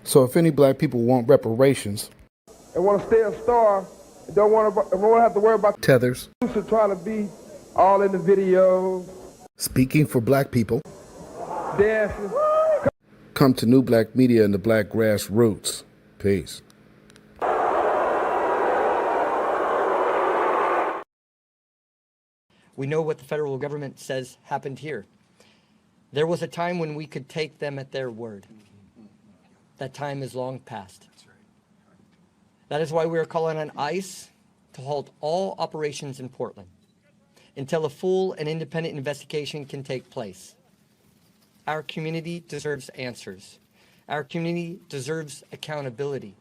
So if any black people want reparations and want to stay a star, and don't want to have to worry about tethers, trying to be all in the videos, speaking for black people, dancing, come to New Black Media and the Black Grassroots. Peace. We know what the federal government says happened here. There was a time when we could take them at their word. That time is long past. That is why we are calling on ICE to halt all operations in Portland until a full and independent investigation can take place. Our community deserves answers. Our community deserves accountability.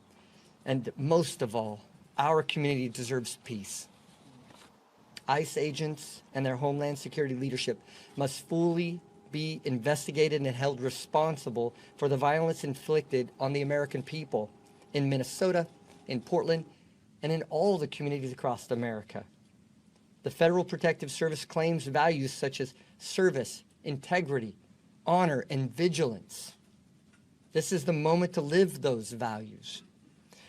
And most of all, our community deserves peace. ICE agents and their Homeland Security leadership must fully be investigated and held responsible for the violence inflicted on the American people in Minnesota, in Portland, and in all the communities across America. The Federal Protective Service claims values such as service, integrity, honor, and vigilance. This is the moment to live those values,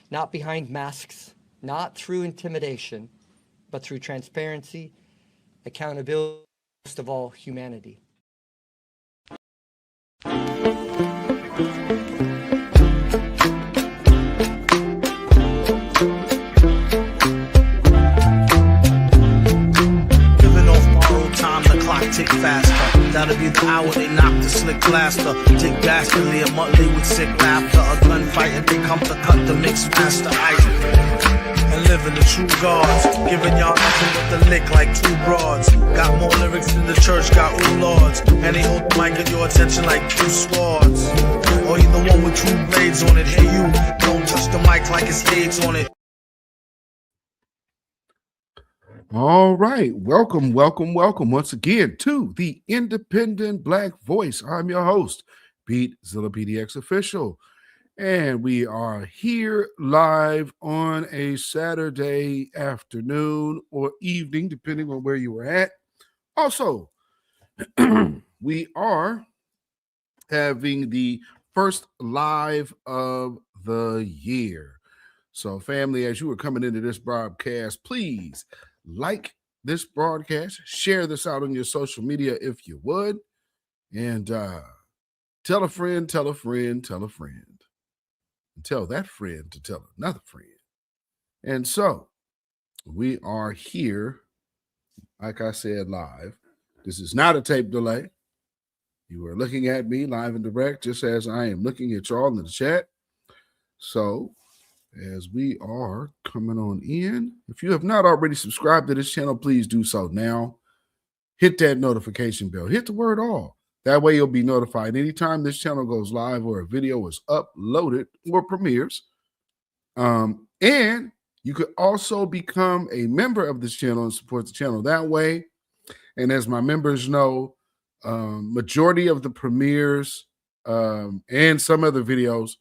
not behind masks, not through intimidation, but through transparency, accountability, most of all, humanity. Tick faster. That'll be the hour they knock the slick blaster. Dick dastardly, a Muttley with sick laughter. A gunfight and they come to cut the mix master. And living the true gods. Giving y'all nothing but the lick like two broads. Got more lyrics than the church got ooh lords. And they hold the mic at your attention like two swords. Or you the one with two blades on it. Hey you, don't touch the mic like it's AIDS on it. All right. Welcome once again to the Independent Black Voice. I'm your host, beatzillapdx official. And we are here live on a Saturday afternoon or evening, depending on where you were at. Also, we are having the first live of the year. So, family, as you are coming into this broadcast, please like this broadcast, share this out on your social media if you would, and tell a friend, tell a friend, tell a friend, and tell that friend to tell another friend. And so we are here, like I said, live. This is not a tape delay. You are looking at me live and direct, just as I am looking at y'all in the chat. So as we are coming on in, if you have not already subscribed to this channel, please do so now. Hit that notification bell. Hit the word all. That way you'll be notified anytime this channel goes live or a video is uploaded or premieres. And you could also become a member of this channel and support the channel that way. And as my members know, majority of the premieres and some other videos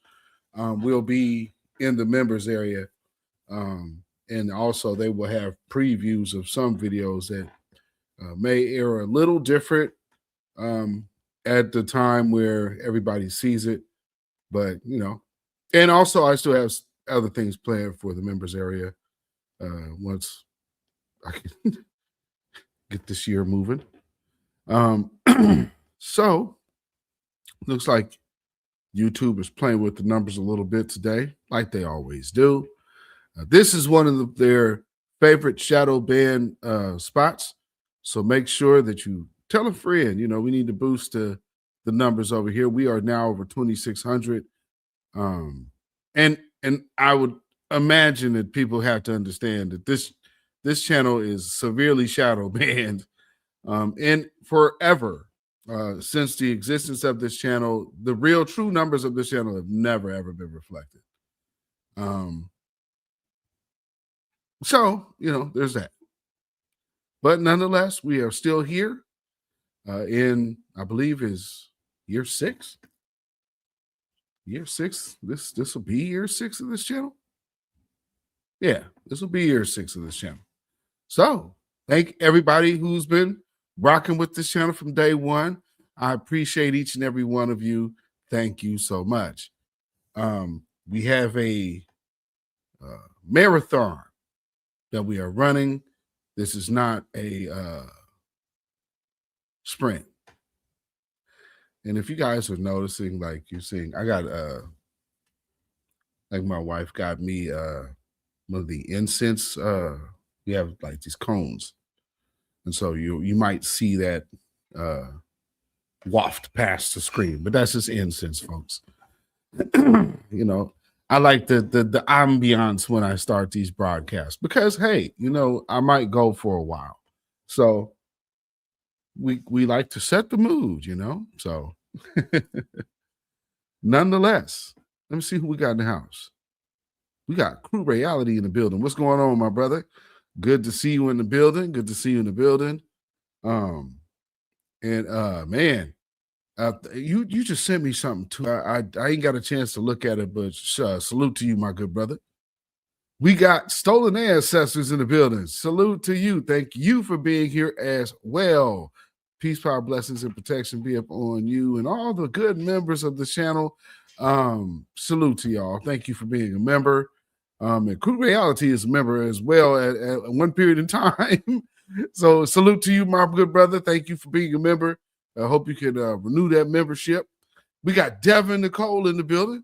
will be in the members area, and also they will have previews of some videos that may air a little different at the time where everybody sees it, but you know, and also I still have other things planned for the members area once I can get this year moving. So looks like YouTube is playing with the numbers a little bit today, like they always do. This is one of their favorite shadow ban spots. So make sure that you tell a friend. You know, we need to boost the numbers over here. We are now over 2,600. And I would imagine that people have to understand that this channel is severely shadow banned. And forever. Since the existence of this channel, the real true numbers of this channel have never, ever been reflected. So, you know, there's that. But nonetheless, we are still here in, I believe, is year 6. Year 6. This will be year 6 of this channel. Yeah, this will be year 6 of this channel. So thank everybody who's been rocking with this channel from day one. I appreciate each and every one of you. Thank you so much. We have a marathon that we are running. This is not a sprint. And if you guys are noticing, like you're seeing, I got like my wife got me one of the incense. We have like these cones, and so you might see that waft past the screen, but that's just incense, folks. You know, I like the ambiance when I start these broadcasts because hey, you know, I might go for a while, so we like to set the mood, you know. So nonetheless, let me see who we got in the house. We got Crew Reality in the building. What's going on, my brother? Good to see you in the building. Good to see you in the building. Man, you just sent me something too. I ain't got a chance to look at it, but salute to you, my good brother. We got Stolen Ancestors in the building. Salute to you. Thank you for being here as well. Peace, power, blessings, and protection be upon you and all the good members of the channel. Salute to y'all. Thank you for being a member. And Crew Reality is a member as well at one period in time. So salute to you, my good brother. Thank you for being a member. I hope you can renew that membership. We got Devin Nicole in the building.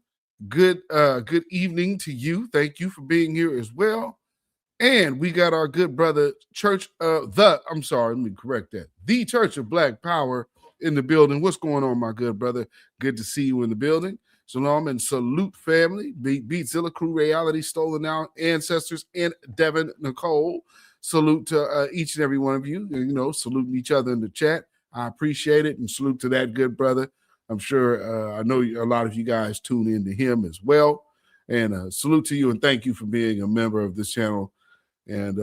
Good evening to you. Thank you for being here as well. And we got our good brother, let me correct that. The Church of Black Power in the building. What's going on, my good brother? Good to see you in the building. Shalom and salute, family. Beatzilla, Crew Reality, Stolen Ancestors, and Devin Nicole. Salute to each and every one of you. You know, saluting each other in the chat. I appreciate it. And salute to that good brother. I'm sure I know a lot of you guys tune in to him as well. And salute to you and thank you for being a member of this channel and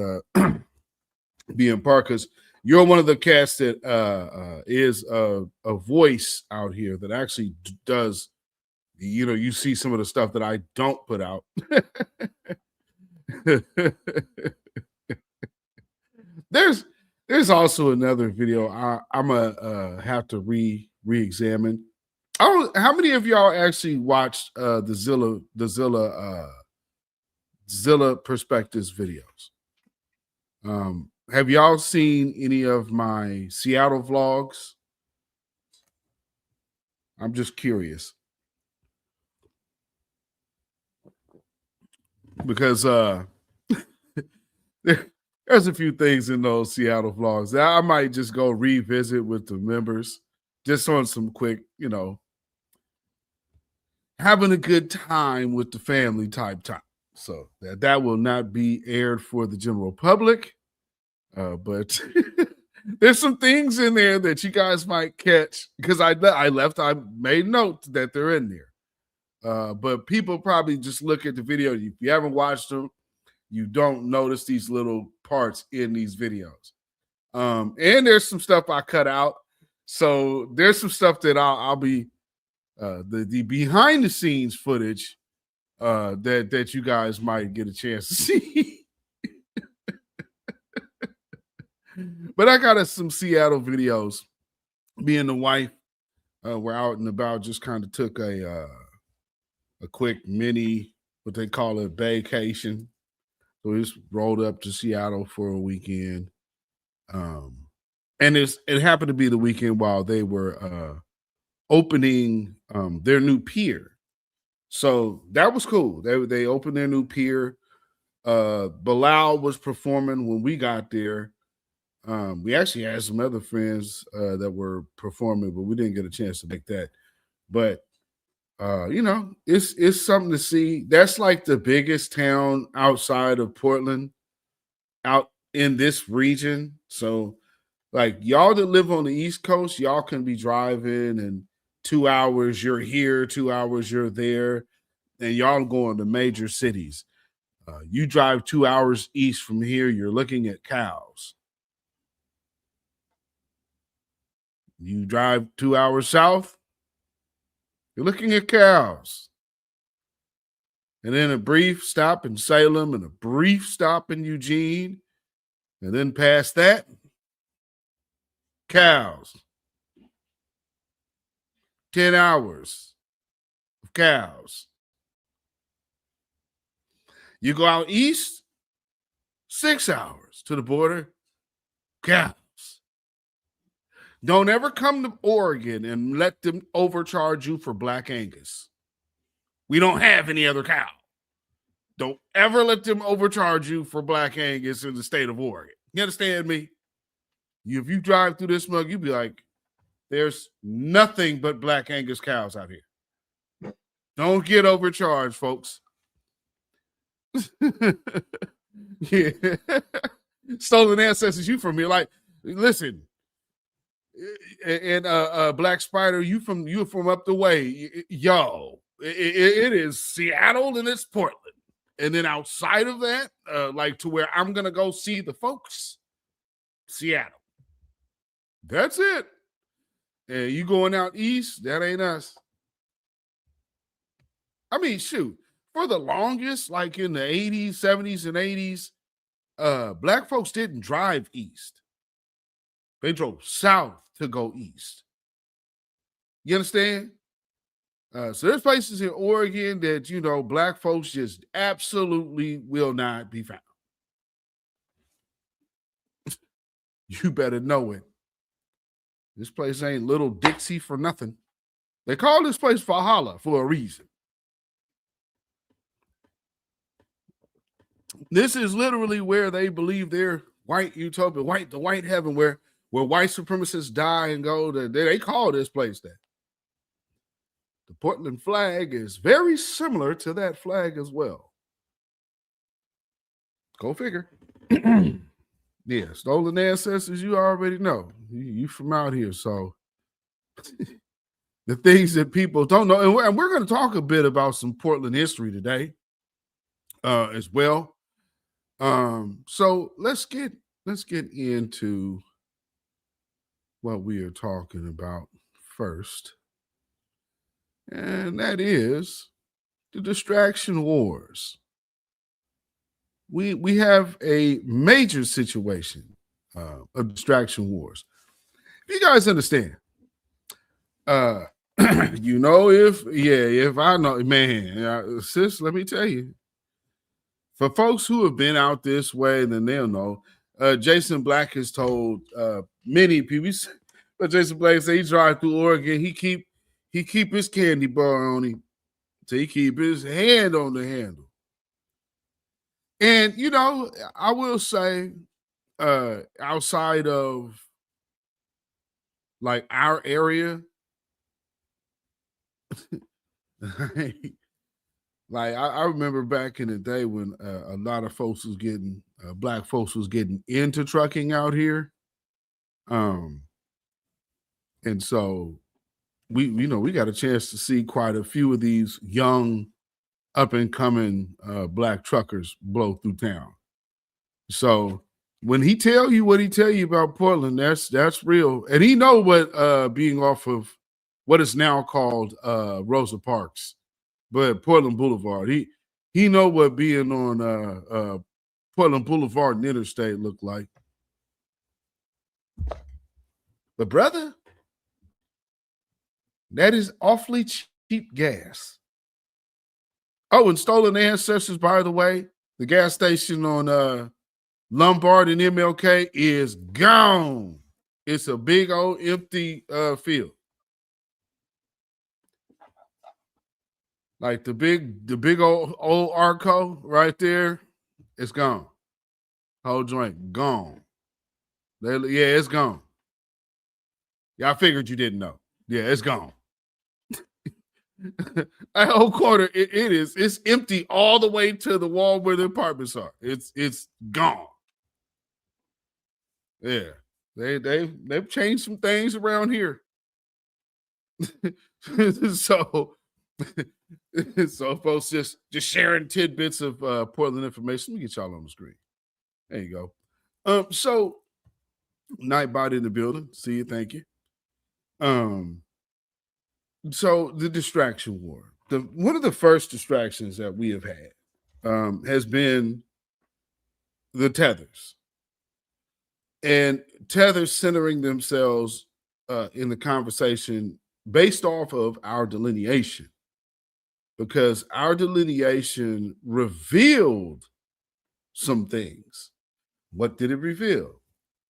being part, because you're one of the cats that is a voice out here that actually does, you know, you see some of the stuff that I don't put out. There's also another video I'm gonna have to re-examine. How many of y'all actually watched the Zilla Perspectives videos? Have y'all seen any of my Seattle vlogs? I'm just curious. Because there's a few things in those Seattle vlogs that I might just go revisit with the members, just on some quick, you know, having a good time with the family type time. So that will not be aired for the general public, but there's some things in there that you guys might catch because I made note that they're in there. But people probably just look at the video. If you haven't watched them, you don't notice these little parts in these videos. And there's some stuff I cut out. So there's some stuff that I'll be the behind the scenes footage that you guys might get a chance to see. But I got some Seattle videos. Me and the wife were out and about, just kind of took a quick mini, what they call a vacation. So we just rolled up to Seattle for a weekend. And it happened to be the weekend while they were opening their new pier. So that was cool. They opened their new pier. Bilal was performing when we got there. We actually had some other friends that were performing, but we didn't get a chance to make that. But you know, it's something to see. That's like the biggest town outside of Portland, out in this region. So, like y'all that live on the East Coast, y'all can be driving, and 2 hours you're here, 2 hours you're there, and y'all going to major cities. You drive 2 hours east from here, you're looking at cows. You drive 2 hours south, you're looking at cows. And then a brief stop in Salem and a brief stop in Eugene. And then past that, cows. 10 hours of cows. You go out east, 6 hours to the border, cows. Don't ever come to Oregon and let them overcharge you for Black Angus. We don't have any other cow. Don't ever let them overcharge you for Black Angus in the state of Oregon. You understand me? If you drive through this mug, you'd be like, there's nothing but Black Angus cows out here. Don't get overcharged, folks. Yeah. Stolen ancestors, you from here. Like, listen. And Black Spider, you from up the way. Yo, it is Seattle and it's Portland. And then outside of that, like to where I'm going to go see the folks, Seattle. That's it. And you going out east, that ain't us. I mean, shoot, for the longest, like in the 80s, 70s, and 80s, Black folks didn't drive east. They drove south to go east. You understand? So there's places in Oregon that, you know, Black folks just absolutely will not be found. You better know it. This place ain't Little Dixie for nothing. They call this place Valhalla for a reason. This is literally where they believe their white utopia, the white heaven, where white supremacists die and go. They call this place that. The Portland flag is very similar to that flag as well. Go figure. Yeah, stolen ancestors, you already know. You from out here, so the things that people don't know. And we're going to talk a bit about some Portland history today as well. So let's get into what we are talking about first. And that is the distraction wars. We have a major situation of distraction wars. If you guys understand, you know, if I know, man, sis, let me tell you, for folks who have been out this way, then they'll know. Jason Black has told many people, but Jason Black said he drive through Oregon, he keep his candy bar on him, so he keep his hand on the handle. And, you know, I will say, outside of like our area, like I remember back in the day when a lot of folks was getting, Black folks was getting into trucking out here. And so we got a chance to see quite a few of these young up and coming Black truckers blow through town. So when he tell you what he tell you about Portland, that's real. And he know what being off of what is now called Rosa Parks, but Portland Boulevard. He know what being on Portland Boulevard and Interstate look like. But brother, that is awfully cheap gas. Oh, and stolen ancestors, by the way, the gas station on Lombard and MLK is gone. It's a big old empty field. Like the big old Arco right there, it's gone. Whole joint gone. It's gone. Yeah, I figured you didn't know. Yeah, it's gone. That whole quarter, it's empty all the way to the wall where the apartments are. It's gone. Yeah, they've changed some things around here. So folks just sharing tidbits of Portland information. Let me get y'all on the screen. There you go. So Nightbot in the building. See you. Thank you. So the distraction war. One of the first distractions that we have had has been the tethers. And tethers centering themselves in the conversation based off of our delineation. because our delineation revealed some things. What did it reveal?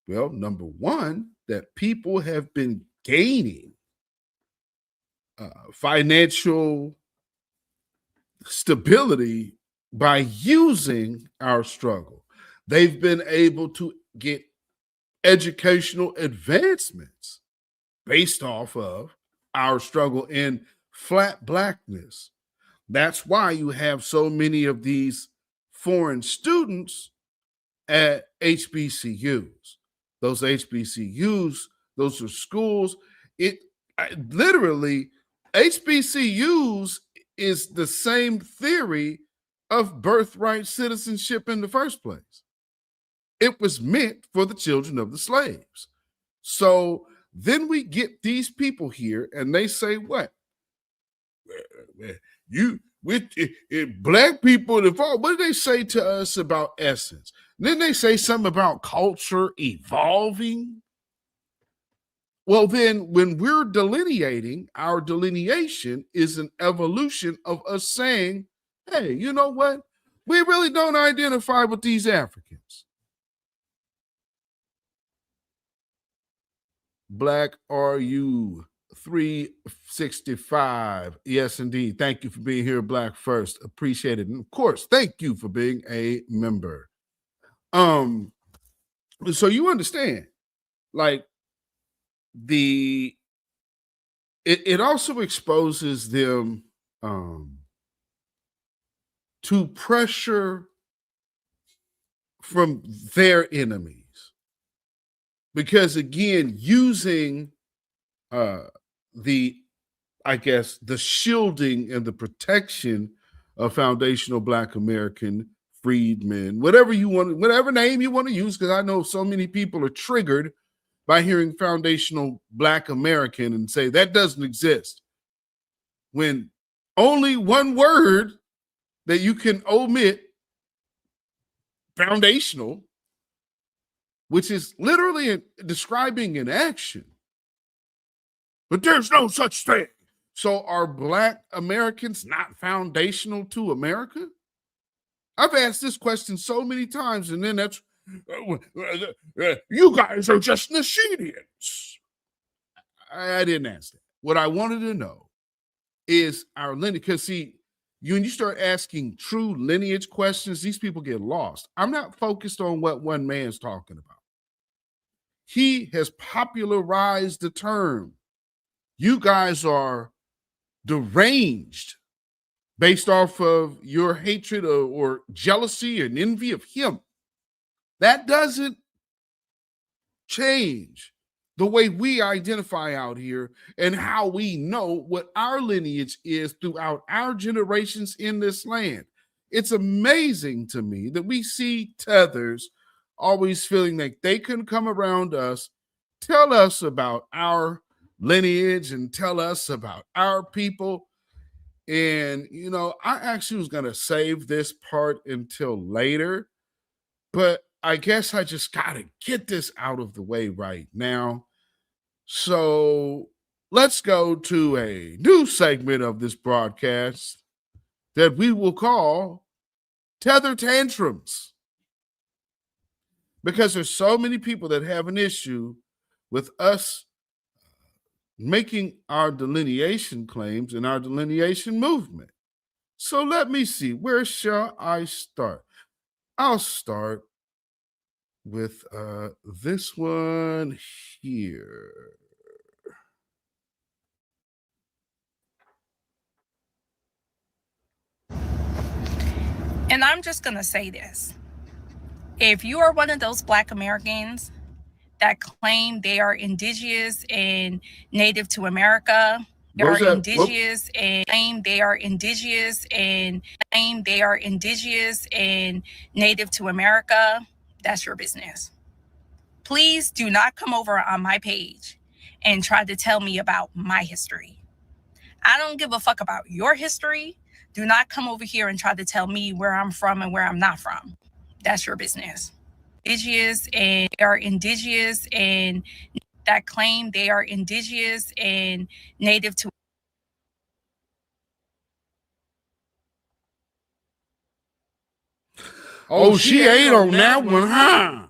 Well, number one, that people have been gaining financial stability by using our struggle. They've been able to get educational advancements based off of our struggle in flat blackness. That's why you have so many of these foreign students at HBCUs. Those HBCUs, those are schools. Literally, HBCUs is the same theory of birthright citizenship in the first place. It was meant for the children of the slaves. So then we get these people here and they say, what? Black people, what do they say to us about essence? Then they say something about culture evolving. Well, then when we're delineating, our delineation is an evolution of us saying, hey, you know what? We really don't identify with these Africans. Black are you 365. Yes, indeed. Thank you for being here, Black First. Appreciate it. And of course, thank you for being a member. So you understand, like, it also exposes them to pressure from their enemies. Because again, using the shielding and the protection of foundational Black American freedmen, whatever name you want to use, because I know so many people are triggered by hearing foundational Black American and say that doesn't exist. When only one word that you can omit, foundational, which is literally describing an action. But there's no such thing. So are Black Americans not foundational to America? I've asked this question so many times, and then that's, you guys are just Nashedians. I didn't ask that. What I wanted to know is our lineage, because see, when you start asking true lineage questions, these people get lost. I'm not focused on what one man's talking about. He has popularized the term. You guys are deranged based off of your hatred or jealousy and envy of him. That doesn't change the way we identify out here and how we know what our lineage is throughout our generations in this land. It's amazing to me that we see tethers always feeling like they can come around us, tell us about our lineage and tell us about our people. And, I actually was going to save this part until later, but I guess I just got to get this out of the way right now. So let's go to a new segment of this broadcast that we will call Tether Tantrums. Because there's so many people that have an issue with us making our delineation claims and our delineation movement. So let me see, where shall I start? I'll start with this one here. And I'm just going to say this. If you are one of those Black Americans that claim they are indigenous and native to America, they are indigenous and claim they are indigenous and native to America, that's your business. Please do not come over on my page and try to tell me about my history. I don't give a fuck about your history. Do not come over here and try to tell me where I'm from and where I'm not from. That's your business. Indigenous and they are indigenous and that claim they are indigenous and native to Oh, she ate on that one, huh?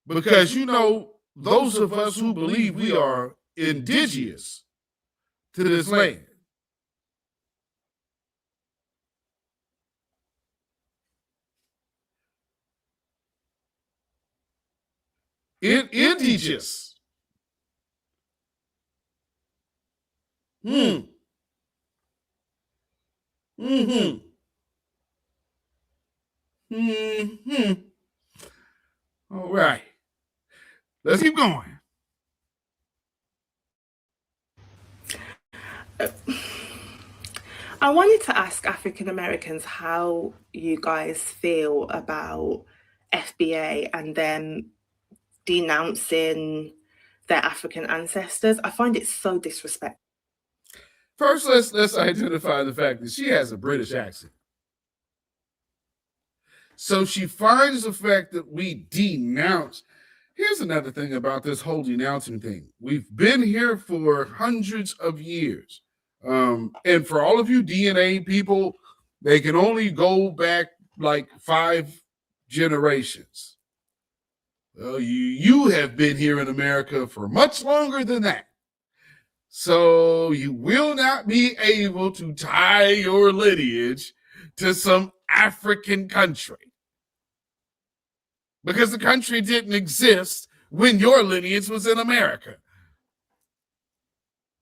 Because, you know, those of us who believe we are indigenous to this land, indigenous. Mm-hmm. Mm-hmm. All right. Let's keep going. I wanted to ask African Americans how you guys feel about FBA and them denouncing their African ancestors. I find it so disrespectful. First, let's identify the fact that she has a British accent. So she finds the fact that we denounce. Here's another thing about this whole denouncing thing. We've been here for hundreds of years. And for all of you DNA people, they can only go back like 5 generations. Well, you have been here in America for much longer than that. So you will not be able to tie your lineage to some African country, because the country didn't exist when your lineage was in America.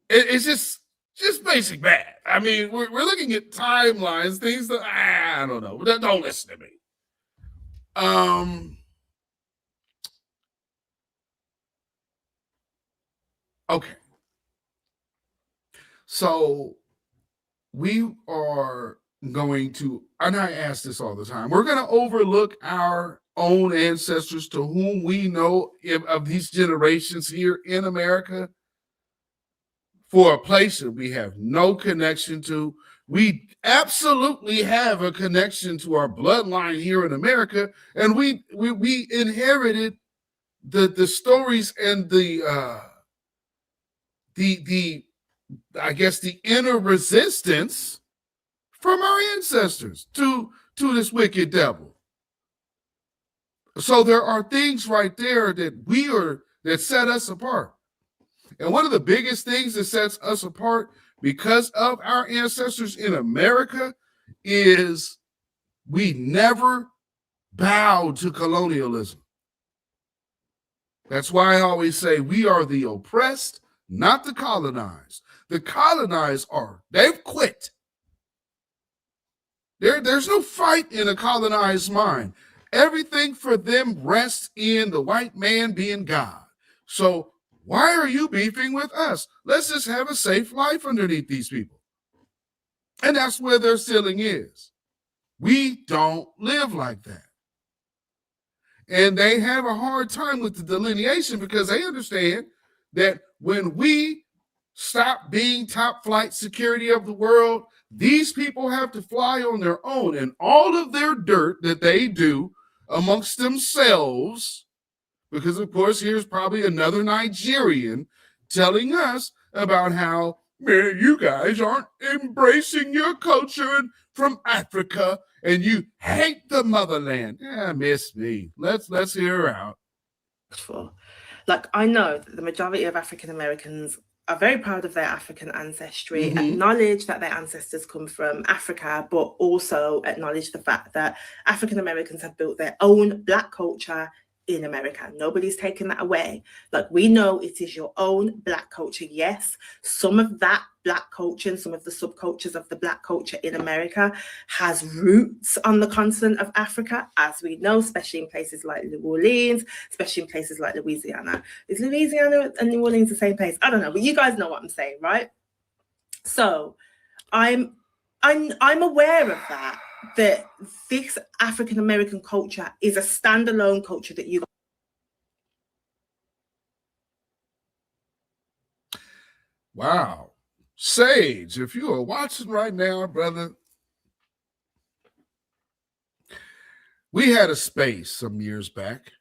It's just basic math. I mean, we're looking at timelines, things that I don't know. Don't listen to me. Okay. So we are going to, and I ask this all the time, we're going to overlook our own ancestors to whom we know of these generations here in America for a place that we have no connection to. We absolutely have a connection to our bloodline here in America, and we inherited the stories and the I guess the inner resistance from our ancestors to this wicked devil. So there are things right there that set us apart. And one of the biggest things that sets us apart because of our ancestors in America is we never bowed to colonialism. That's why I always say we are the oppressed, not the colonized. The colonized they've quit. There's no fight in a colonized mind. Everything for them rests in the white man being God. So why are you beefing with us? Let's just have a safe life underneath these people. And that's where their ceiling is. We don't live like that. And they have a hard time with the delineation because they understand that when we stop being top flight security of the world, these people have to fly on their own, and all of their dirt that they do amongst themselves, because of course here's probably another Nigerian telling us about how, man, you guys aren't embracing your culture from Africa and you hate the motherland. Yeah, miss me. Let's hear her out. Like, I know that the majority of African Americans are very proud of their African ancestry, acknowledge that their ancestors come from Africa, but also acknowledge the fact that African Americans have built their own Black culture in America. Nobody's taken that away. Like, we know it is your own Black culture. Yes, some of that Black culture and some of the subcultures of the Black culture in America has roots on the continent of Africa, as we know, especially in places like New Orleans, especially in places like Louisiana. Is Louisiana and New Orleans the same place? I don't know, but you guys know what I'm saying, right? So I'm aware of that this African American culture is a standalone culture that you. Wow. Sage, if you are watching right now, brother, we had a space some years back,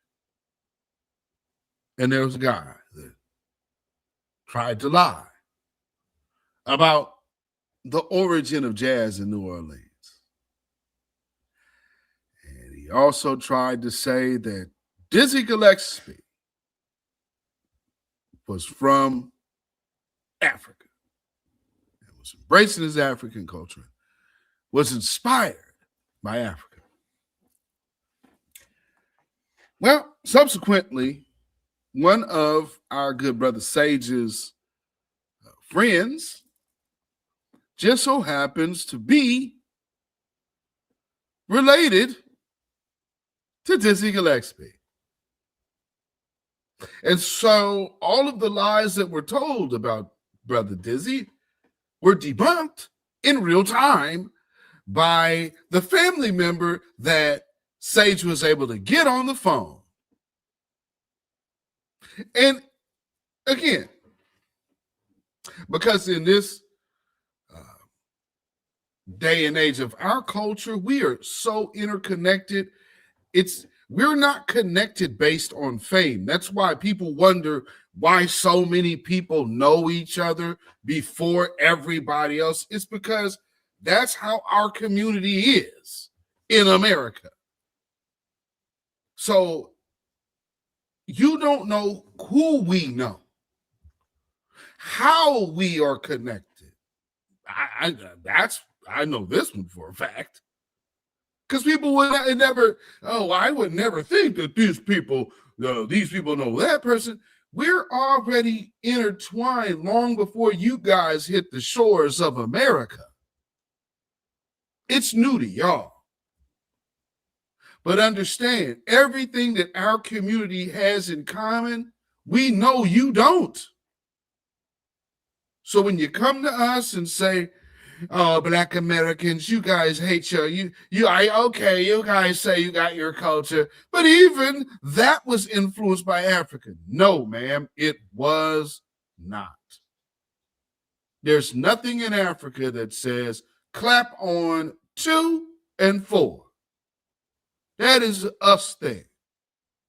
and there was a guy that tried to lie about the origin of jazz in New Orleans. also tried to say that Dizzy Gillespie was from Africa and was embracing his African culture, was inspired by Africa. Well, subsequently, one of our good brother Sage's friends just so happens to be related to Dizzy Gillespie. And so all of the lies that were told about Brother Dizzy were debunked in real time by the family member that Sage was able to get on the phone. And again, because in this day and age of our culture, we are so interconnected. We're not connected based on fame. That's why people wonder why so many people know each other before everybody else. It's because that's how our community is in America. So you don't know who we know, how we are connected. I know this one for a fact. Because people would never, I would never think that these people know that person. We're already intertwined long before you guys hit the shores of America. It's new to y'all. But understand, everything that our community has in common, we know you don't. So when you come to us and say, oh, Black Americans, you guys hate you guys say you got your culture, but even that was influenced by Africa. No, ma'am, it was not. There's nothing in Africa that says clap on 2 and 4. That is us thing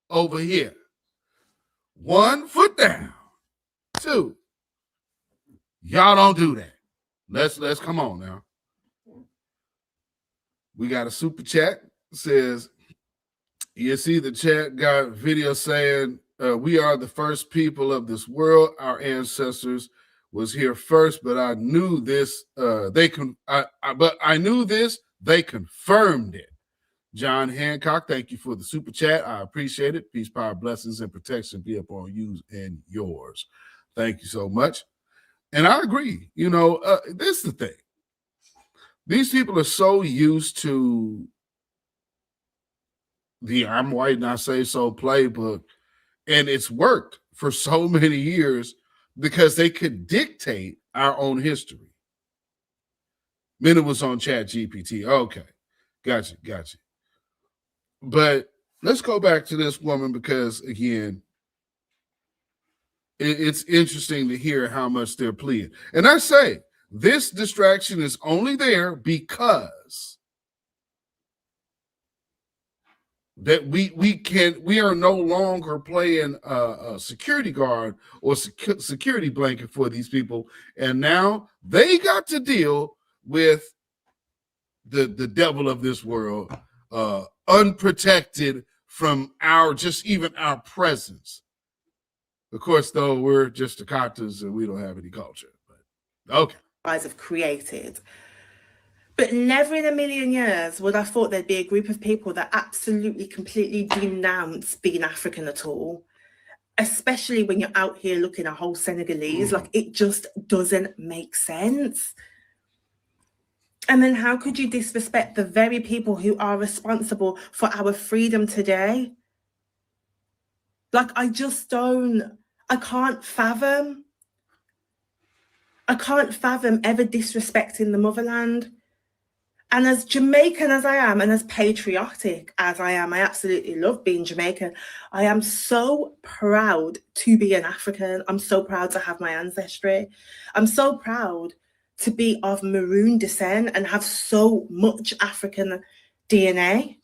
over here. 1 foot down. 2. Y'all don't do that. Let's come on now. We got a super chat. It says, you see the chat got video saying, we are the first people of this world. Our ancestors was here first, but I knew this. I knew this. They confirmed it. John Hancock, thank you for the super chat. I appreciate it. Peace, power, blessings, and protection be upon you and yours. Thank you so much. And I agree. This is the thing. These people are so used to the I'm white and I say so playbook, and it's worked for so many years because they could dictate our own history. Then it was on ChatGPT. Okay, gotcha. But let's go back to this woman because, again, it's interesting to hear how much they're pleading. And I say, this distraction is only there because that we are no longer playing a security guard or security blanket for these people. And now they got to deal with the devil of this world, unprotected from our presence. Of course, though, we're just the Katas and we don't have any culture. But okay. Guys have created. But never in a million years would I thought there'd be a group of people that absolutely, completely denounce being African at all. Especially when you're out here looking a whole Senegalese. Like, it just doesn't make sense. And then how could you disrespect the very people who are responsible for our freedom today? Like, I can't fathom ever disrespecting the motherland. And as Jamaican as I am, and as patriotic as I am, I absolutely love being Jamaican. I am so proud to be an African. I'm so proud to have my ancestry. I'm so proud to be of Maroon descent and have so much African DNA.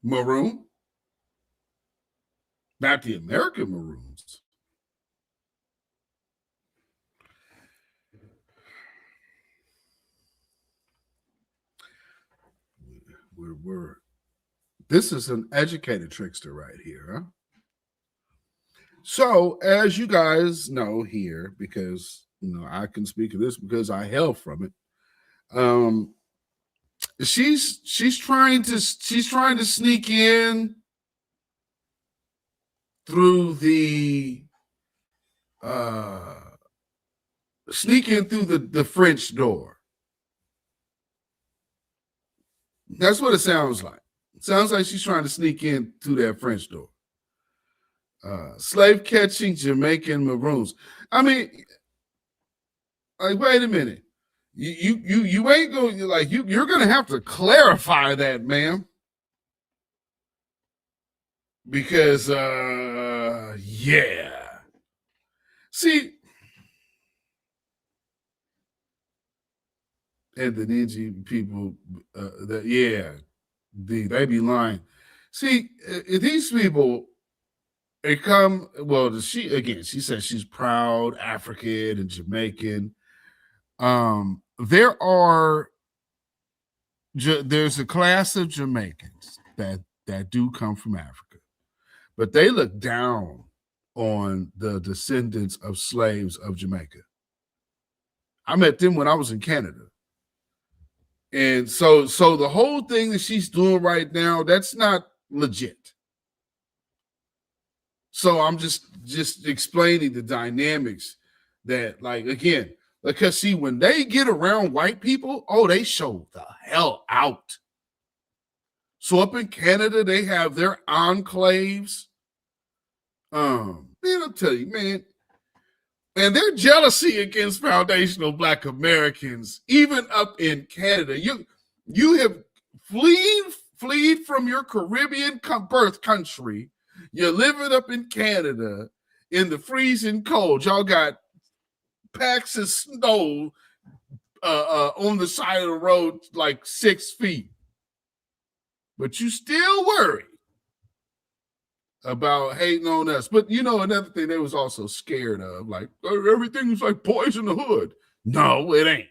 Maroon? Not the American Maroons. This is an educated trickster right here, huh? So, as you guys know here, because I can speak of this because I hail from it. She's trying to sneak in through the French door. That's what it sounds like. It sounds like she's trying to sneak in through that French door. Slave catching Jamaican maroons. I mean, like, wait a minute. You ain't going, like, you're gonna have to clarify that, ma'am. Because yeah. See, and the Ninja people they be lying. See, these people, they come, well, she says she's proud African and Jamaican. There's a class of Jamaicans that do come from Africa, but they look down on the descendants of slaves of Jamaica. I met them when I was in Canada. And so the whole thing that she's doing right now, that's not legit. So I'm just explaining the dynamics that, like, again, because see, when they get around white people, they show the hell out. So up in Canada, they have their enclaves. Man, I'll tell you, man. And their jealousy against foundational Black Americans, even up in Canada, you have fled from your Caribbean birth country. You're living up in Canada in the freezing cold. Y'all got packs of snow on the side of the road, like 6 feet. But you still worry about hating on us. But another thing they was also scared of, like, everything's like boys in the hood. No, it ain't.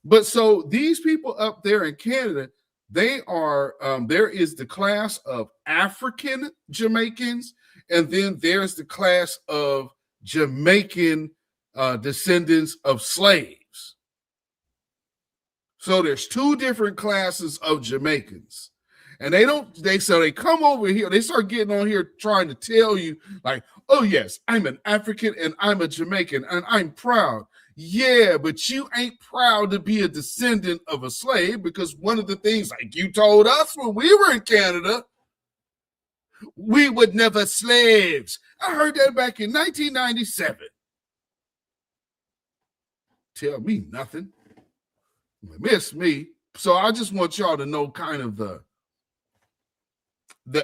But so these people up there in Canada, they are, there is the class of African Jamaicans, and then there's the class of Jamaican descendants of slaves. So there's 2 different classes of Jamaicans. And they come over here, they start getting on here trying to tell you, like, oh yes, I'm an African and I'm a Jamaican and I'm proud. Yeah, but you ain't proud to be a descendant of a slave, because one of the things, like you told us when we were in Canada, we would never slaves. I heard that back in 1997. Tell me nothing. Miss me. So I just want y'all to know kind of the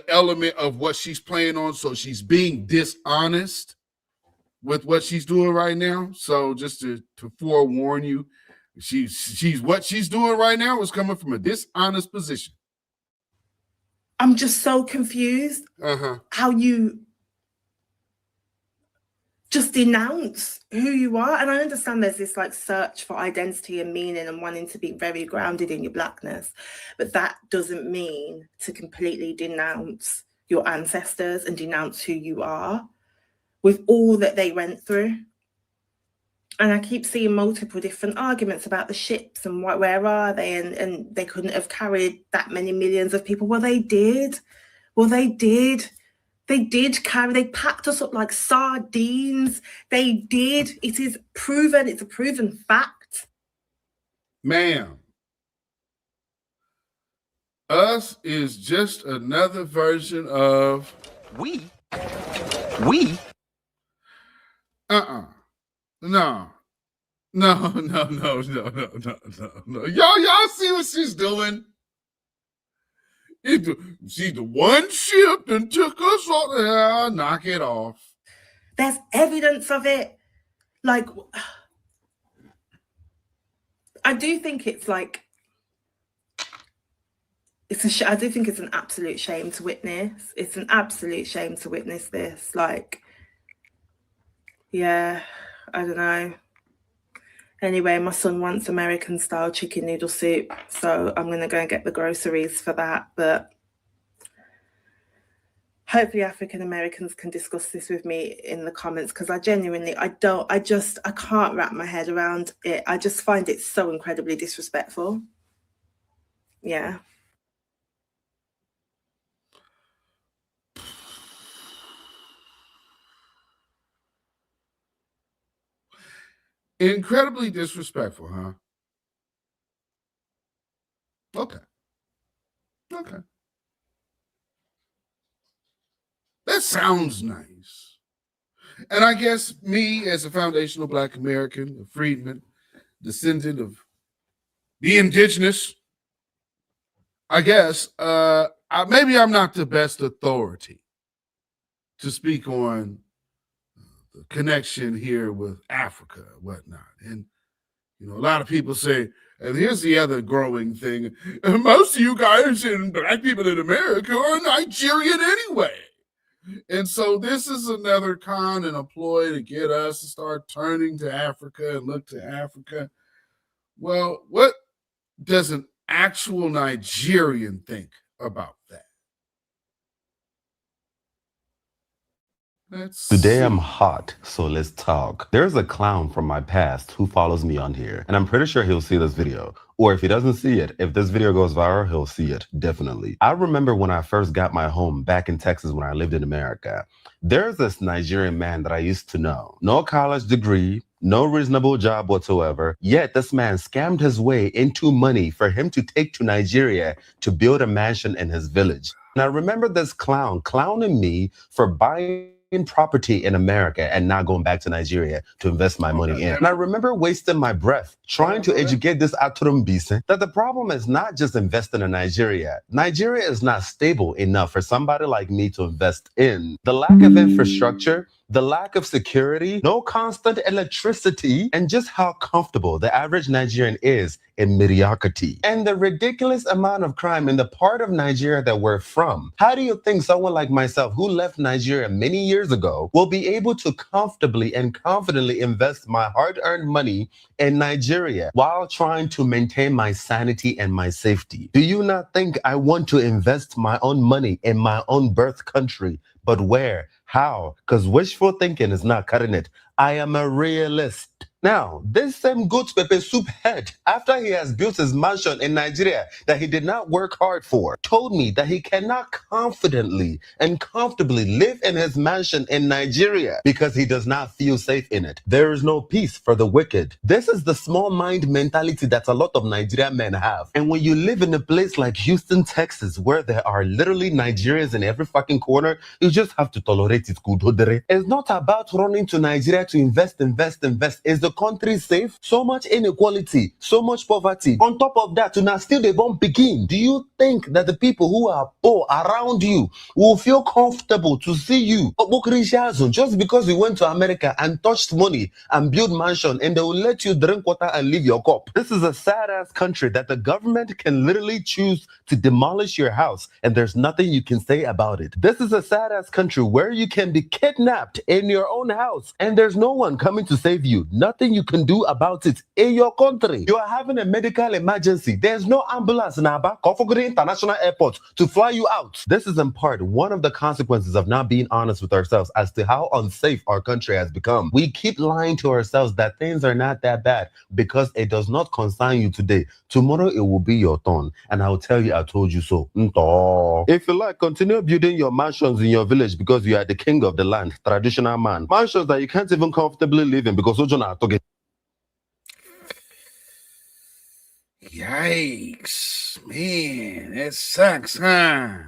element of what she's playing on. So she's being dishonest with what she's doing right now. So just to forewarn you, she's what she's doing right now is coming from a dishonest position. I'm just so confused how you just denounce who you are. And I understand there's this like search for identity and meaning and wanting to be very grounded in your Blackness, but that doesn't mean to completely denounce your ancestors and denounce who you are with all that they went through. And I keep seeing multiple different arguments about the ships and where are they, and they couldn't have carried that many millions of people. Well, they did. They did carry, they packed us up like sardines. They did. It is proven. It's a proven fact. Ma'am, us is just another version of we. No. Y'all see what she's doing? See, the one ship that took us on. Knock it off. There's evidence of it. Like, I do think it's like, I do think it's an absolute shame to witness. It's an absolute shame to witness this. Like, yeah, I don't know. Anyway, my son wants American style chicken noodle soup, so I'm going to go and get the groceries for that. But hopefully African Americans can discuss this with me in the comments, because I genuinely, I can't wrap my head around it. I just find it so incredibly disrespectful. Yeah. Incredibly disrespectful, huh? Okay. That sounds nice. And I guess me, as a foundational Black American, a freedman, descendant of the indigenous, I guess maybe I'm not the best authority to speak on the connection here with Africa and whatnot. And, you know, a lot of people say, and here's the other growing thing, most of you guys and Black people in America are Nigerian anyway. And so this is another con and a ploy to get us to start turning to Africa and look to Africa. Well, what does an actual Nigerian think about that? Today I'm hot, so let's talk. There's a clown from my past who follows me on here, and I'm pretty sure he'll see this video. Or if he doesn't see it, if this video goes viral, he'll see it, definitely. I remember when I first got my home back in Texas when I lived in America. There's this Nigerian man that I used to know. No college degree, no reasonable job whatsoever, yet this man scammed his way into money for him to take to Nigeria to build a mansion in his village. And I remember this clown clowning me for buying property in America and not going back to Nigeria to invest my money in. And I remember wasting my breath trying to educate this Aturumbise that the problem is not just investing in Nigeria. Nigeria is not stable enough for somebody like me to invest in. The lack of infrastructure, the lack of security, no constant electricity, and just how comfortable the average Nigerian is in mediocrity. And the ridiculous amount of crime in the part of Nigeria that we're from. How do you think someone like myself who left Nigeria many years ago will be able to comfortably and confidently invest my hard-earned money in Nigeria while trying to maintain my sanity and my safety? Do you not think I want to invest my own money in my own birth country? But where? How? Because wishful thinking is not cutting it. I am a realist. Now, this same goat pepper soup head, after he has built his mansion in Nigeria that he did not work hard for, told me that he cannot confidently and comfortably live in his mansion in Nigeria because he does not feel safe in it. There is no peace for the wicked. This is the small mind mentality that a lot of Nigerian men have. And when you live in a place like Houston, Texas, where there are literally Nigerians in every fucking corner, you just have to tolerate it. It's not about running to Nigeria to invest. Is the country safe? So much inequality, so much poverty. On top of that, now still they won't begin. Do you think that the people who are poor around you will feel comfortable to see you just because you went to America and touched money and built mansion and they will let you drink water and leave your cup? This is a sad ass country that the government can literally choose to demolish your house and there's nothing you can say about it. This is a sad ass country where you can be kidnapped in your own house and there's no one coming to save you. Nothing you can do about it in your country. You are having a medical emergency. There's no ambulance in Aba, Kofogori International Airport to fly you out. This is in part one of the consequences of not being honest with ourselves as to how unsafe our country has become. We keep lying to ourselves that things are not that bad because it does not concern you today. Tomorrow it will be your turn and I will tell you I told you so. If you like, continue building your mansions in your village because you are the king of the land, traditional man. Mansions that you can't even comfortably live in because Yikes, man, that sucks, huh?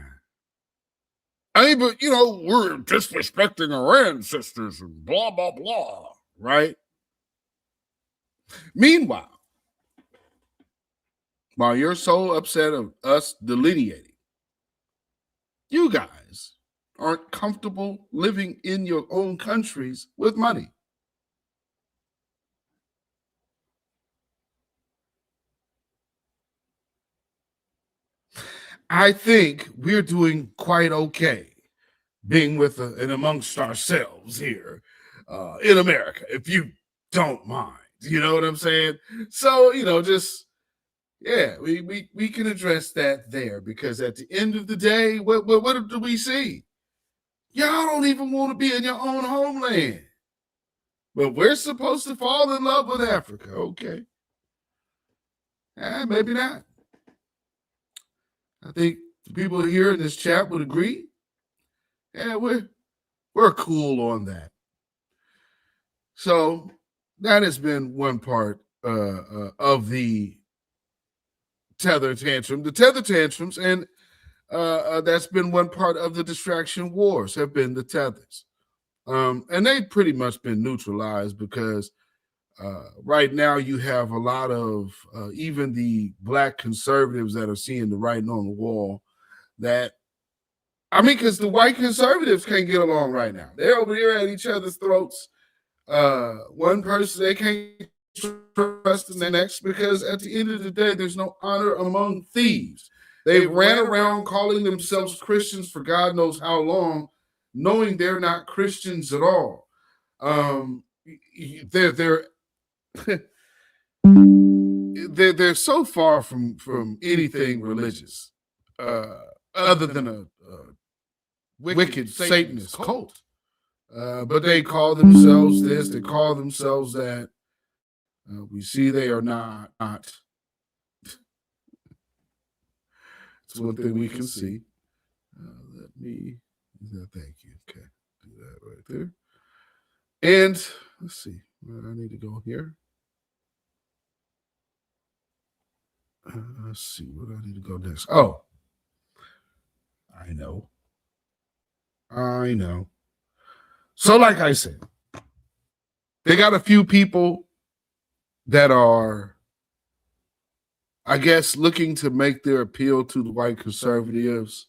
I mean, but you know, we're disrespecting our ancestors and blah, blah, blah, right? Meanwhile, while you're so upset of us delineating, you guys aren't comfortable living in your own countries with money. I think we're doing quite okay being with and amongst ourselves here in America, if you don't mind. You know what I'm saying? So, just we can address that there, because at the end of the day, what do we see? Y'all don't even want to be in your own homeland. But we're supposed to fall in love with Africa. Okay. Maybe not. I think the people here in this chat would agree. Yeah, we're cool on that. So that has been one part of the tether tantrum. The tether tantrums, and that's been one part of the distraction wars, have been the tethers. And they've pretty much been neutralized, because right now you have a lot of even the black conservatives that are seeing the writing on the wall, that, because the white conservatives can't get along right now. They're over here at each other's throats. One person they can't trust the next, because at the end of the day, there's no honor among thieves. They ran around calling themselves Christians for God knows how long, knowing they're not Christians at all. They're so far from anything religious, other than a wicked Satanist cult. But they call themselves this, they call themselves that. We see they are not. It's one thing we can see. Thank you. Okay, do that right there. And let's see where I need to go here. Let's see where I need to go next. Oh, I know. So, like I said, they got a few people that are, I guess, looking to make their appeal to the white conservatives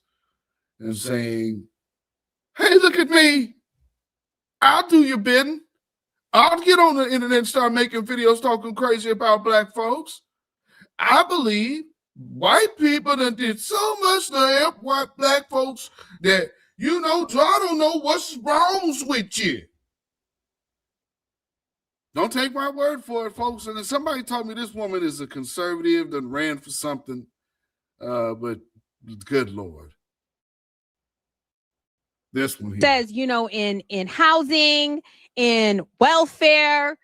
and saying, hey, look at me. I'll do your bidding. I'll get on the internet and start making videos talking crazy about black folks. I believe white people done did so much to help white black folks that, I don't know what's wrong with you. Don't take my word for it, folks. And then somebody told me this woman is a conservative, that ran for something, but good Lord. This one here says, in housing, in welfare,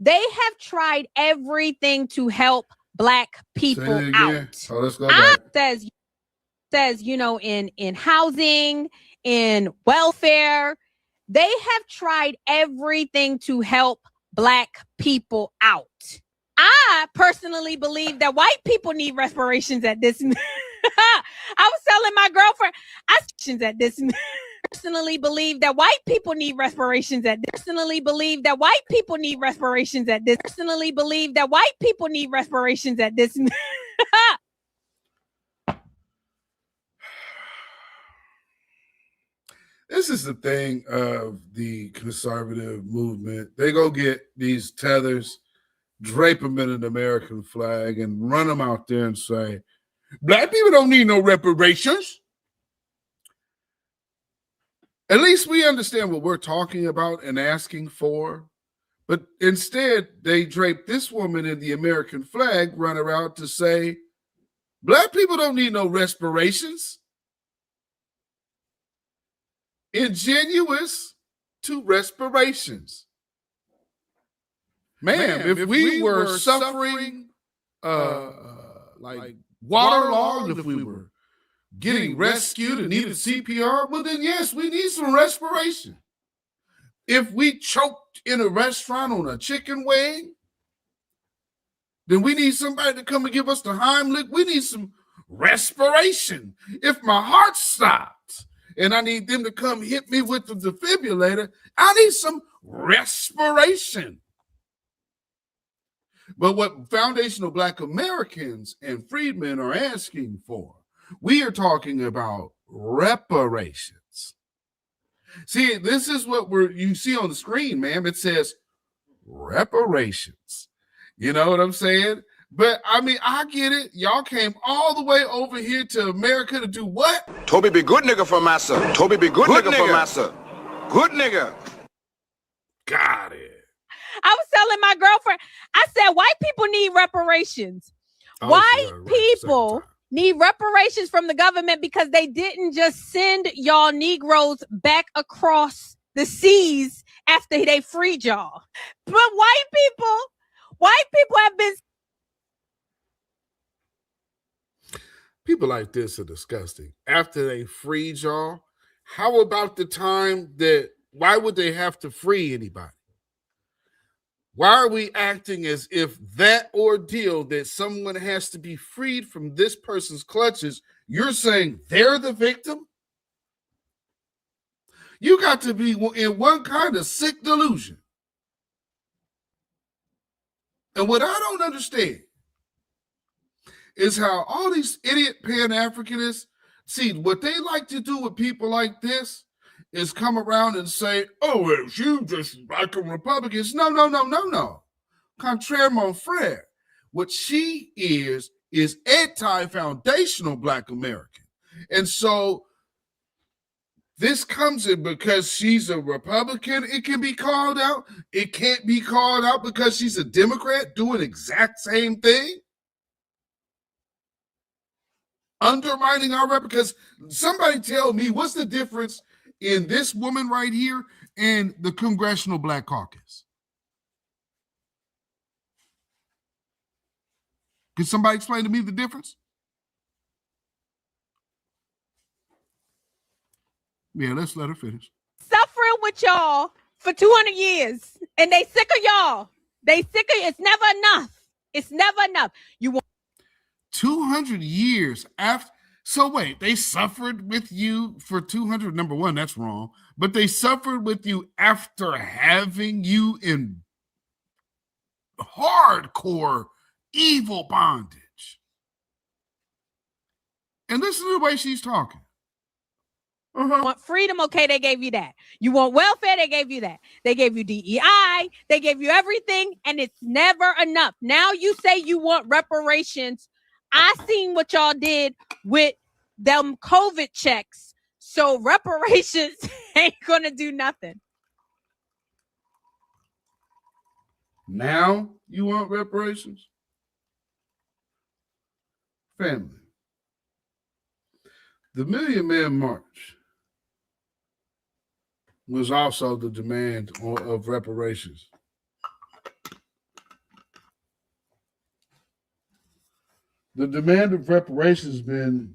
they have tried everything to help black people out. Oh, let's go back. Says, in housing, in welfare, they have tried everything to help black people out. I personally believe that white people need reparations at this. I was telling my girlfriend, at this. Personally believe that white people need reparations at this. Personally believe that white people need reparations at this. Personally believe that white people need reparations at this. This is the thing of the conservative movement. They go get these tethers, drape them in an American flag, and run them out there and say, black people don't need no reparations. At least we understand what we're talking about and asking for. But instead, they drape this woman in the American flag, run around to say, black people don't need no reparations. Ingenuous to reparations. Ma'am, if we were suffering like waterlogged, if we were getting rescued and needed CPR, well then yes, we need some respiration. If we choked in a restaurant on a chicken wing, then we need somebody to come and give us the Heimlich. We need some respiration. If my heart stops and I need them to come hit me with the defibrillator, I need some respiration. But what foundational Black Americans and freedmen are asking for, we are talking about reparations. See, this is what you see on the screen, ma'am. It says reparations. You know what I'm saying? But I mean, I get it. Y'all came all the way over here to America to do what? Toby be good nigga for massa. Toby be good nigga for massa. Good nigga. Got it. I was telling my girlfriend, I said, white people need reparations. White people need reparations from the government because they didn't just send y'all Negroes back across the seas after they freed y'all. But white people have been. People like this are disgusting. After they freed y'all, how about the time that, why would they have to free anybody? Why are we acting as if that ordeal that someone has to be freed from this person's clutches, you're saying they're the victim? You got to be in one kind of sick delusion. And what I don't understand is how all these idiot Pan-Africanists, see, what they like to do with people like this is come around and say, oh, if you just like Republicans. No. Contraire, mon frère. What she is anti-foundational Black American. And so this comes in because she's a Republican. It can be called out. It can't be called out because she's a Democrat doing the exact same thing. Undermining our rep, because somebody tell me what's the difference in this woman right here and the Congressional Black Caucus? Can somebody explain to me the difference? Yeah, let's let her finish. Suffering with y'all for 200 years, and they sick of y'all. They sick of, it's never enough. It's never enough. You want 200 years after. So wait, they suffered with you for 200. Number one, that's wrong. But they suffered with you after having you in hardcore evil bondage. And listen to the way she's talking. Want freedom? Okay, they gave you that. You want welfare? They gave you that. They gave you DEI. They gave you everything, and it's never enough. Now you say you want reparations. I seen what y'all did with them COVID checks. So reparations ain't gonna do nothing. Now you want reparations? Family. The Million Man March was also the demand of reparations. The demand of reparations has been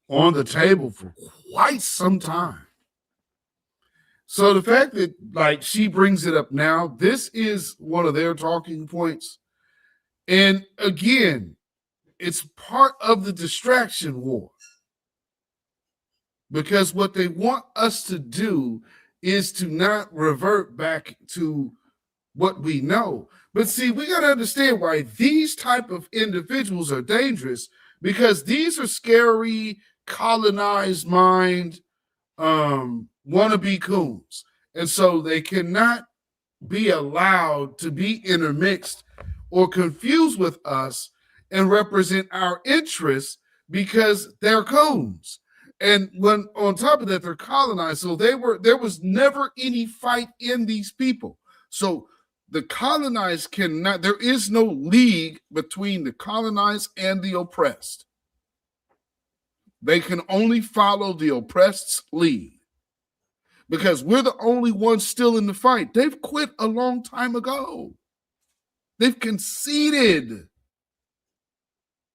on the table for quite some time. So the fact that, like, she brings it up now, this is one of their talking points. And again, it's part of the distraction war. Because what they want us to do is to not revert back to what we know. But see, we got to understand why these type of individuals are dangerous, because these are scary, colonized mind, wannabe coons. And so they cannot be allowed to be intermixed or confused with us and represent our interests, because they're coons. And when on top of that, they're colonized. So there was never any fight in these people. So the colonized cannot, there is no league between the colonized and the oppressed. They can only follow the oppressed's lead, because we're the only ones still in the fight. They've quit a long time ago. They've conceded.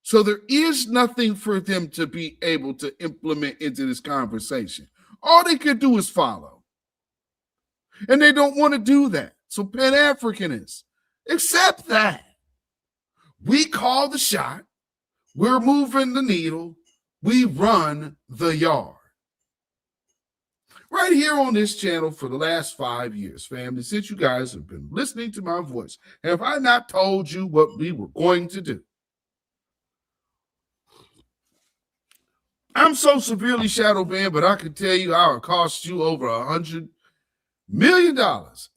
So there is nothing for them to be able to implement into this conversation. All they could do is follow. And they don't want to do that. So Pan-Africanists, accept that. We call the shot. We're moving the needle. We run the yard. Right here on this channel for the last 5 years, family, since you guys have been listening to my voice, have I not told you what we were going to do? I'm so severely shadow banned, but I can tell you I will cost you over $100 million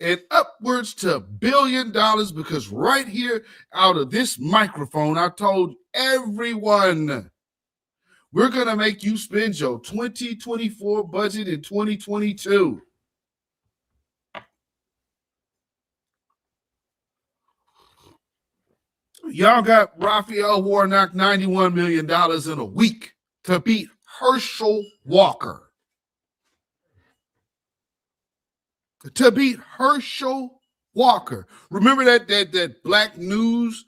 and upwards to $1 billion, because right here out of this microphone, I told everyone we're going to make you spend your 2024 budget in 2022. Y'all got Raphael Warnock $91 million in a week to beat Herschel Walker. To beat Herschel Walker. Remember that Black News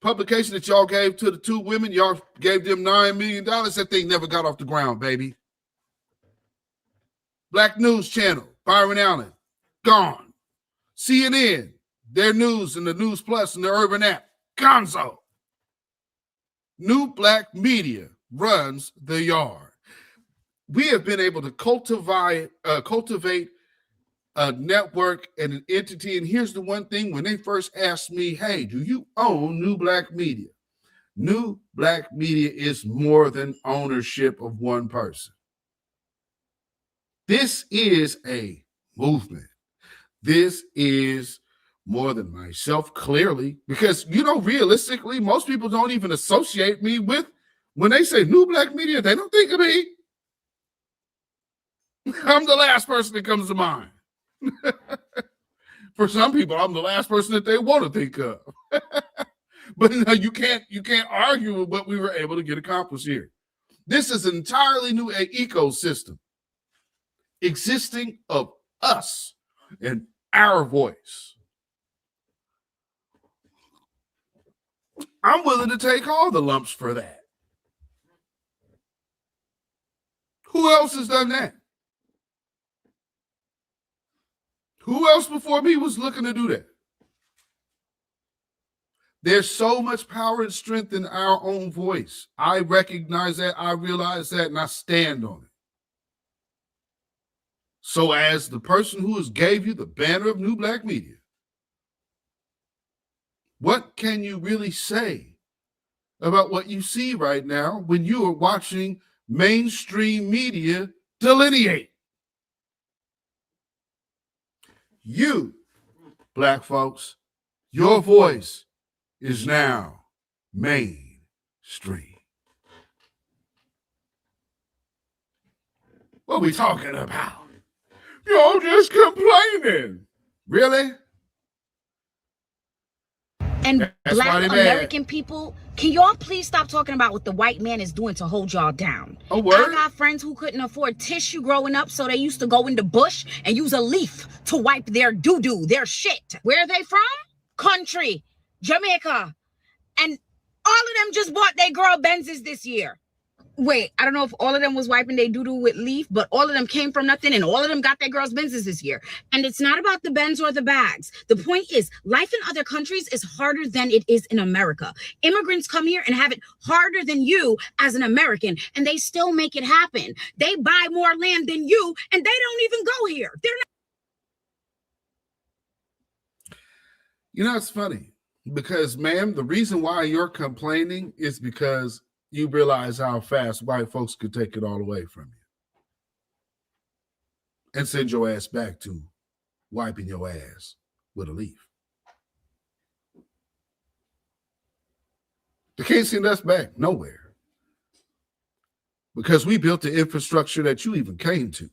publication that y'all gave to the two women? Y'all gave them $9 million. That thing never got off the ground, baby. Black News Channel, Byron Allen, gone. CNN, their news and the News Plus and the Urban app, gonzo. New Black media runs the yard. We have been able to cultivate a network and an entity. And here's the one thing: when they first asked me, hey, do you own New Black Media? New Black Media is more than ownership of one person. This is a movement. This is more than myself, clearly, because, realistically, most people don't even associate me with, when they say New Black Media, they don't think of me. I'm the last person that comes to mind. For some people, I'm the last person that they want to think of. But no, you can't argue with what we were able to get accomplished here. This is an entirely new ecosystem existing of us and our voice. I'm willing to take all the lumps for that. Who else has done that? Who else before me was looking to do that? There's so much power and strength in our own voice. I recognize that, I realize that, and I stand on it. So as the person who has gave you the banner of New Black Media, what can you really say about what you see right now when you are watching mainstream media delineate? You, Black folks, your voice is now mainstream. What are we talking about? Y'all just complaining. Really? And That's Black why they mad. American people, can y'all please stop talking about what the white man is doing to hold y'all down? Oh, word? I got friends who couldn't afford tissue growing up, so they used to go in the bush and use a leaf to wipe their doo-doo, their shit. Where are they from? Country, Jamaica. And all of them just bought their girl Benzes this year. Wait, I don't know if all of them was wiping their doo-doo with leaf, but all of them came from nothing and all of them got their girls Benzes this year. And it's not about the Benz or the bags. The point is, life in other countries is harder than it is in America. Immigrants come here and have it harder than you as an American, and they still make it happen. They buy more land than you, and they don't even go here. They're not. It's funny because, ma'am, the reason why you're complaining is because you realize how fast white folks could take it all away from you and send your ass back to wiping your ass with a leaf. They can't send us back nowhere because we built the infrastructure that you even came to.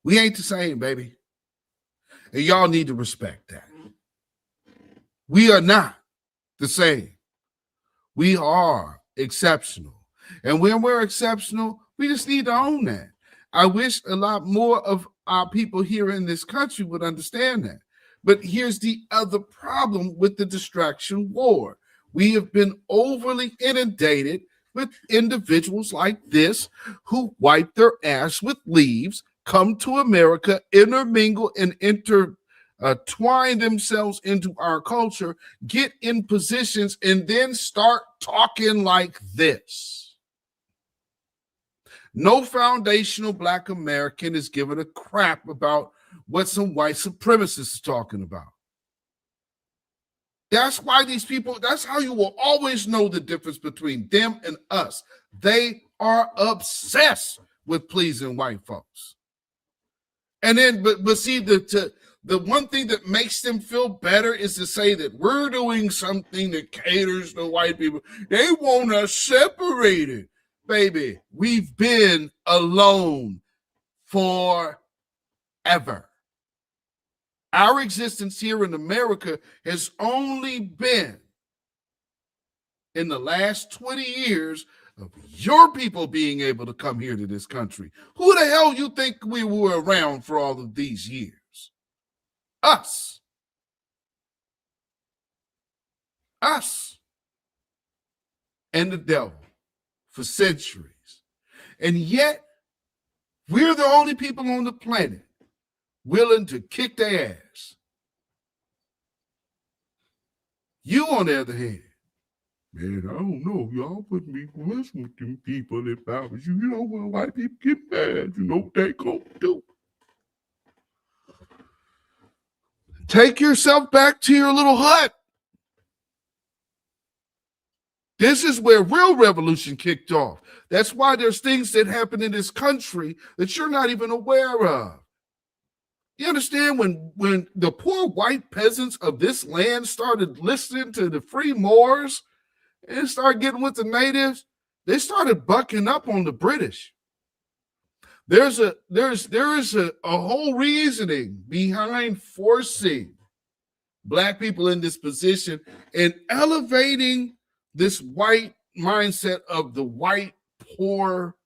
We ain't the same, baby. And y'all need to respect that. We are not the same. We are exceptional. And when we're exceptional, we just need to own that. I wish a lot more of our people here in this country would understand that. But here's the other problem with the distraction war. We have been overly inundated with individuals like this who wipe their ass with leaves, come to America, intermingle and twine themselves into our culture, get in positions, and then start talking like this. No foundational Black American is giving a crap about what some white supremacists are talking about. That's why these people, that's how you will always know the difference between them and us. They are obsessed with pleasing white folks. And then, but see, the one thing that makes them feel better is to say that we're doing something that caters to white people. They want us separated. Baby, we've been alone forever. Our existence here in America has only been in the last 20 years of your people being able to come here to this country. Who the hell you think we were around for all of these years? Us. Us. And the devil for centuries. And yet, we're the only people on the planet willing to kick their ass. You, on the other hand, man, I don't know. Y'all wouldn't be messing with them people if I was you. You know, when white people get mad, you know what they gonna do. Take yourself back to your little hut. This is where real revolution kicked off. That's why there's things that happen in this country that you're not even aware of. You understand, when the poor white peasants of this land started listening to the free Moors and started getting with the natives, they started bucking up on the British. There is a whole reasoning behind forcing Black people in this position and elevating this white mindset of the white poor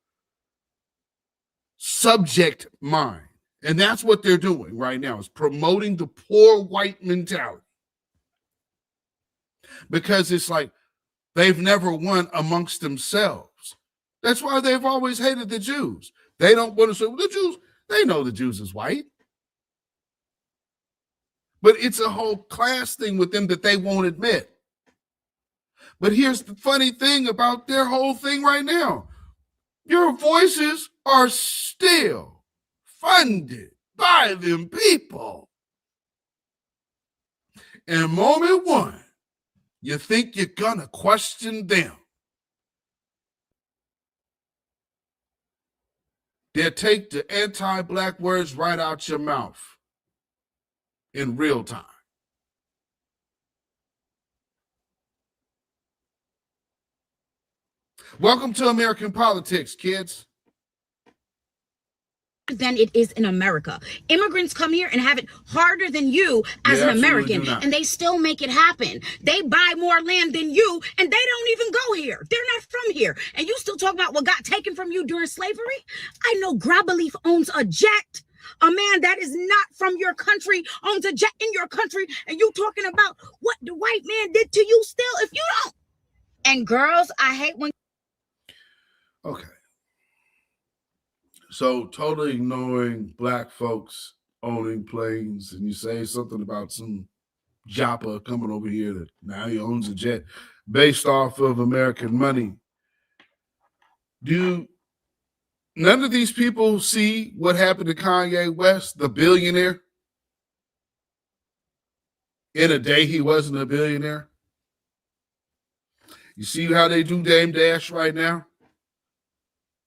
subject mind. And that's what they're doing right now, is promoting the poor white mentality. Because it's like they've never won amongst themselves. That's why they've always hated the Jews. They don't want to say, well, the Jews, they know the Jews is white. But it's a whole class thing with them that they won't admit. But here's the funny thing about their whole thing right now. Your voices are still funded by them people. And moment one, you think you're gonna question them. They'll take the anti-Black words right out your mouth in real time. Welcome to American politics, kids. Than it is in America. Immigrants come here and have it harder than you as an American, and they still make it happen. They buy more land than you, and they don't even go here. They're not from here. And you still talk about what got taken from you during slavery? I know Grabaleaf owns a jet. A man that is not from your country owns a jet in your country, and you talking about what the white man did to you still if you don't. And girls, I hate when... Okay. So totally ignoring Black folks owning planes, and you say something about some Joppa coming over here that now he owns a jet based off of American money. Do none of these people see what happened to Kanye West, the billionaire? In a day, he wasn't a billionaire. You see how they do Dame Dash right now?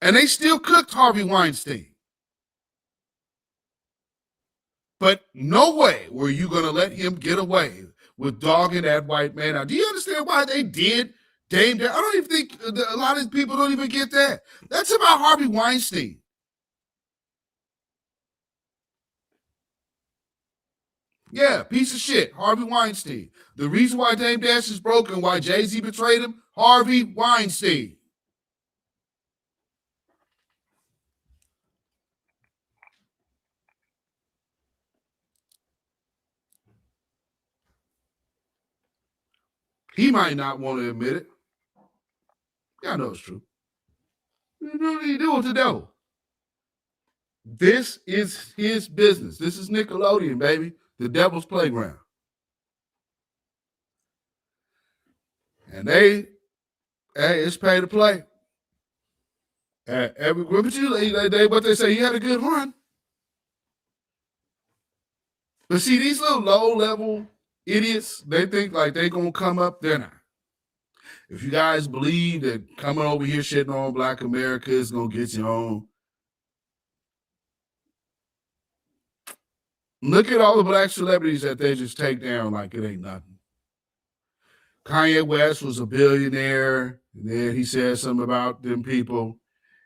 And they still cooked Harvey Weinstein. But no way were you going to let him get away with dogging that white man out. Do you understand why they did Dame Dash? I don't even think a lot of people don't even get that. That's about Harvey Weinstein. Yeah, piece of shit, Harvey Weinstein. The reason why Dame Dash is broken, why Jay-Z betrayed him, Harvey Weinstein. He might not want to admit it. Yeah, I know it's true. You know what he do with the devil? This is his business. This is Nickelodeon, baby. The devil's playground. And it's pay to play. Every group, but they say he had a good run. But see, these little low-level idiots, they think like they're going to come up. They're not. If you guys believe that coming over here shitting on Black America is going to get you on, look at all the Black celebrities that they just take down like it ain't nothing. Kanye West was a billionaire, and then he said something about them people,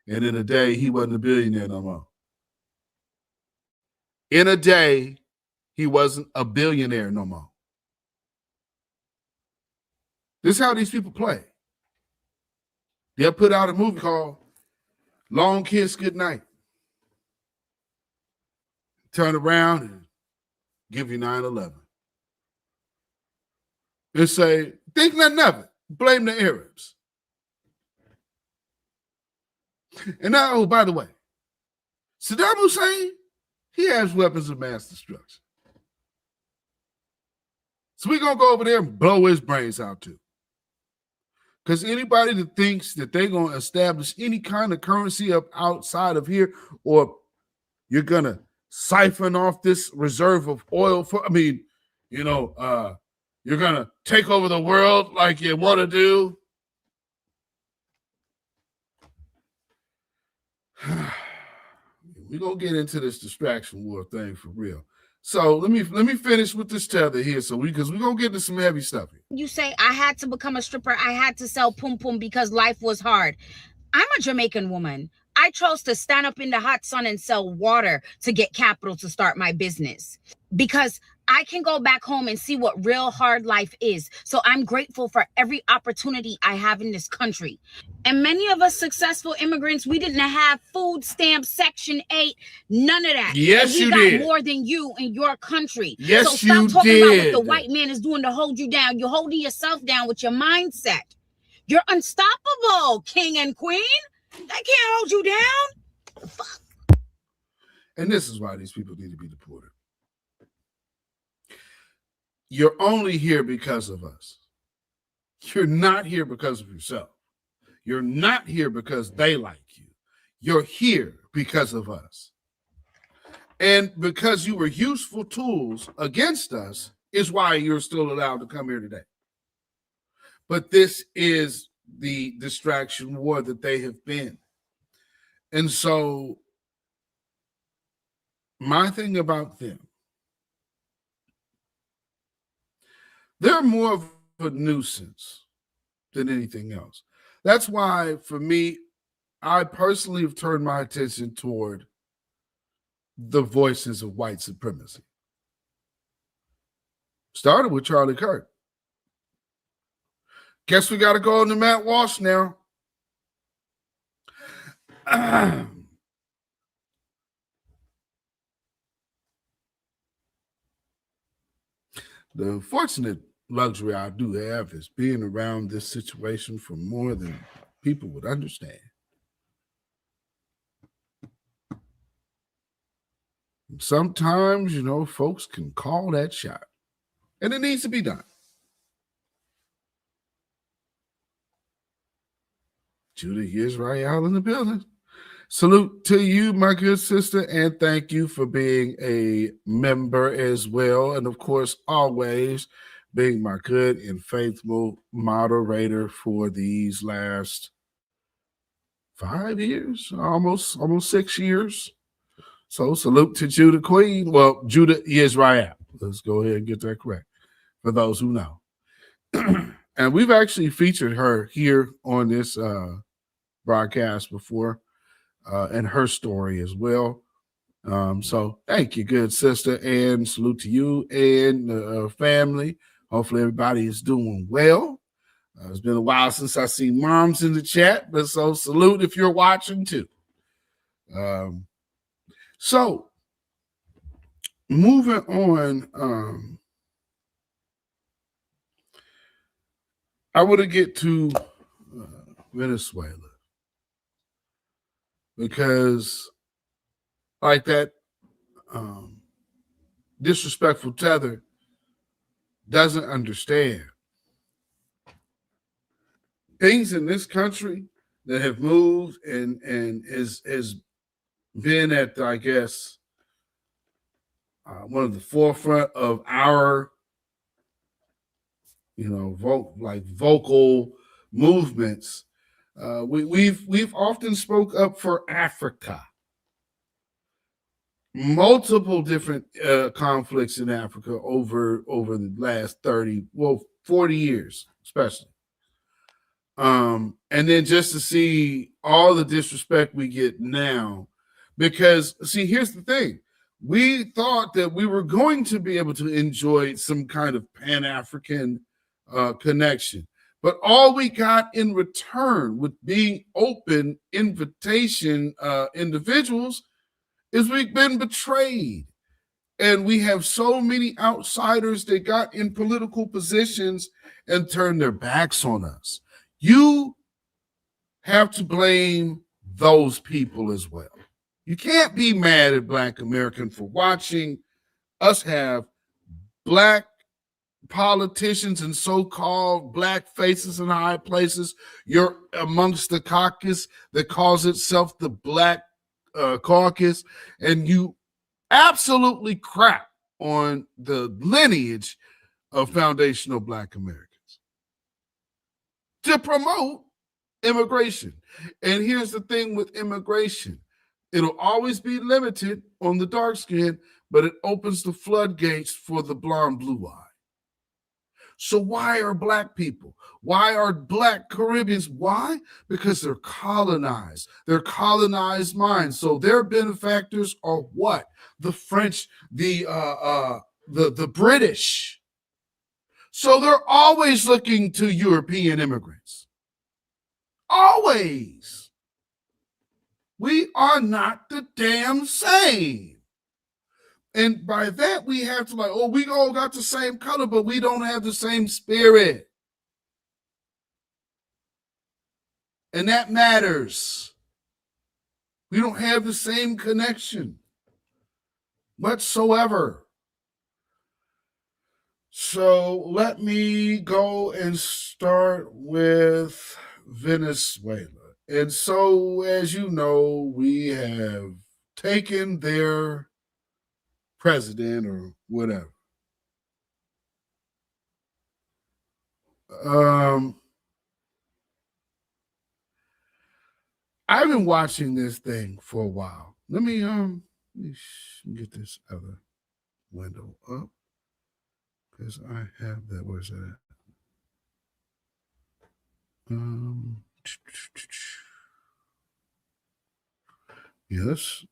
and in a day, he wasn't a billionaire no more. In a day, he wasn't a billionaire no more. This is how these people play. They'll put out a movie called Long Kiss Goodnight. Turn around and give you 9/11. And say, think nothing of it. Blame the Arabs. And now, oh, by the way, Saddam Hussein, he has weapons of mass destruction. So we're going to go over there and blow his brains out too. Because anybody that thinks that they're going to establish any kind of currency up outside of here, or you're going to siphon off this reserve of oil you're going to take over the world like you want to do. We're going to get into this distraction war thing for real. So let me finish with this tether here, because we're going to get into some heavy stuff here. You say, I had to become a stripper. I had to sell pum pum because life was hard. I'm a Jamaican woman. I chose to stand up in the hot sun and sell water to get capital to start my business, because I can go back home and see what real hard life is. So I'm grateful for every opportunity I have in this country. And many of us successful immigrants, we didn't have food stamps, Section 8, none of that. Yes, and you got did. More than you in your country. Yes, so stop you talking did. about what the white man is doing to hold you down. You're holding yourself down with your mindset. You're unstoppable, king and queen. They can't hold you down. Fuck. And this is why these people need to be deported. You're only here because of us. You're not here because of yourself. You're not here because they like you. You're here because of us. And because you were useful tools against us is why you're still allowed to come here today. But this is the distraction war that they have been. And so my thing about them, they're more of a nuisance than anything else. That's why, for me, I personally have turned my attention toward the voices of white supremacy. Started with Charlie Kirk. Guess we got to go on to Matt Walsh now. The unfortunate luxury I do have is being around this situation for more than people would understand. Sometimes, folks can call that shot, and it needs to be done. Judah Israel in the building. Salute to you, my good sister, and thank you for being a member as well. And of course, always being my good and faithful moderator for these last 5 years, almost 6 years. So salute to Judah Queen. Well, Judah Israel. Let's go ahead and get that correct for those who know. And we've actually featured her here on this broadcast before. And her story as well. So thank you, good sister, and salute to you and the family. Hopefully everybody is doing well. It's been a while since I see moms in the chat, but so salute if you're watching too. So moving on, I want to get to Venezuela. Because like that disrespectful tether doesn't understand things in this country that have moved and has been at, I guess, one of the forefront of our, vocal movements. We've often spoke up for Africa. Multiple different conflicts in Africa over the last 40 years, especially. And then just to see all the disrespect we get now, because see, here's the thing. we thought that we were going to be able to enjoy some kind of Pan-African connection. But all we got in return with being open invitation individuals is we've been betrayed. And we have so many outsiders that got in political positions and turned their backs on us. You have to blame those people as well. You can't be mad at Black Americans for watching us have Black politicians and so-called Black faces in high places. You're amongst the caucus that calls itself the Black Caucus, and you absolutely crap on the lineage of foundational Black Americans to promote immigration. And here's the thing with immigration. It'll always be limited on the dark skin, but it opens the floodgates for the blonde blue eye. So why are Black people? Why are Black Caribbeans? Why? Because they're colonized. They're colonized minds. So their benefactors are what? The French, the British. So they're always looking to European immigrants. Always. We are not the damn same. And by that, we have to like, oh, we all got the same color, but we don't have the same spirit. And that matters. We don't have the same connection whatsoever. So let me go and start with Venezuela. And so, as you know, we have taken their president or whatever. I've been watching this thing for a while. Let me get this other window up because I have that. Where's that at? Yes.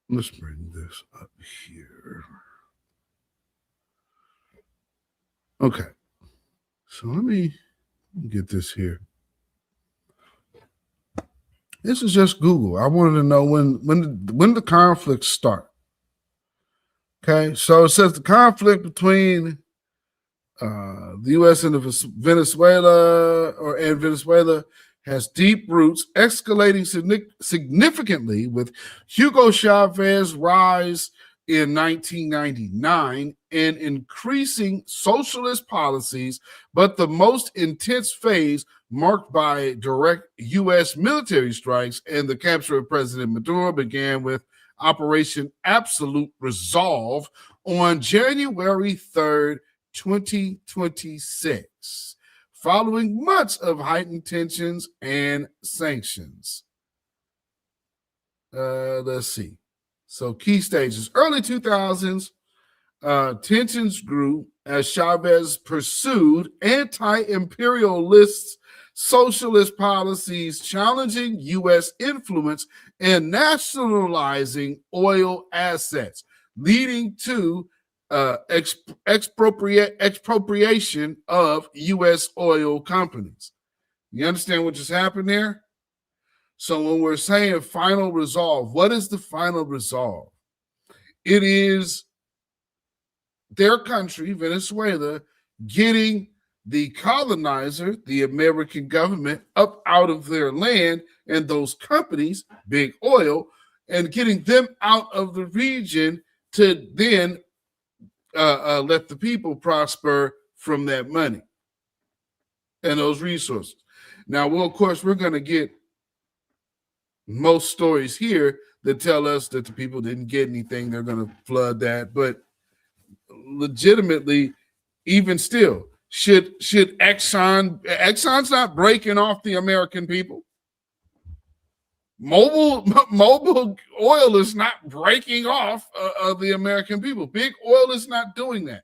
Let's bring this up here. Okay. So let me get this here. This is just Google. I wanted to know when the conflicts start. Okay. So it says the conflict between the U.S. and Venezuela has deep roots, escalating significantly with Hugo Chavez's rise in 1999 and increasing socialist policies, but the most intense phase marked by direct U.S. military strikes and the capture of President Maduro began with Operation Absolute Resolve on January 3rd, 2026. Following months of heightened tensions and sanctions. Let's see. So key stages. Early 2000s, tensions grew as Chavez pursued anti-imperialist socialist policies, challenging U.S. influence and nationalizing oil assets, leading to expropriation of U.S. oil companies. You understand what just happened there? So when we're saying final resolve, what is the final resolve? It is their country, Venezuela, getting the colonizer, the American government, up out of their land and those companies, big oil, and getting them out of the region to then let the people prosper from that money and those resources. Now, well, of course, we're going to get most stories here that tell us that the people didn't get anything. They're going to flood that. But legitimately, even still, should Exxon's not breaking off the American people? Mobil oil is not breaking off of the American people. Big oil is not doing that.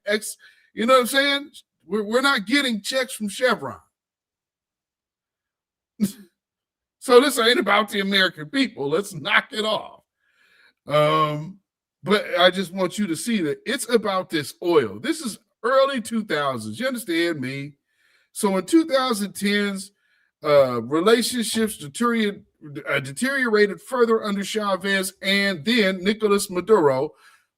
You know what I'm saying? We're not getting checks from Chevron. So this ain't about the American people. Let's knock it off. But I just want you to see that it's about this oil. This is early 2000s. You understand me? So in 2010s, relationships deteriorated further under Chavez and then Nicolas Maduro,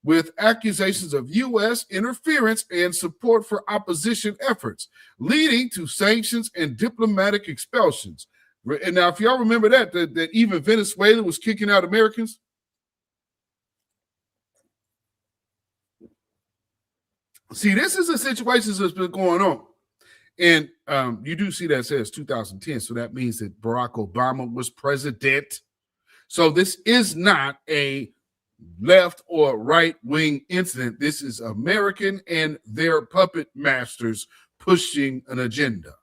with accusations of U.S. interference and support for opposition efforts, leading to sanctions and diplomatic expulsions. And now, if y'all remember that even Venezuela was kicking out Americans. See, this is a situation that's been going on. And you do see that it says 2010. So that means that Barack Obama was president. So this is not a left or right wing incident. This is American and their puppet masters pushing an agenda.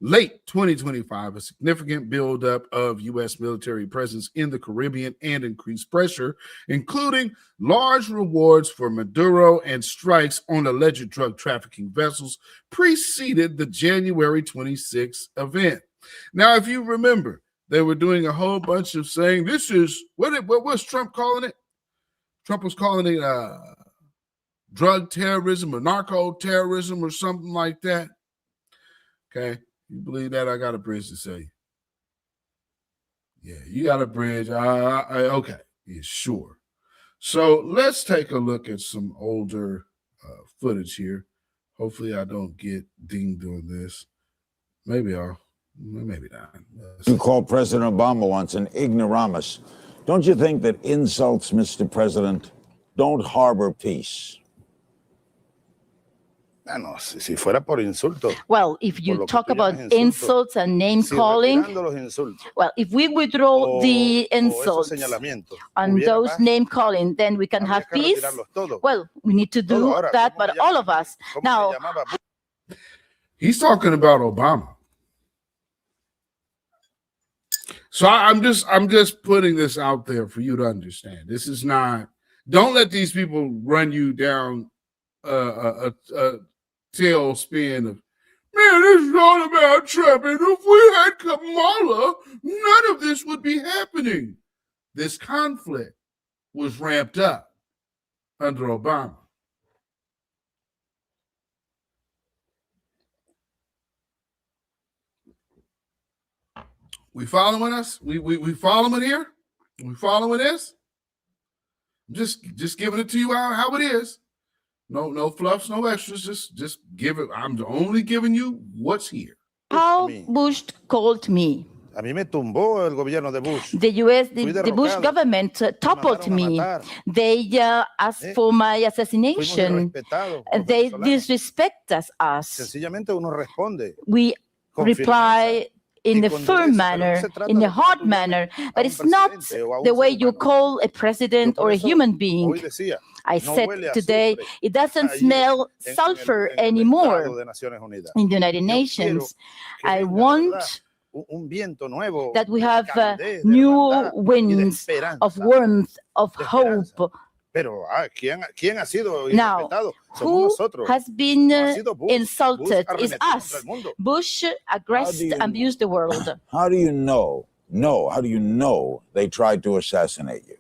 Late 2025, a significant buildup of U.S. military presence in the Caribbean and increased pressure, including large rewards for Maduro and strikes on alleged drug trafficking vessels, preceded the January 26th event. Now, if you remember, they were doing a whole bunch of saying this is, what was Trump calling it? Trump was calling it drug terrorism or narco terrorism or something like that. Okay. You believe that? I got a bridge to say. Yeah, you got a bridge. Okay. Yeah, sure. So let's take a look at some older footage here. Hopefully I don't get dinged on this. Maybe not. You called President Obama once an ignoramus. Don't you think that insults, Mr. President, don't harbor peace? No, si fuera por insulto. Well, if you talk about insults and name calling, well, if we withdraw the insults and those name calling, then we can have peace. Well, we need to do that, but all of us. Now, he's talking about Obama. So I'm just putting this out there for you to understand. This is not, don't let these people run you down a tailspin of, man, this is all about Trump. And if we had Kamala, none of this would be happening. This conflict was ramped up under Obama. We following us? We following here? We following this? Just giving it to you how it is. No fluffs, no extras. Just give it. I'm only giving you what's here. How Bush called me. A mí me tumbó el gobierno de Bush. The Bush government toppled me. They asked for my assassination. They disrespect us. Sencillamente uno responde. We reply in a firm manner, in a hard manner, but it's not the way you call a president or a human being. I said today, it doesn't smell sulfur anymore in the United Nations. I want that we have new winds of warmth, of hope. Now, who has been insulted is us. Bush aggressed, abused the world. How do you know? How do you know they tried to assassinate you?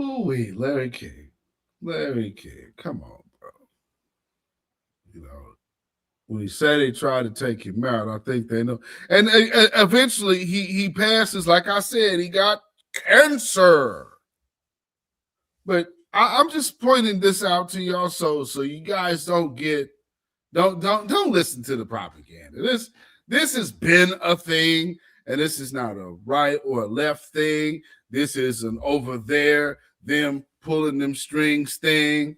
Ooh-wee, Larry King. Come on, bro. You know, when he said they tried to take him out, I think they know. And eventually he passes, like I said, he got cancer. But I'm just pointing this out to y'all so you guys don't listen to the propaganda. This has been a thing, and this is not a right or a left thing. This is an over there, them pulling them strings thing.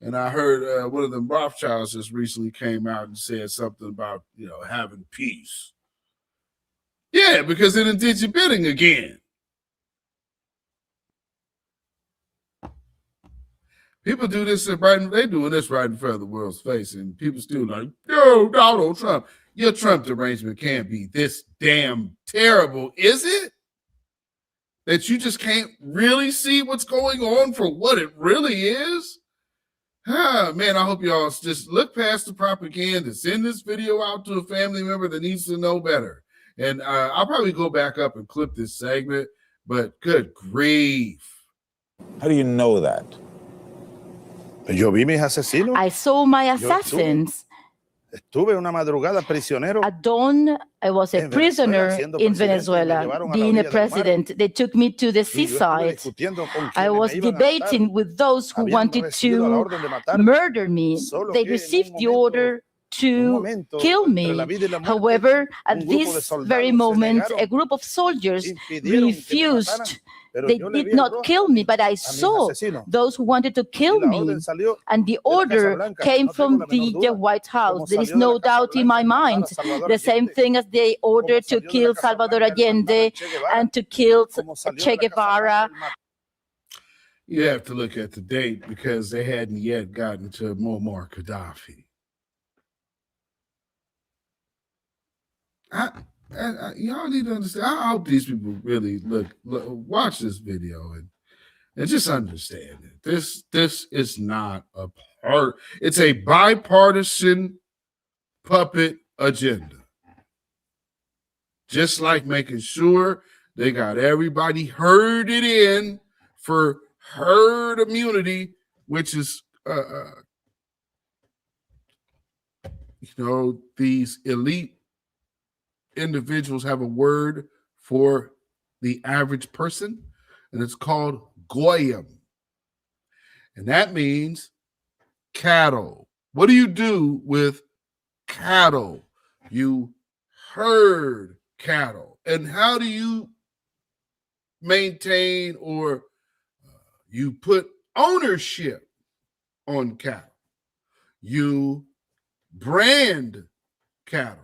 And I heard one of them Rothschilds just recently came out and said something about, having peace. Yeah, because it did your bidding again. People do this they doing this right in front of the world's face, and people still like, yo, Donald Trump. Your Trump arrangement can't be this damn terrible, is it? That you just can't really see what's going on for what it really is? Man, I hope y'all just look past the propaganda. Send this video out to a family member that needs to know better. And I'll probably go back up and clip this segment But good grief. How do you know that? Yo vi mis asesinos. I saw my assassins. Estuve una madrugada prisionero. At dawn, I was a prisoner in Venezuela, being a president. They took me to the seaside. I was debating with those who wanted to murder me. They received the order to kill me. However, at this very moment, a group of soldiers refused. They did not kill me, but I saw those who wanted to kill me. And the order came from the White House. There is no doubt in my mind. The same thing as the order to kill Salvador Allende and to kill Che Guevara. You have to look at the date because they hadn't yet gotten to Muammar Gaddafi. Y'all need to understand. I hope these people really watch this video and just understand it. This is not a part. It's a bipartisan puppet agenda. Just like making sure they got everybody herded in for herd immunity, which is these elite individuals have a word for the average person, and it's called goyim. And that means cattle. What do you do with cattle? You herd cattle. And how do you maintain or you put ownership on cattle? You brand cattle.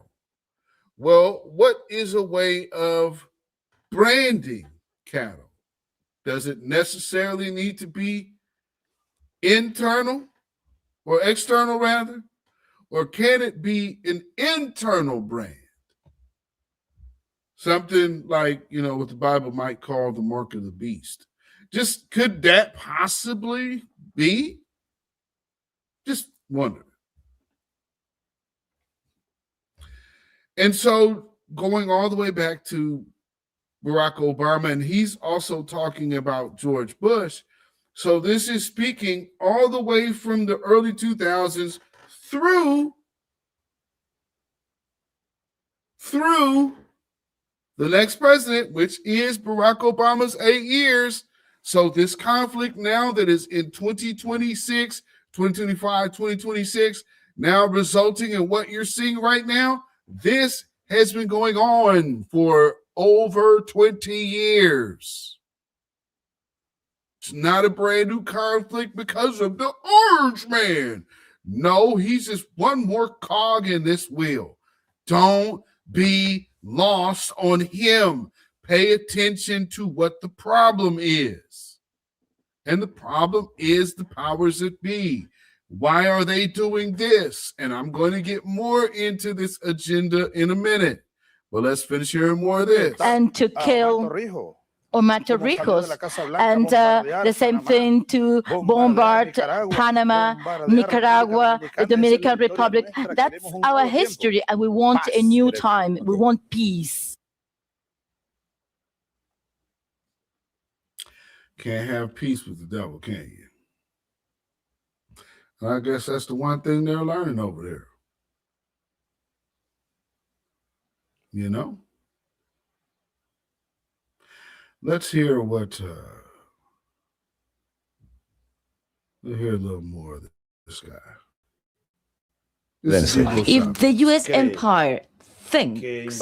Well, what is a way of branding cattle? Does it necessarily need to be internal or external rather? Or can it be an internal brand? Something like, what the Bible might call the mark of the beast. Just could that possibly be? Just wonder. And so going all the way back to Barack Obama, and he's also talking about George Bush. So this is speaking all the way from the early 2000s through the next president, which is Barack Obama's 8 years. So this conflict now that is in 2026, 2025, 2026, now resulting in what you're seeing right now, this has been going on for over 20 years. It's not a brand new conflict because of the Orange Man. No, he's just one more cog in this wheel. Don't be lost on him. Pay attention to what the problem is. And the problem is the powers that be. Why are they doing this? And I'm going to get more into this agenda in a minute. But let's finish hearing more of this. And to kill Torrijos, and the same thing to bombard Panama, Nicaragua, the Dominican Republic. That's our history, and we want a new time. We want peace. Can't have peace with the devil, can you? I guess that's the one thing they're learning over there. Let's hear what, let's hear a little more of this guy. If the U.S. empire thinks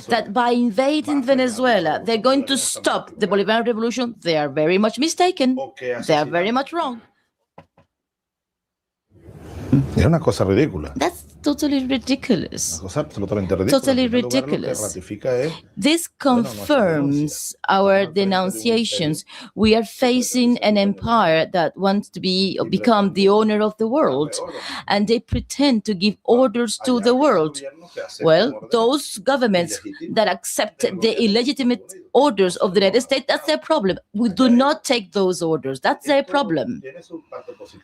that by invading Venezuela, they're going to stop the Bolivarian Revolution, they are very much mistaken. They are very much wrong. Es una cosa ridícula. That's totally ridiculous. Una cosa absolutamente ridícula. Totally ridiculous. This confirms our denunciations. We are facing an empire that wants to become the owner of the world, and they pretend to give orders to the world. Well, those governments that accept the illegitimate orders of the United States, that's their problem. We do not take those orders. That's their problem.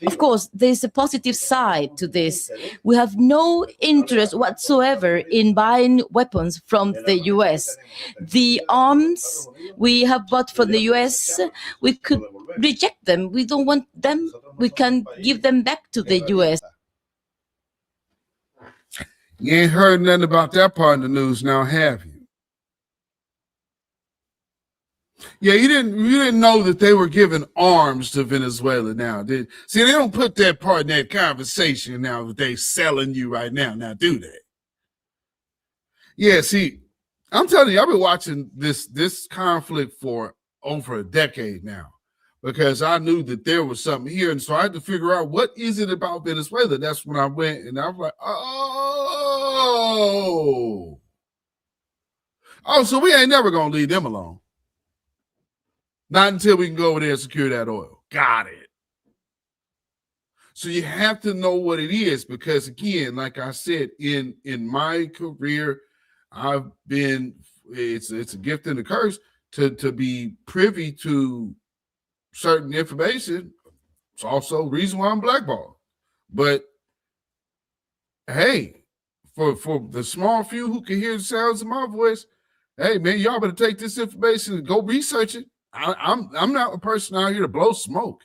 Of course, there's a positive side to this. We have no no interest whatsoever in buying weapons from the US. The arms we have bought from the US, we could reject them. We don't want them. We can give them back to the US. You ain't heard nothing about that part of the news now, have you? Yeah, you didn't know that they were giving arms to Venezuela now. See, they don't put that part in that conversation now that they selling you right now. Now, do they? Yeah, see, I'm telling you, I've been watching this conflict for over a decade now because I knew that there was something here. And so I had to figure out what is it about Venezuela. That's when I went and I was like, oh, so we ain't never going to leave them alone. Not until we can go over there and secure that oil. Got it. So you have to know what it is because, again, like I said, in my career, I've been, it's a gift and a curse to be privy to certain information. It's also the reason why I'm blackballed. But, hey, for the small few who can hear the sounds of my voice, hey, man, y'all better take this information and go research it. I'm not a person out here to blow smoke.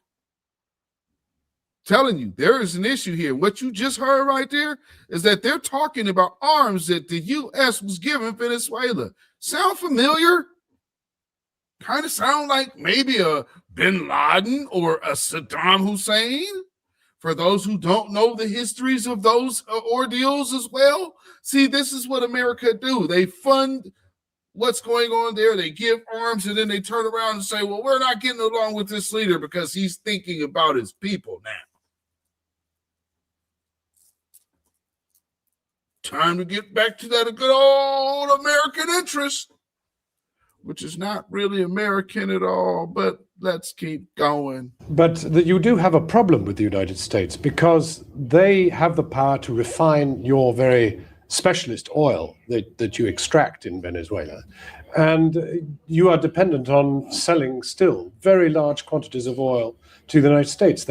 Telling you, there is an issue here. What you just heard right there is that they're talking about arms that the U.S. was giving Venezuela. Sound familiar? Kind of sound like maybe a bin Laden or a Saddam Hussein. For those who don't know the histories of those ordeals as well. See, this is what America do. They fund what's going on there. They give arms and then they turn around and say, well, we're not getting along with this leader because he's thinking about his people now. Time to get back to that good old American interest, which is not really American at all, but let's keep going. But you do have a problem with the United States because they have the power to refine your very specialist oil that you extract in Venezuela. And you are dependent on selling still very large quantities of oil to the United States.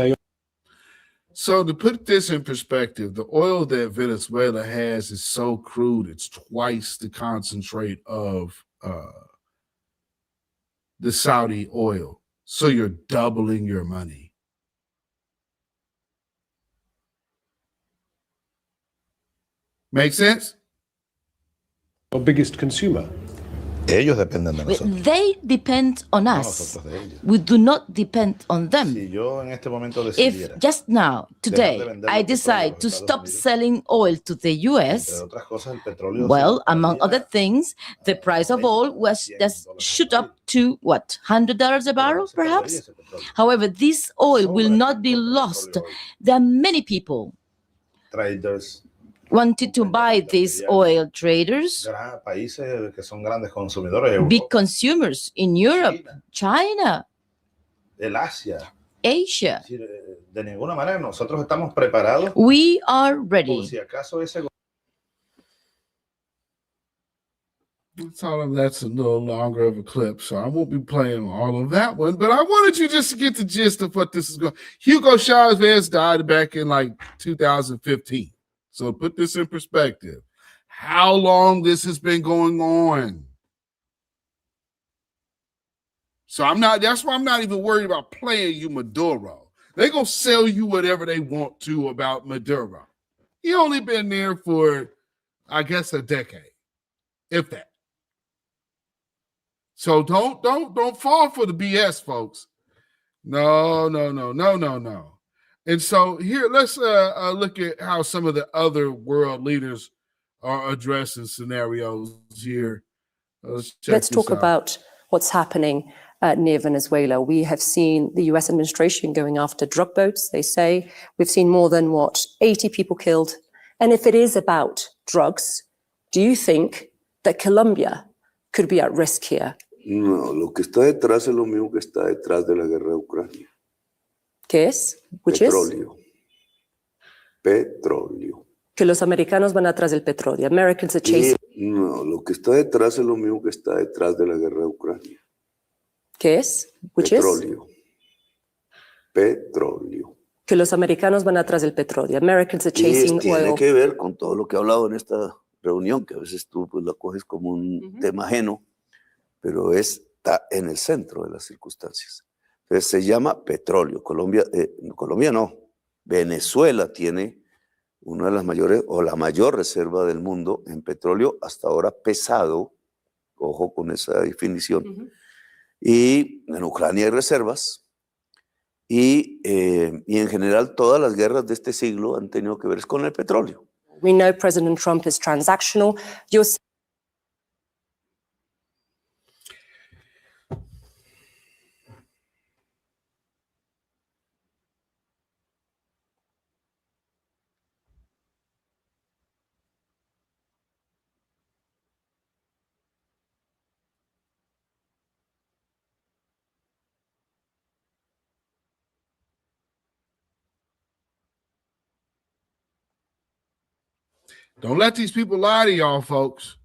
So to put this in perspective, the oil that Venezuela has is so crude, it's twice the concentrate of the Saudi oil. So you're doubling your money. Make sense? Our biggest consumer. Ellos dependen de nosotros. They depend on us. We do not depend on them. Si yo en este momento If just now, today, I decide to stop selling oil to the US, well, among other things, the price of oil was just shoot up to what, $100 a barrel, perhaps? However, this oil will not be lost. There are many people traders wanted to buy these oil, traders, big consumers in Europe, China, Asia. De ninguna manera nosotros estamos preparados. We are ready. That's a little longer of a clip, so I won't be playing all of that one, but I wanted you just to get the gist of what this is going. Hugo Chavez died back in like 2015. So put this in perspective. How long this has been going on. So that's why I'm not even worried about playing you Maduro. They're going to sell you whatever they want to about Maduro. He only been there for, I guess, a decade, if that. So don't fall for the BS, folks. No. And so here, let's look at how some of the other world leaders are addressing scenarios here. Let's talk about what's happening near Venezuela. We have seen the US administration going after drug boats. They say we've seen more than 80 people killed. And if it is about drugs, do you think that Colombia could be at risk here? No, lo que está detrás es lo mismo que está detrás de la guerra de Ucrania. ¿Qué es? Petróleo. Petróleo. Que los americanos van atrás del petróleo. Americans are chasing. No, lo que está detrás es lo mismo que está detrás de la guerra de Ucrania. ¿Qué es? Petróleo. Petróleo. que los americanos van atrás del petróleo. Americans are chasing Tiene oil. que ver con todo lo que he hablado en esta reunión, que a veces tú pues, lo coges como un tema ajeno, pero está en el centro de las circunstancias. Entonces se llama petróleo. Colombia no, Venezuela tiene una de las mayores o la mayor reserva del mundo en petróleo hasta ahora pesado, ojo con esa definición, y en Ucrania hay reservas, y en general todas las guerras de este siglo han tenido que ver con el petróleo. We know President Trump is transactional. Don't let these people lie to y'all, folks.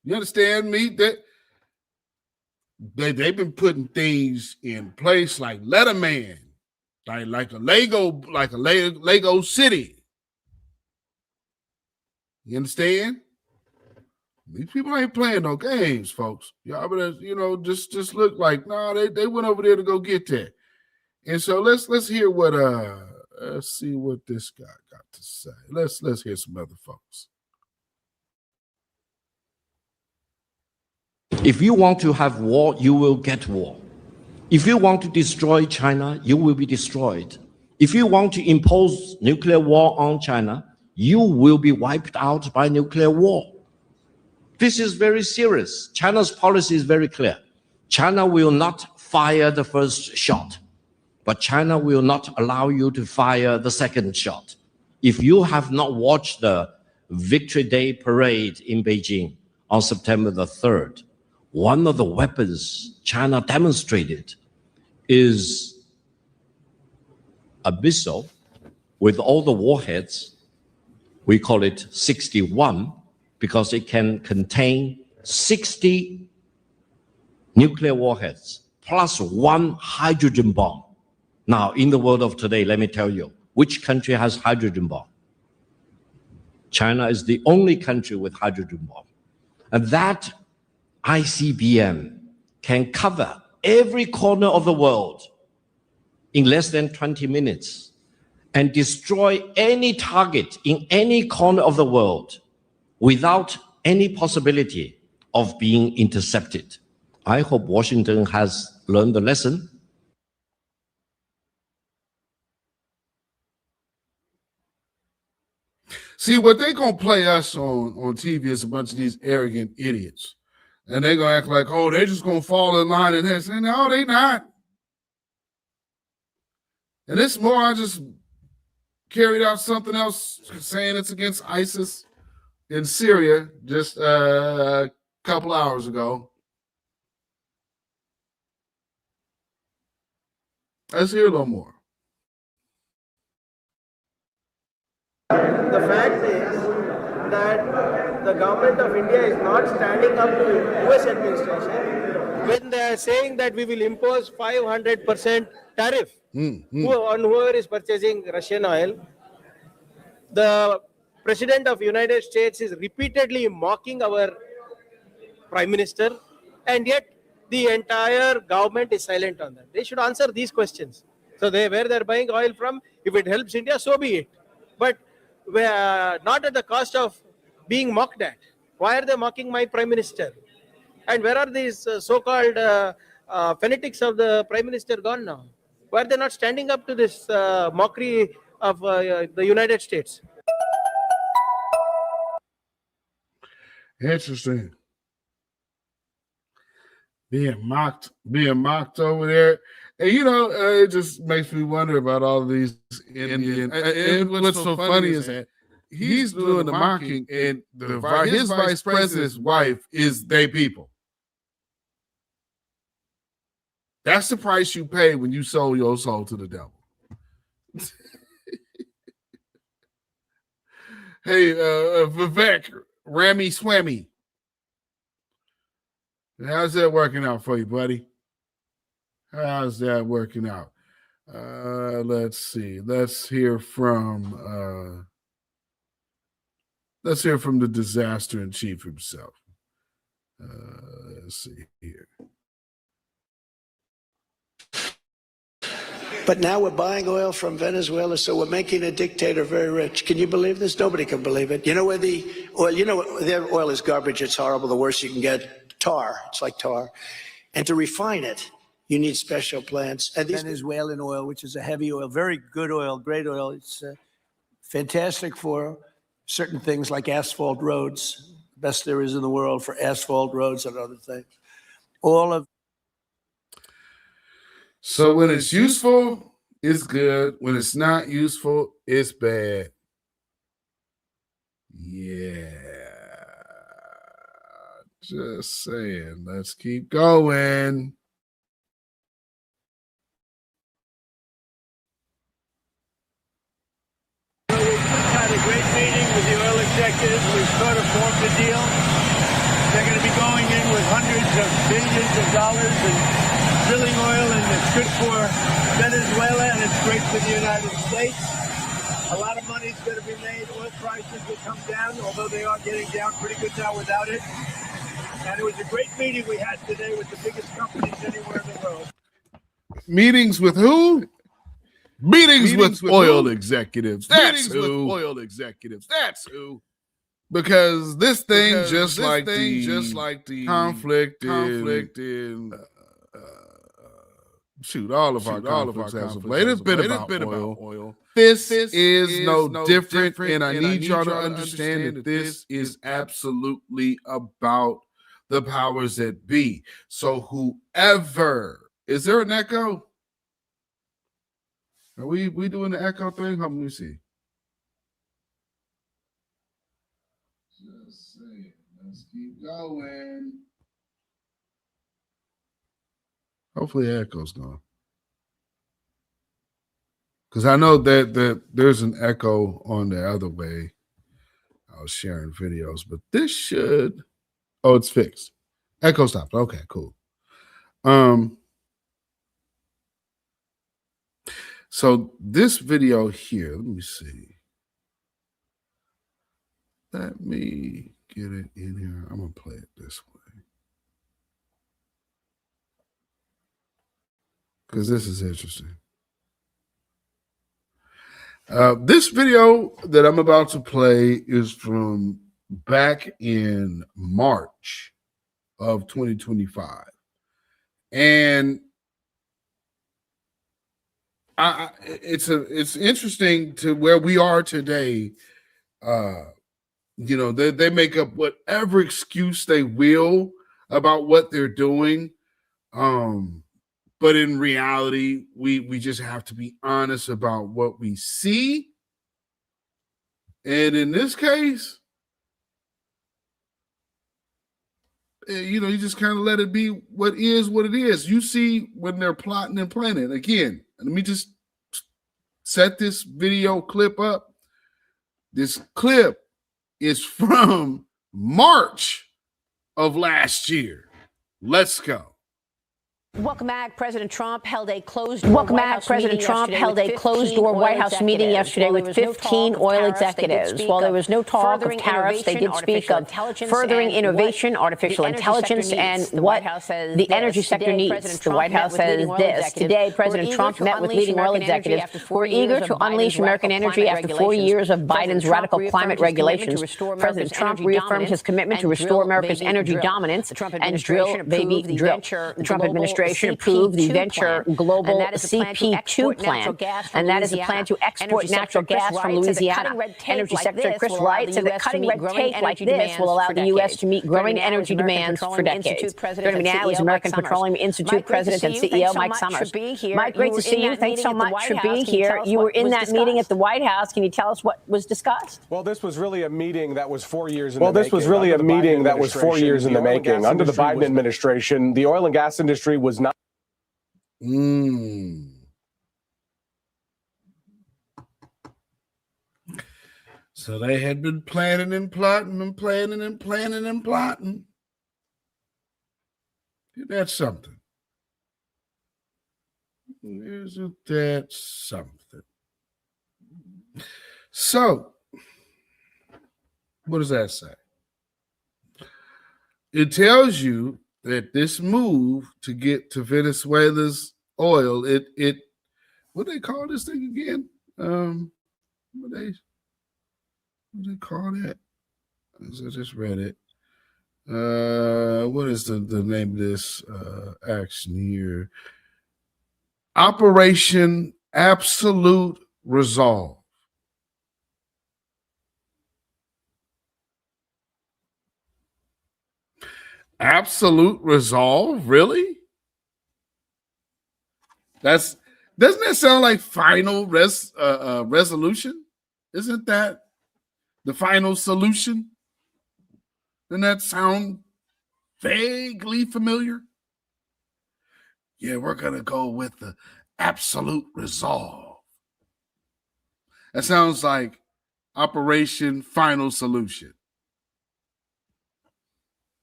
You understand me? They've been putting things in place like Letterman, like a Lego city. You understand? These people ain't playing no games, folks. Y'all better, just look like, they went over there to go get that. And so let's hear what let's see what this guy got to say. Let's hear some other folks. If you want to have war, you will get war. If you want to destroy China, you will be destroyed. If you want to impose nuclear war on China, you will be wiped out by nuclear war. This is very serious. China's policy is very clear. China will not fire the first shot, but China will not allow you to fire the second shot. If you have not watched the Victory Day parade in Beijing on September the 3rd, one of the weapons China demonstrated is a missile with all the warheads. We call it 61 because it can contain 60 nuclear warheads plus one hydrogen bomb. Now, in the world of today, let me tell you, which country has hydrogen bomb? China is the only country with hydrogen bomb. And that ICBM can cover every corner of the world in less than 20 minutes and destroy any target in any corner of the world without any possibility of being intercepted. I hope Washington has learned the lesson. See, what they gonna play us on TV is a bunch of these arrogant idiots. And they're gonna act like, oh, they're just gonna fall in line and that. No, they not. And this moron just carried out something else saying it's against ISIS in Syria just a couple hours ago. Let's hear a little more. The fact is that the government of India is not standing up to the US administration when they are saying that we will impose 500% tariff on whoever is purchasing Russian oil. The President of the United States is repeatedly mocking our Prime Minister, and yet the entire government is silent on that. They should answer these questions. So where they're buying oil from, if it helps India, so be it. But not at the cost of being mocked at. Why are they mocking my Prime Minister? And where are these so-called fanatics of the Prime Minister gone now? Why are they not standing up to this mockery of the United States? Interesting. Being mocked over there. And it just makes me wonder about all of these Indian. And what's so funny is that he's doing the mocking, and his vice president's wife is they people. That's the price you pay when you sold your soul to the devil. Hey, Vivek Ramaswamy, how's that working out for you, buddy? How's that working out? Let's see. Let's hear from the disaster in chief himself. Let's see here. But now we're buying oil from Venezuela, so we're making a dictator very rich. Can you believe this? Nobody can believe it. You know where the oil, their oil is garbage. It's horrible. The worst you can get, tar. It's like tar. And to refine it, you need special plants. And Venezuelan oil, which is a heavy oil, very good oil, great oil. It's fantastic for certain things like asphalt roads. Best there is in the world for asphalt roads and other things. So when it's useful, it's good. When it's not useful, it's bad. Yeah. Just saying. Let's keep going. Had a great meeting with the oil executives. We've sort of formed a deal. They're going to be going in with hundreds of billions of dollars and drilling oil, and it's good for Venezuela, and it's great for the United States. A lot of money is going to be made. Oil prices will come down, although they are getting down pretty good now without it. And it was a great meeting we had today with the biggest companies anywhere in the world. Meetings with who? Meetings with oil executives. That's who. Oil executives. That's who. Because this thing, just like the conflict in shoot, all of our conflicts as of late, it's been about oil. This is no different, and I need y'all to understand that this is absolutely about the powers that be. So whoever, is there an echo? Are we doing the echo thing? Let me see. Just saying. Let's keep going. Hopefully the echo's gone. Because I know that there's an echo on the other way. I was sharing videos, but this should. Oh, it's fixed. Echo stopped. Okay, cool. So this video here, let me see. Let me get it in here. I'm gonna play it this way because this is interesting. This video that I'm about to play is from back in March of 2025. And it's interesting to where we are today. They make up whatever excuse they will about what they're doing. But in reality, we just have to be honest about what we see. And in this case, you just kind of let it be what it is. You see when they're plotting and planning. Again, let me just set this video clip up. This clip is from March of last year. Let's go. Welcome back. President Trump held a closed-door White House meeting yesterday with 15 oil executives. While there was no talk of tariffs, they did speak of furthering innovation, artificial intelligence, and what the energy sector needs. The White House says this. Today, President Trump met with leading oil executives who are eager to unleash American energy after 4 years of Biden's radical climate regulations. President Trump reaffirmed his commitment to restore America's energy dominance and drill, baby, drill. The Trump administration approved the Venture Global CP2 plan, and that is a plan to export natural gas from Louisiana. Energy Secretary Chris Wright said that cutting red tape like this will allow the U.S. to meet growing energy demands for decades. Joining me now is American Petroleum Institute President and CEO Mike Summers. Mike, great to see you. Thanks so much for being here. You were in that meeting at the White House. Can you tell us what was discussed? Well, this was really a meeting that was 4 years in the making. Under the Biden administration, the oil and gas industry was not. So they had been planning and plotting and planning and planning and plotting. That's something. Isn't that something? So, what does that say? It tells you that this move to get to Venezuela's oil, what do they call this thing again? What do they call that? I just read it. What is the name of this action here? Operation Absolute Resolve. Absolute Resolve? Really? Doesn't that sound like final resolution? Isn't that the final solution? Doesn't that sound vaguely familiar? Yeah, we're gonna go with the absolute resolve. That sounds like Operation Final Solution.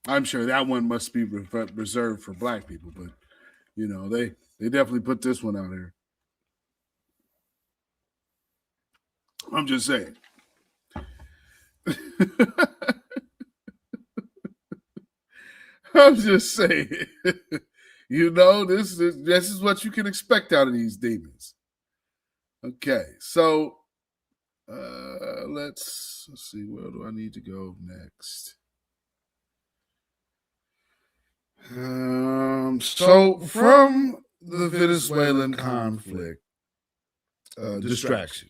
I'm sure that one must be reserved for black people, but you know, they definitely put this one out here. I'm just saying. I'm just saying. You know, this is what you can expect out of these demons. Okay, so let's see, where do I need to go next? So from the Venezuelan conflict, distraction.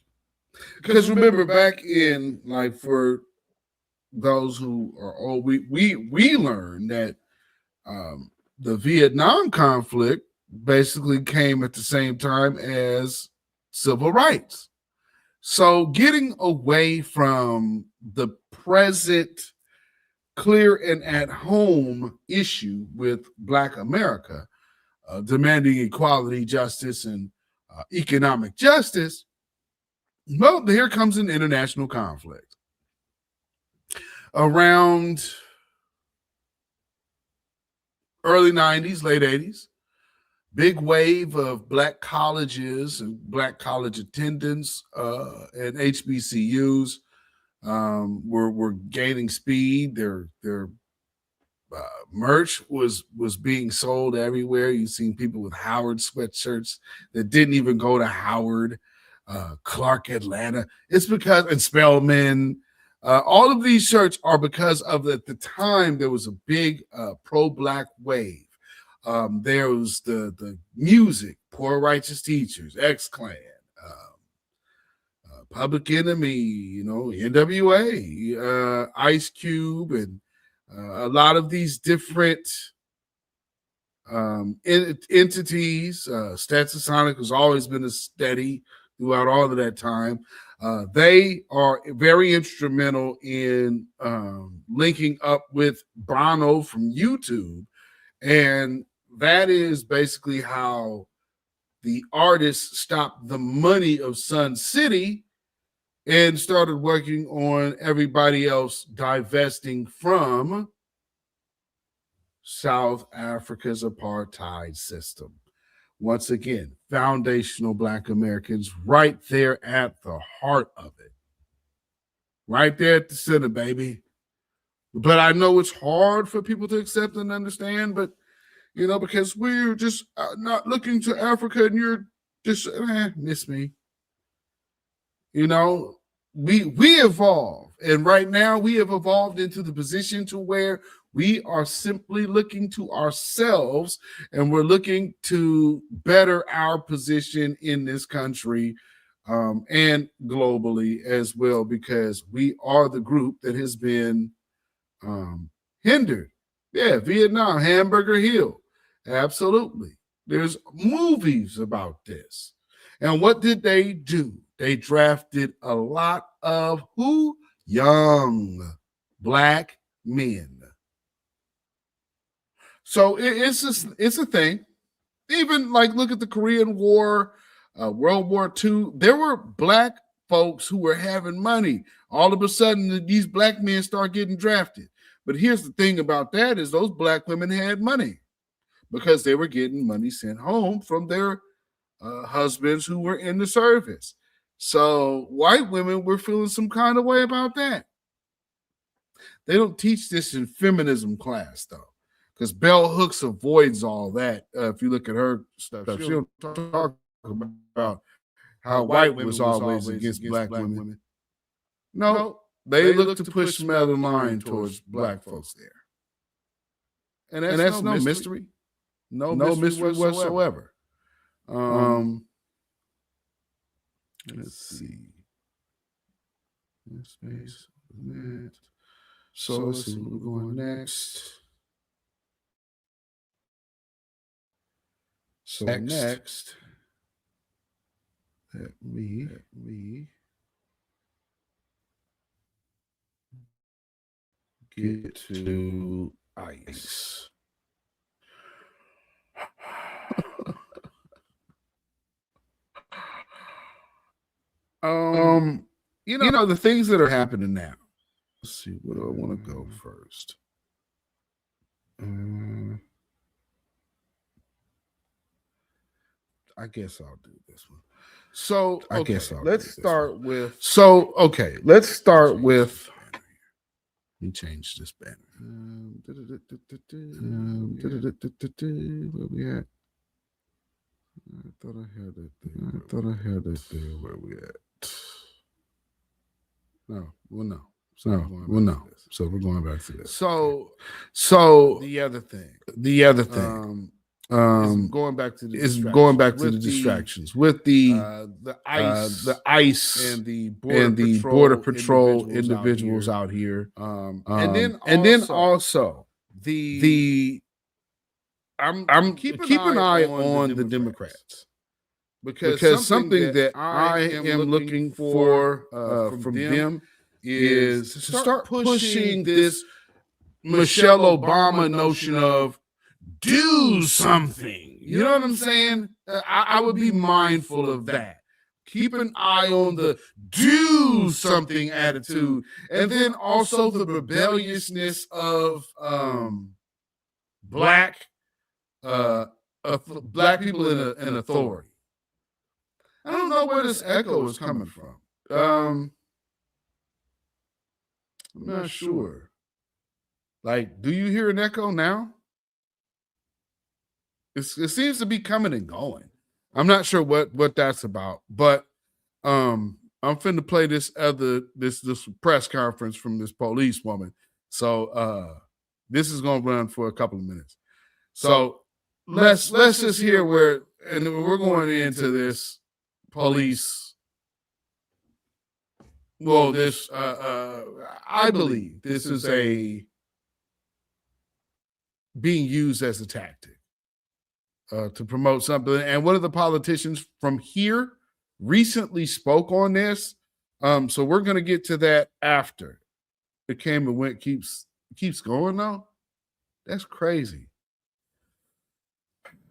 Because remember, back in, like, for those who are old, we learned that the Vietnam conflict basically came at the same time as civil rights. So getting away from the present clear and at home issue with Black America, demanding equality, justice, and economic justice, well, here comes an international conflict. Around early 90s, late 80s, big wave of Black colleges and Black college attendance and HBCUs were gaining speed. Their merch was being sold everywhere. You've seen people with Howard sweatshirts that didn't even go to Howard, Clark Atlanta. It's because, and Spelman, all of these shirts are because of at the time there was a big pro-Black wave. There was the music, Poor Righteous Teachers, X-Clan, Public Enemy, you know, NWA, Ice Cube, and a lot of these different entities. Stetsasonic has always been a steady throughout all of that time. They are very instrumental in linking up with Bono from YouTube, and that is basically how the artists stopped the money of Sun City and started working on everybody else divesting from South Africa's apartheid system. Once again, foundational Black Americans right there at the heart of it. Right there at the center, baby. But I know it's hard for people to accept and understand, but, you know, because we're just not looking to Africa and you're just, miss me. You know, we evolve. And right now we have evolved into the position to where we are simply looking to ourselves and we're looking to better our position in this country and globally as well, because we are the group that has been hindered. Yeah, Vietnam, Hamburger Hill. Absolutely. There's movies about this. And what did they do? They drafted a lot of who? Young Black men. So it's a thing. Even like look at the Korean War, World War II. There were Black folks who were having money. All of a sudden, these Black men start getting drafted. But here's the thing about that is those Black women had money because they were getting money sent home from their husbands who were in the service. So white women were feeling some kind of way about that. They don't teach this in feminism class, though, because Bell Hooks avoids all that. If you look at her stuff, she don't talk about how white was always against black women. No, they look to push some other line towards black folks there. And that's no mystery. No mystery whatsoever. Let's see. Space. So let's see where we're going next. So next, let me get to ICE. You know the things that are happening now. Let's see, where do I want to go first? I guess I'll do this one. So let's start with. Let me change this banner. Where we at? I thought I had it there. Where we at? No. So we're going back to this. So the other thing. Is going back to the distractions with the ICE and the border patrol individuals out here, and then also the I'm keep an eye on the Democrats because something that I am looking for from them is to start pushing this Michelle Obama notion of do something. You know what I'm saying? I would be mindful of that. Keep an eye on the do something attitude, and then also the rebelliousness of black people in authority. I don't know where this echo is coming from. I'm not sure. Like, do you hear an echo now? It seems to be coming and going. I'm not sure what that's about, but I'm finna play this press conference from this police woman. So this is gonna run for a couple of minutes. So let's just hear we're going into this police. Well, this I believe this is being used as a tactic. To promote something. And one of the politicians from here recently spoke on this. So we're going to get to that after. It came and went, keeps going though. That's crazy.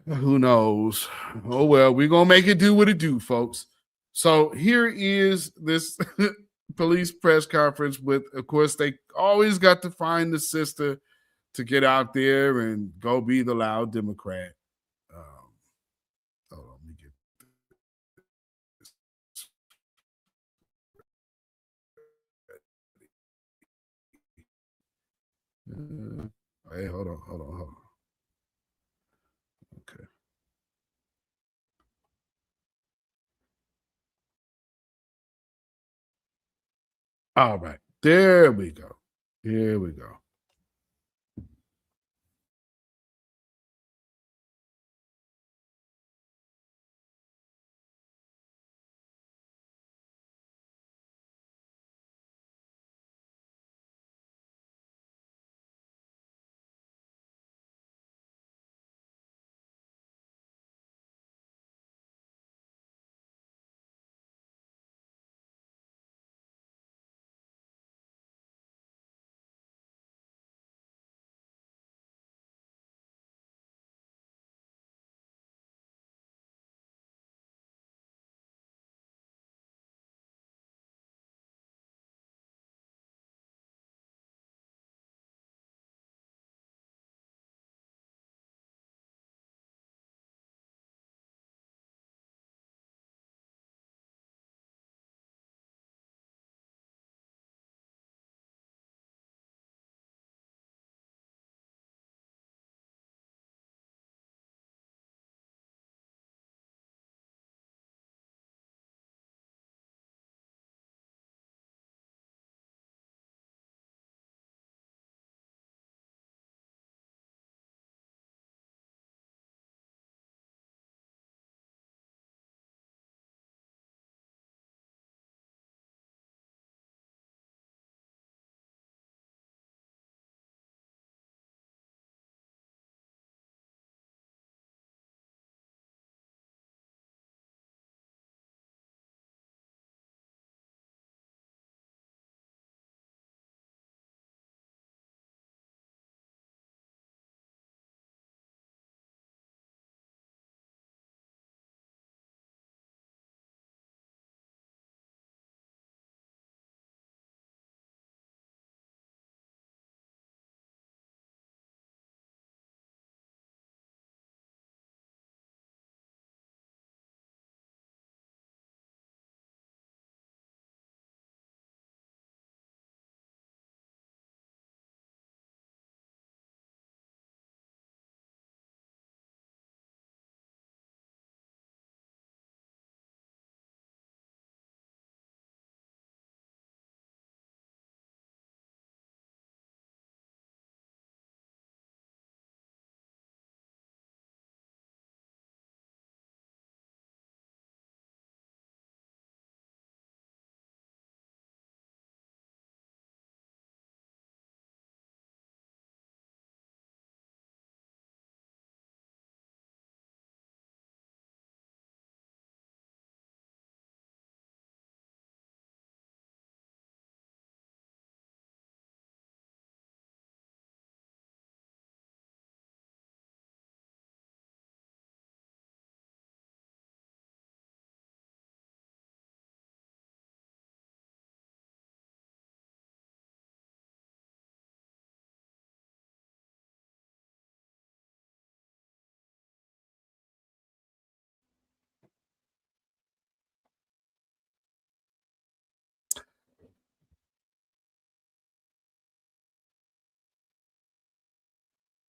Who knows? Oh, well, we're going to make it do what it do, folks. So here is this police press conference with, of course, they always got to find the sister to get out there and go be the loud Democrat. Hold on, let me get this. Hey, hold on. Okay. All right. There we go. Here we go.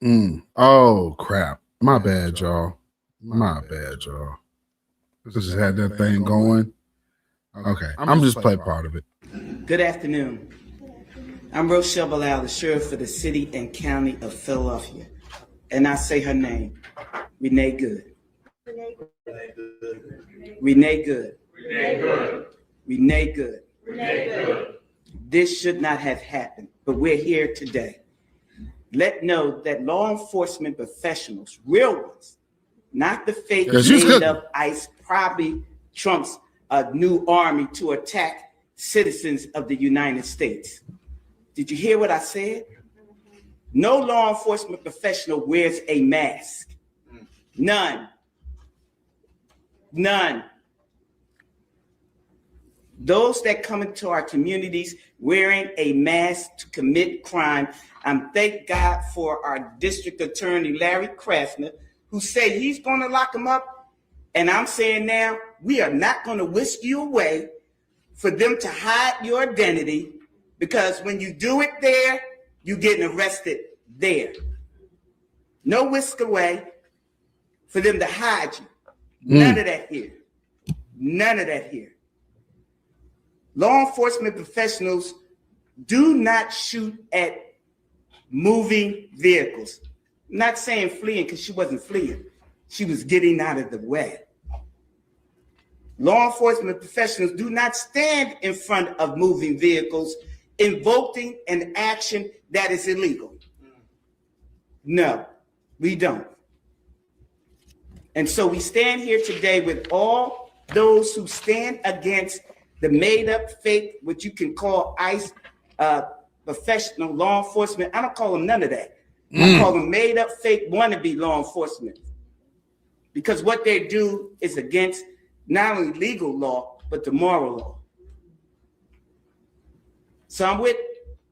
Oh crap! My bad, y'all. My bad, y'all. Just had that thing going. Okay, I'm just playing part of it. Good afternoon. I'm Rochelle Bilal, the sheriff for the city and county of Philadelphia. And I say her name, Renee Good. Renee Good. Renee Good. This should not have happened, but we're here today. Let know that law enforcement professionals, real ones, not the fake made up ICE, probably Trump's new army to attack citizens of the United States. Did you hear what I said? No law enforcement professional wears a mask. None. None. Those that come into our communities wearing a mask to commit crime, thank God for our district attorney, Larry Krasner, who said he's going to lock them up. And I'm saying now, we are not going to whisk you away for them to hide your identity, because when you do it there, you're getting arrested there. No whisk away for them to hide you. None of that here. None of that here. Law enforcement professionals do not shoot at moving vehicles. I'm not saying fleeing, because she wasn't fleeing. She was getting out of the way. Law enforcement professionals do not stand in front of moving vehicles invoking an action that is illegal. No, we don't. And so we stand here today with all those who stand against the made up fake, what you can call ICE professional law enforcement. I don't call them none of that. I call them made up fake wannabe law enforcement, because what they do is against not only legal law, but the moral law. So I'm with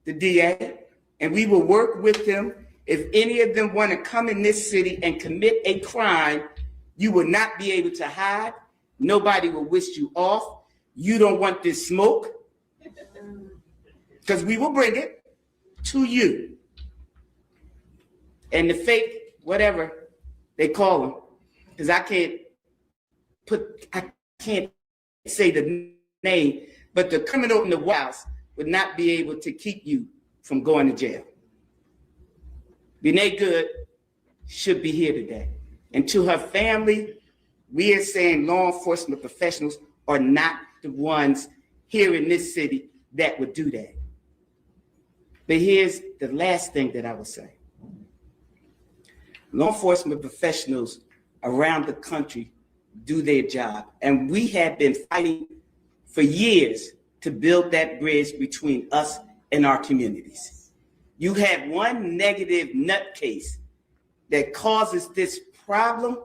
the DA, and we will work with them. If any of them want to come in this city and commit a crime, you will not be able to hide. Nobody will whisk you off. You don't want this smoke, because we will bring it to you. And the fake, whatever they call them, because I can't say the name, but the criminal in the White House would not be able to keep you from going to jail. Renee Good should be here today. And to her family, we are saying law enforcement professionals are not the ones here in this city that would do that. But here's the last thing that I would say. Law enforcement professionals around the country do their job. And we have been fighting for years to build that bridge between us and our communities. You have one negative nutcase that causes this problem,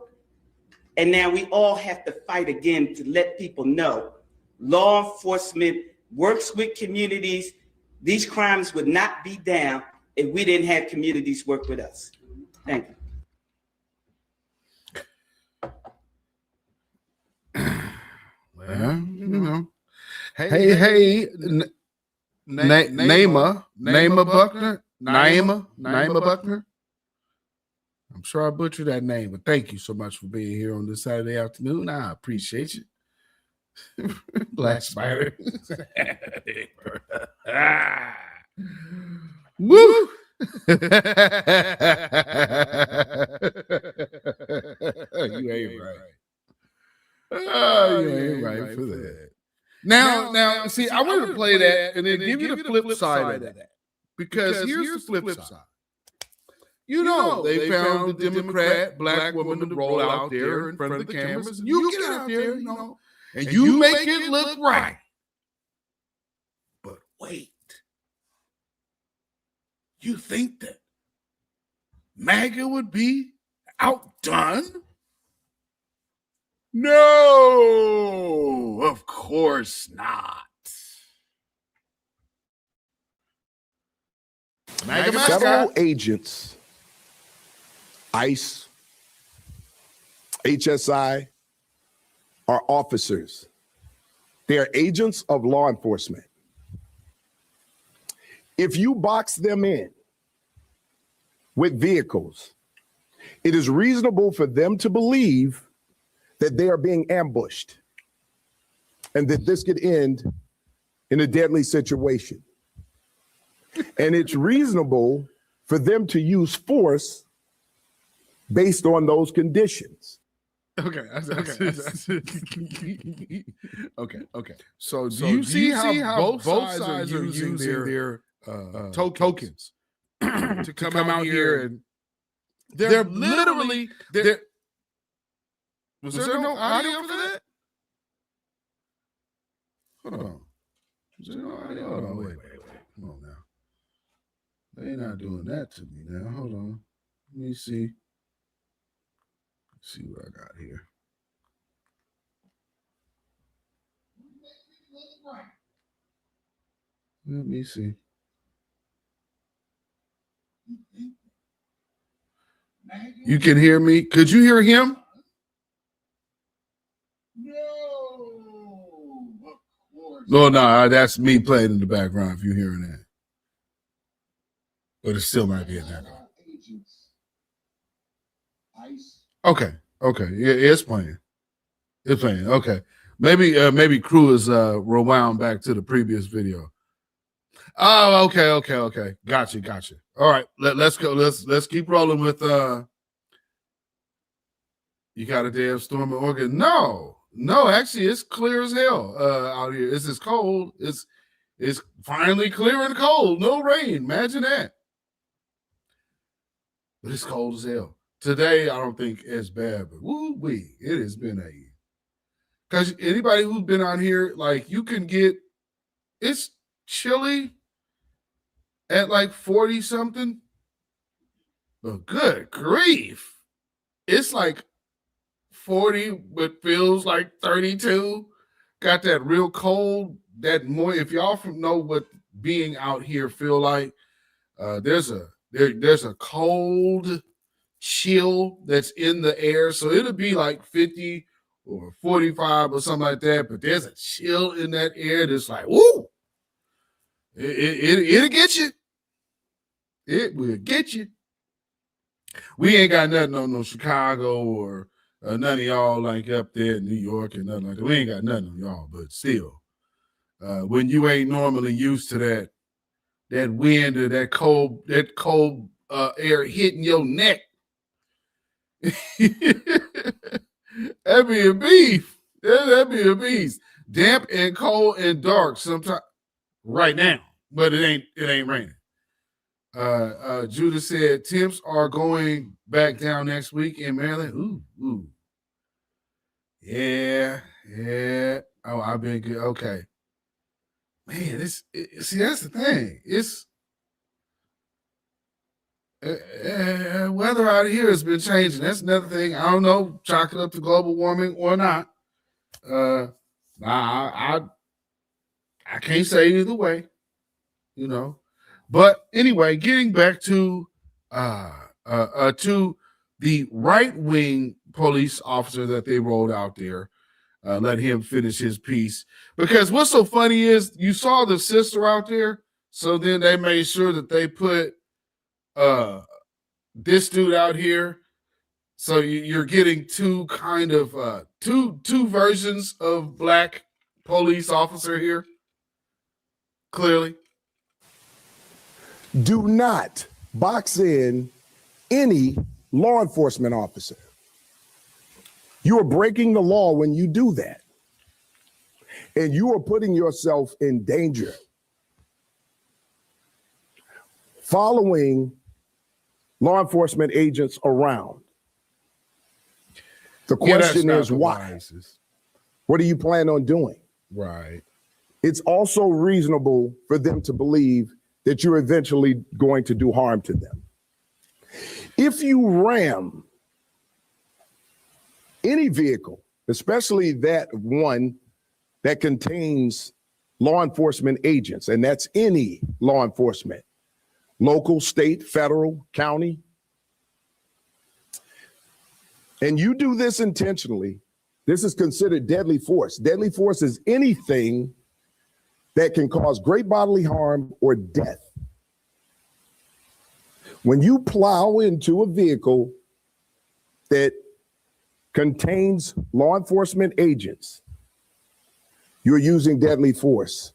and now we all have to fight again to let people know law enforcement works with communities. These crimes would not be down if we didn't have communities work with us. Thank you. Well, you know. Hey, Naima Buckner. Naima Buckner. I'm sure I butchered that name, but thank you so much for being here on this Saturday afternoon. I appreciate you. Black Spider. Woo! You ain't right. Oh, you ain't right for that. Now, see, I want to play that and then give you the flip side of that. Because here's the flip side. You know, they found the Democrat black woman to roll out there in front of the cameras. You get out there, you know, and you make it look right. But wait. You think that MAGA would be outdone? No, of course not. Federal agents, ICE, HSI, are officers. They are agents of law enforcement. If you box them in with vehicles, it is reasonable for them to believe that they are being ambushed and that this could end in a deadly situation. And it's reasonable for them to use force based on those conditions. Okay. Okay. So do you see how both sides are using their tokens to come out here and they're literally was there no audio for that? Hold on. Was there no audio? Hold on, wait. Come on now. They're not doing that to me now. Hold on. Let me see. Let's see what I got here. Let me see. You can hear me? Could you hear him? No, that's me playing in the background if you're hearing that. But it still might be in there. Okay. Yeah, it's playing. Okay. Maybe Crew is rewound back to the previous video. Oh, okay. Gotcha. All right, let's go. Let's keep rolling with you got a damn storm in Oregon. No, actually it's clear as hell out here. It's as cold. It's finally clear and cold. No rain. Imagine that. But it's cold as hell. Today, I don't think it's bad, but woo-wee, it has been because anybody who's been out here, like you can get, it's chilly at like 40 something, but good grief. It's like 40, but feels like 32. Got that real cold, that more, if y'all know what being out here feel like, there's a cold chill that's in the air. So it'll be like 50 or 45 or something like that, but there's a chill in that air that's like, woo! It'll get you. It will get you. We ain't got nothing on no Chicago or none of y'all like up there in New York and nothing like that. We ain't got nothing on y'all, but still, when you ain't normally used to that wind or that cold air hitting your neck, that'd be a beef. That'd be a beast. Damp and cold and dark sometimes right now, but it ain't raining. Judah said temps are going back down next week in Maryland. Ooh. Yeah. Oh, I've been good. Okay. Man, see, that's the thing. It's weather out here has been changing. That's another thing. I don't know, chalk it up to global warming or not. I can't say either way, you know. But anyway, getting back to the right-wing police officer that they rolled out there, let him finish his piece. Because what's so funny is you saw the sister out there, so then they made sure that they put this dude out here. So you're getting two kind of two versions of black police officer here. Clearly. Do not box in any law enforcement officer. You are breaking the law when you do that. And you are putting yourself in danger. Following law enforcement agents around. The question is why? What do you plan on doing? Right. It's also reasonable for them to believe that you're eventually going to do harm to them. If you ram any vehicle, especially that one that contains law enforcement agents, and that's any law enforcement, local, state, federal, county, and you do this intentionally, this is considered deadly force. Deadly force is anything that can cause great bodily harm or death. When you plow into a vehicle that contains law enforcement agents, you're using deadly force.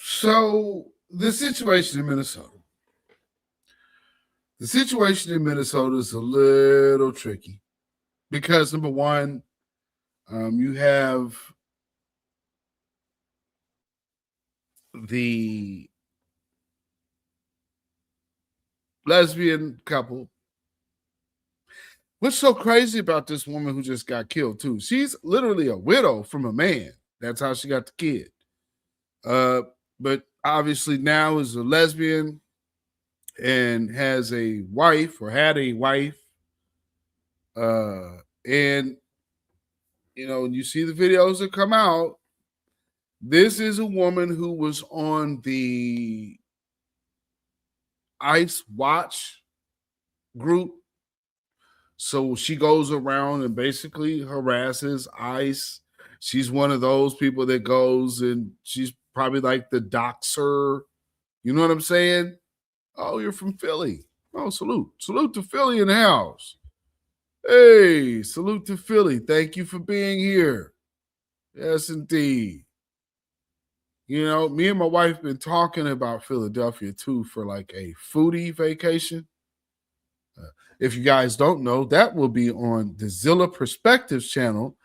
So the situation in Minnesota. The situation in Minnesota is a little tricky because, number one, you have the lesbian couple. What's so crazy about this woman who just got killed, too? She's literally a widow from a man. That's how she got the kid. But obviously now is a lesbian and has a wife or had a wife. And, you know, you see the videos that come out. This is a woman who was on the ICE Watch group. So she goes around and basically harasses ICE. She's one of those people that goes and she's probably like the doxer. You know what I'm saying? Oh, you're from Philly. Oh, salute. Salute to Philly in the house. Hey, salute to Philly. Thank you for being here. Yes, indeed. You know, me and my wife been talking about Philadelphia, too, for like a foodie vacation. If you guys don't know, that will be on the Zilla Perspectives channel.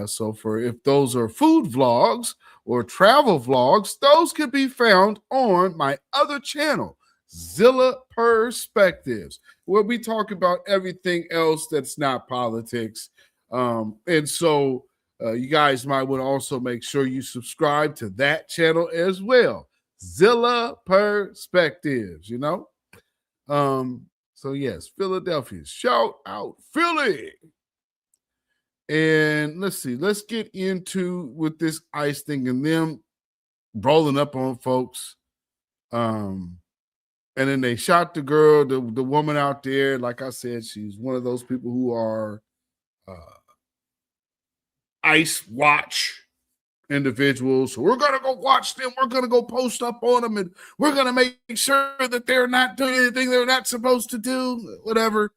So for if those are food vlogs or travel vlogs, those can be found on my other channel, Zilla Perspectives, where we talk about everything else that's not politics. And so you guys might want to also make sure you subscribe to that channel as well, Zilla Perspectives, you know? So yes, Philadelphia. Shout out Philly. And let's see. Let's get into with this ICE thing and them rolling up on folks. And then they shot the girl, the woman out there. Like I said, she's one of those people who are ICE Watch individuals. So we're gonna go watch them. We're gonna go post up on them, and we're gonna make sure that they're not doing anything they're not supposed to do. Whatever.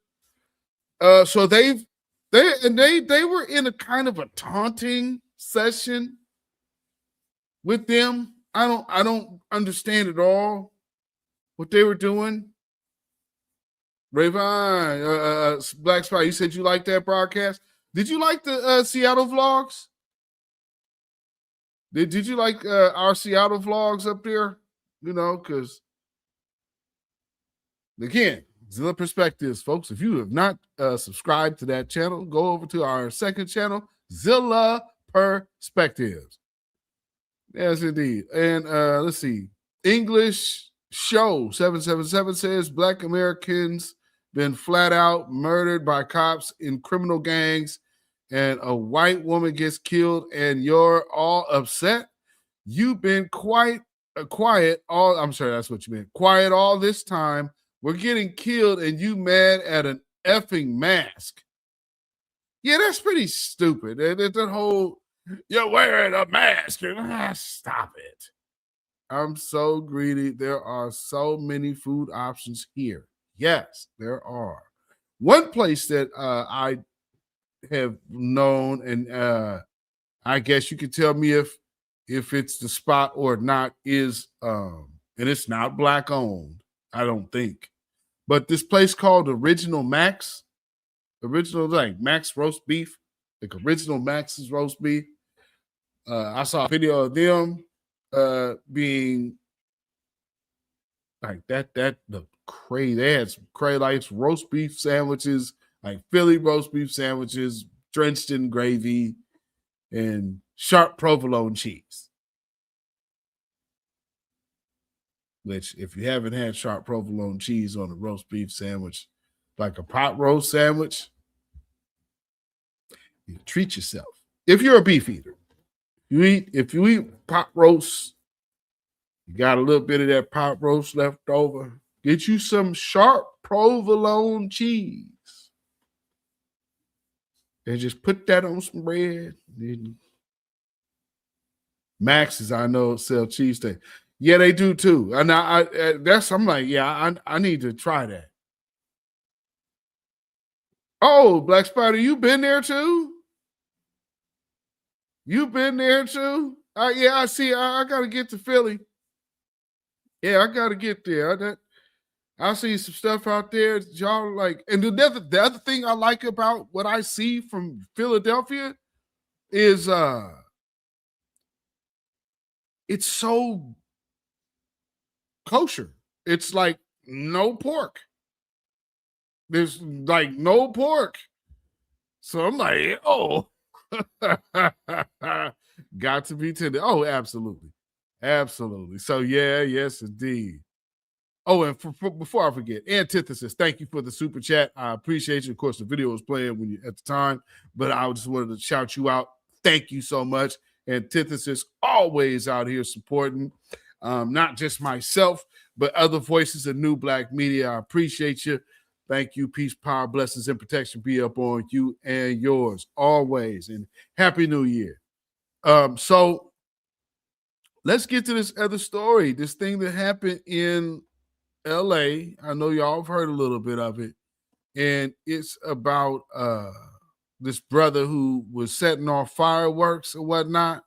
So they were in a kind of a taunting session with them. I don't understand at all what they were doing. Rayvon, Black Spy, you said you liked that broadcast. Did you like the Seattle vlogs? Did you like our Seattle vlogs up there? You know, because again, Zilla Perspectives, folks. If you have not subscribed to that channel, go over to our second channel, Zilla Perspectives. Yes, indeed. And let's see. English Show 777 says Black Americans been flat out murdered by cops in criminal gangs, and a white woman gets killed, and you're all upset. You've been quiet all. I'm sorry, that's what you meant. Quiet all this time. We're getting killed, and you mad at an effing mask. Yeah, that's pretty stupid. That whole you're wearing a mask. Stop it. I'm so greedy. There are so many food options here. Yes, there are. One place that I have known, and I guess you could tell me if it's the spot or not, is and it's not Black owned, I don't think. But this place called Original Max, like Max roast beef, like Original Max's roast beef. I saw a video of them being like that the crazy. They had some crazy roast beef sandwiches, like Philly roast beef sandwiches drenched in gravy and sharp provolone cheese. Which, if you haven't had sharp provolone cheese on a roast beef sandwich, like a pot roast sandwich, you treat yourself. If you're a beef eater, if you eat pot roast, you got a little bit of that pot roast left over, get you some sharp provolone cheese. and just put that on some bread. Max's, I know, sell cheesesteak. Yeah, they do too. And I'm like, yeah, I need to try that. Oh, Black Spider, you been there too? You been there too? Yeah, I see. I got to get to Philly. Yeah, I got to get there. I see some stuff out there. Y'all like, and the other thing I like about what I see from Philadelphia is it's so kosher. It's like no pork. There's like no pork. So I'm like, oh, got to be tender. Oh, absolutely. Absolutely. So yeah, yes, indeed. Oh, and before I forget, Antithesis, thank you for the super chat. I appreciate you. Of course, the video was playing when you at the time, but I just wanted to shout you out. Thank you so much. Antithesis, always out here supporting not just myself, but other voices of new Black media. I appreciate you. Thank you. Peace, power, blessings, and protection be up on you and yours always. And Happy New Year. So let's get to this other story. This thing that happened in LA. I know y'all have heard a little bit of it. And it's about this brother who was setting off fireworks and whatnot.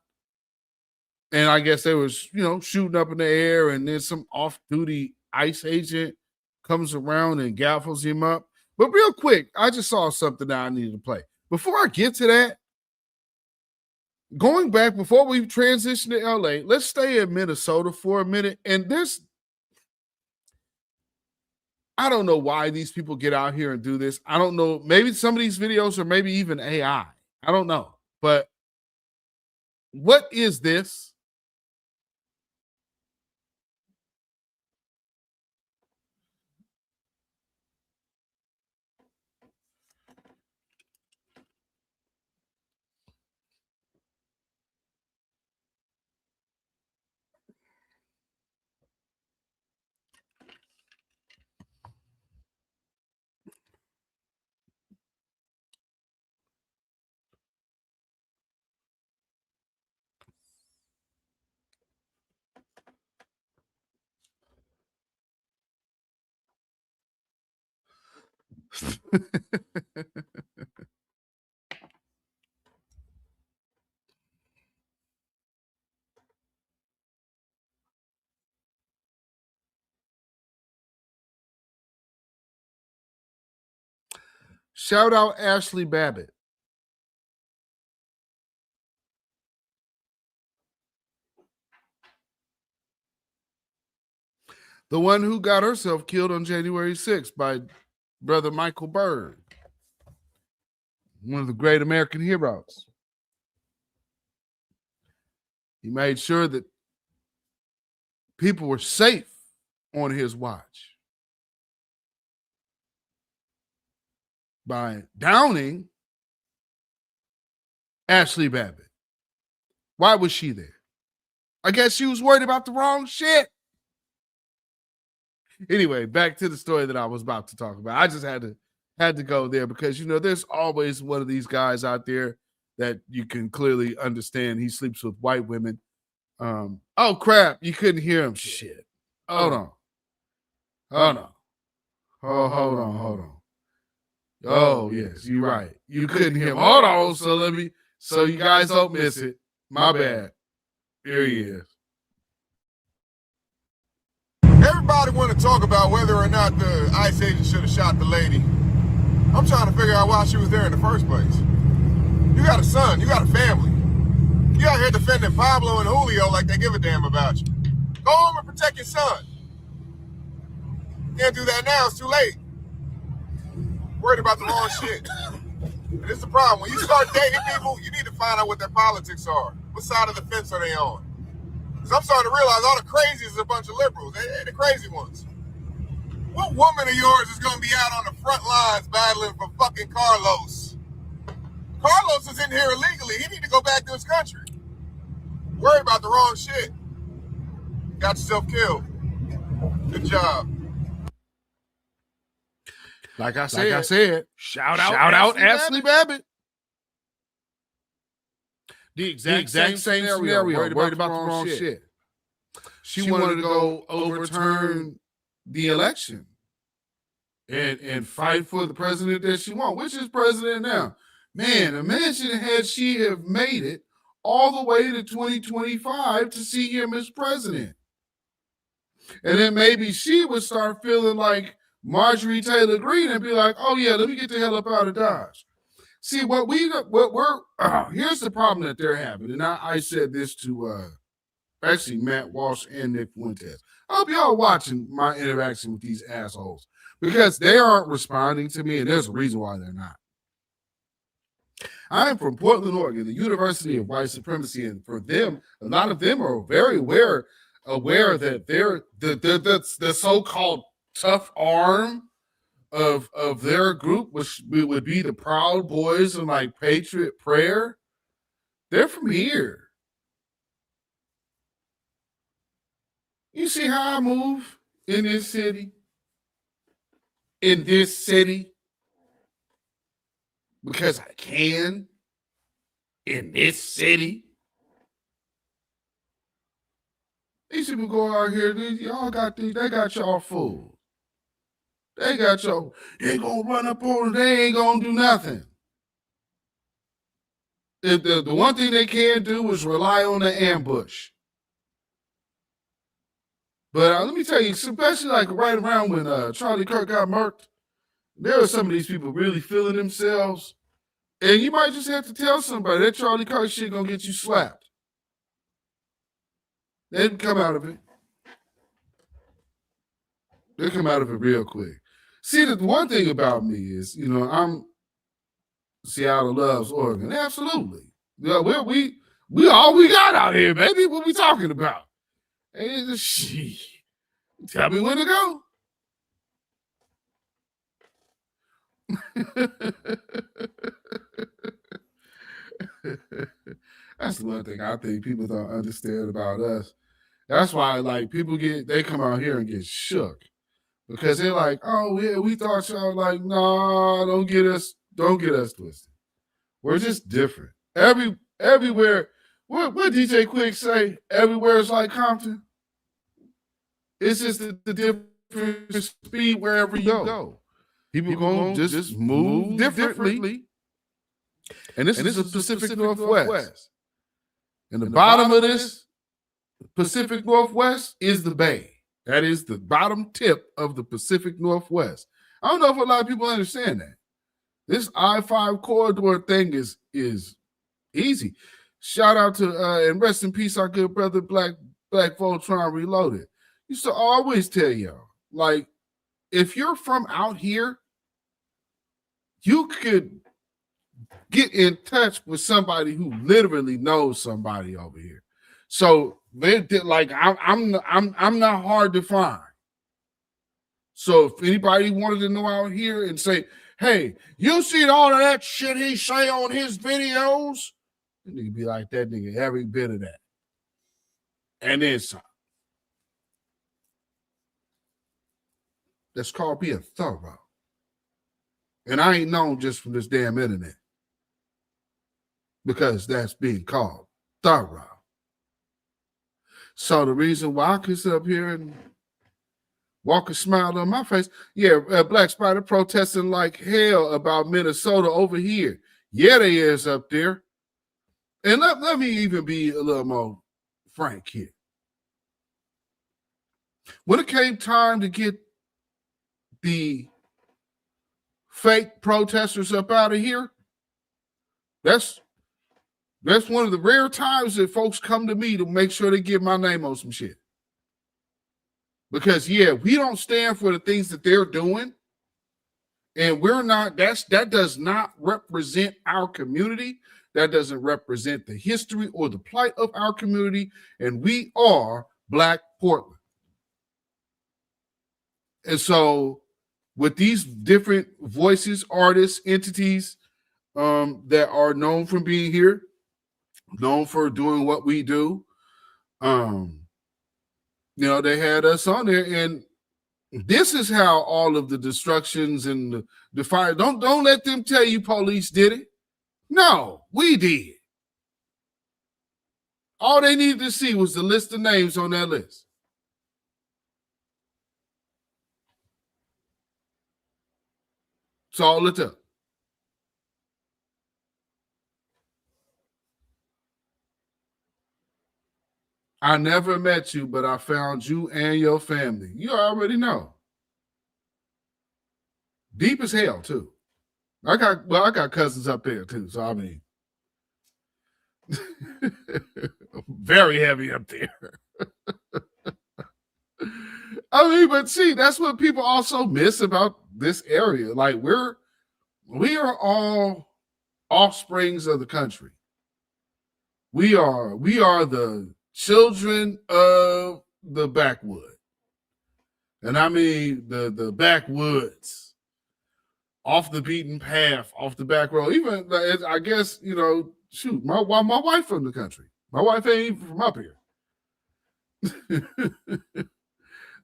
And I guess they was, shooting up in the air, and then some off-duty ICE agent comes around and gaffles him up. But real quick, I just saw something that I needed to play. Before I get to that, going back, before we transition to LA, let's stay in Minnesota for a minute. And I don't know why these people get out here and do this. I don't know. Maybe some of these videos are maybe even AI. I don't know. But what is this? Shout out Ashley Babbitt. The one who got herself killed on January 6th by Brother Michael Byrd, one of the great American heroes. He made sure that people were safe on his watch by downing Ashley Babbitt. Why was she there? I guess she was worried about the wrong shit. Anyway, back to the story that I was about to talk about. I just had to go there because, there's always one of these guys out there that you can clearly understand. He sleeps with white women. Oh, crap. You couldn't hear him. Shit. Hold on. Hold on. Oh, yes, you're right. You couldn't hear him. Hold on. So you guys don't miss it. My bad. Here he is. Everybody want to talk about whether or not the ICE agent should have shot the lady. I'm trying to figure out why she was there in the first place. You got a son. You got a family. You out here defending Pablo and Julio like they give a damn about you. Go home and protect your son. Can't do that now. It's too late. Worried about the wrong shit. And it's the problem. When you start dating people, you need to find out what their politics are. What side of the fence are they on? Because I'm starting to realize all the crazies are a bunch of liberals. They're the crazy ones. What woman of yours is going to be out on the front lines battling for fucking Carlos? Carlos is in here illegally. He need to go back to his country. Worried about the wrong shit. Got yourself killed. Good job. Like I said, shout out Ashley Babbitt. The exact same scenario. Worried about the wrong shit. She wanted to go overturn the election and fight for the president that she wants. Which is president now? Man, imagine had she have made it all the way to 2025 to see him as president. And then maybe she would start feeling like Marjorie Taylor Greene and be like, oh yeah, let me get the hell up out of Dodge. See, here's the problem that they're having. And I said this to actually Matt Walsh and Nick Fuentes. I hope y'all watching my interaction with these assholes because they aren't responding to me, and there's a reason why they're not. I'm from Portland, Oregon, the University of White Supremacy, and for them, a lot of them are very aware that they're the so-called tough arm of their group, which would be the Proud Boys and like Patriot Prayer. They're from here. You see how I move in this city? In this city? Because I can. In this city? These people go out here, they got y'all fooled. They got y'all, they gonna run up on it, they ain't gonna do nothing. The one thing they can do is rely on the ambush. But let me tell you, especially like right around when Charlie Kirk got murked, there were some of these people really feeling themselves. And you might just have to tell somebody that Charlie Kirk shit gonna get you slapped. They come out of it. They come out of it real quick. See, the one thing about me is, I'm Seattle loves Oregon. Absolutely. We all we got out here, baby. What we talking about? And tell me when to go. That's the one thing I think people don't understand about us. That's why, like, they come out here and get shook because they're like, "Oh, yeah, we thought y'all like, nah, don't get us twisted. We're just different. Everywhere. What DJ Quick say? Everywhere is like Compton. It's just the different speed wherever you go. People gonna just move differently. And this is the Pacific Northwest. And the bottom of this Pacific Northwest is the Bay. That is the bottom tip of the Pacific Northwest. I don't know if a lot of people understand that. This I-5 corridor thing is easy. Shout out to and rest in peace, our good brother Black Voltron Reloaded. Used to always tell y'all, like, if you're from out here, you could get in touch with somebody who literally knows somebody over here. So they did, like, I'm not hard to find. So if anybody wanted to know out here and say, hey, you see all of that shit he say on his videos? You nigga be like, that nigga, every bit of that. And then some. That's called being thorough. And I ain't known just from this damn internet. Because that's being called thorough. So the reason why I can sit up here and walk a smile on my face, Black Spider protesting like hell about Minnesota over here. Yeah, they is up there. And let me even be a little more frank here. When it came time to get the fake protesters up out of here, that's one of the rare times that folks come to me to make sure they get my name on some shit. Because, we don't stand for the things that they're doing. And we're not, that does not represent our community. That doesn't represent the history or the plight of our community. And we are Black Portland. And so with these different voices, artists, entities that are known for being here, known for doing what we do, they had us on there, and this is how all of the destructions and the fire. Don't let them tell you police did it. No, we did. All they needed to see was the list of names on that list. That's all it took. I never met you, but I found you and your family. You already know. Deep as hell, too. I got cousins up there, too. So, I mean, very heavy up there. I mean, but see, that's what people also miss about this area. Like, we are all offsprings of the country. We are the children of the backwood. And I mean the backwoods, off the beaten path, off the back road. Even, I guess, you know, shoot, my wife from the country. My wife ain't even from up here.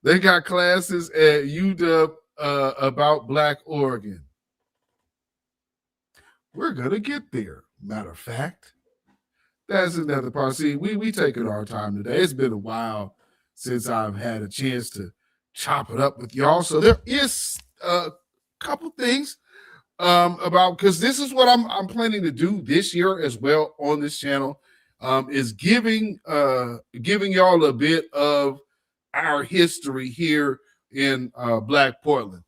They got classes at UW about Black Oregon. We're going to get there, matter of fact. That's another part. See, we taking our time today. It's been a while since I've had a chance to chop it up with y'all. So there is a couple things about, because this is what I'm planning to do this year as well on this channel, is giving y'all a bit of our history here in Black Portland,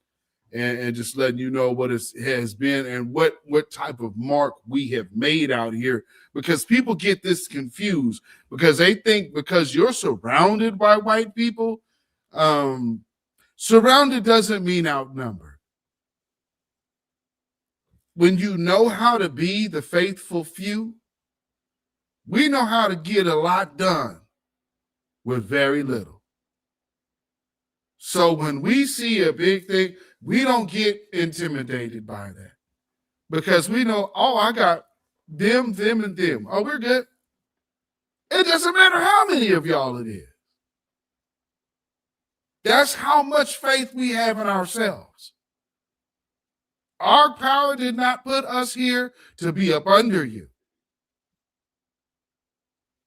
and just letting you know what it has been and what type of mark we have made out here, because people get this confused because they think because you're surrounded by white people, surrounded doesn't mean outnumbered. When you know how to be the faithful few, we know how to get a lot done with very little. So when we see a big thing, we don't get intimidated by that, because we know, oh, I got them, and them. Oh, we're good. It doesn't matter how many of y'all it is. That's how much faith we have in ourselves. Our power did not put us here to be up under you.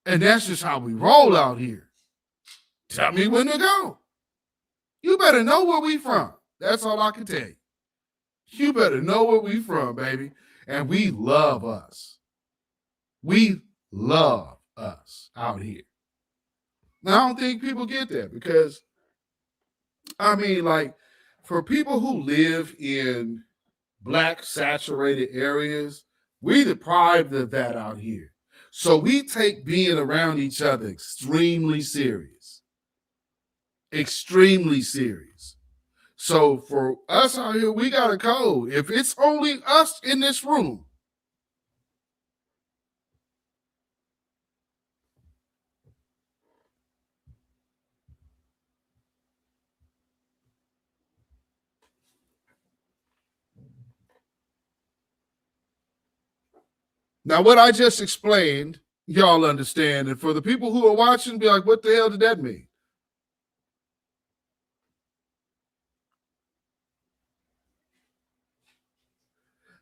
And that's just how we roll out here. Tell me when to go. You better know where we from. That's all I can tell you. You better know where we from, baby. And we love us. We love us out here. Now, I don't think people get that, because, I mean, like, for people who live in Black saturated areas, we deprived of that out here. So we take being around each other extremely serious. Extremely serious. So for us out here, we got a code. If it's only us in this room, now what I just explained, y'all understand. And for the people who are watching, be like, what the hell did that mean?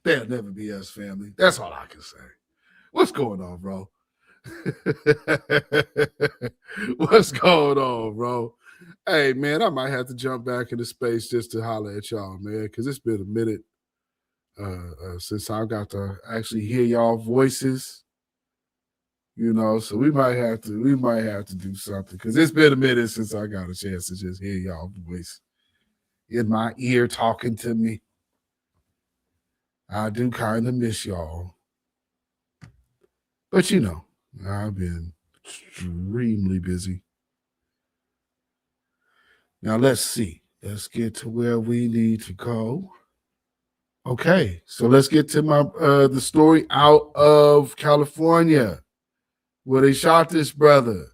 They'll never be us, family. That's all I can say. What's going on, bro? What's going on, bro? Hey, man, I might have to jump back into space just to holler at y'all, man, because it's been a minute since I got to actually hear y'all voices. You know, so we might have to do something, because it's been a minute since I got a chance to just hear y'all voice in my ear talking to me. I do kind of miss y'all. But, you know, I've been extremely busy. Now, let's see. Let's get to where we need to go. Okay, so let's get to my the story out of California, where they shot this brother.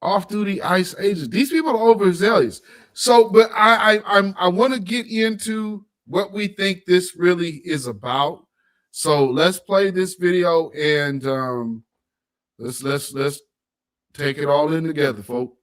Off-duty ICE agents. These people are overzealous. So, but I want to get into what we think this really is about. So let's play this video and let's take it all in together, folks.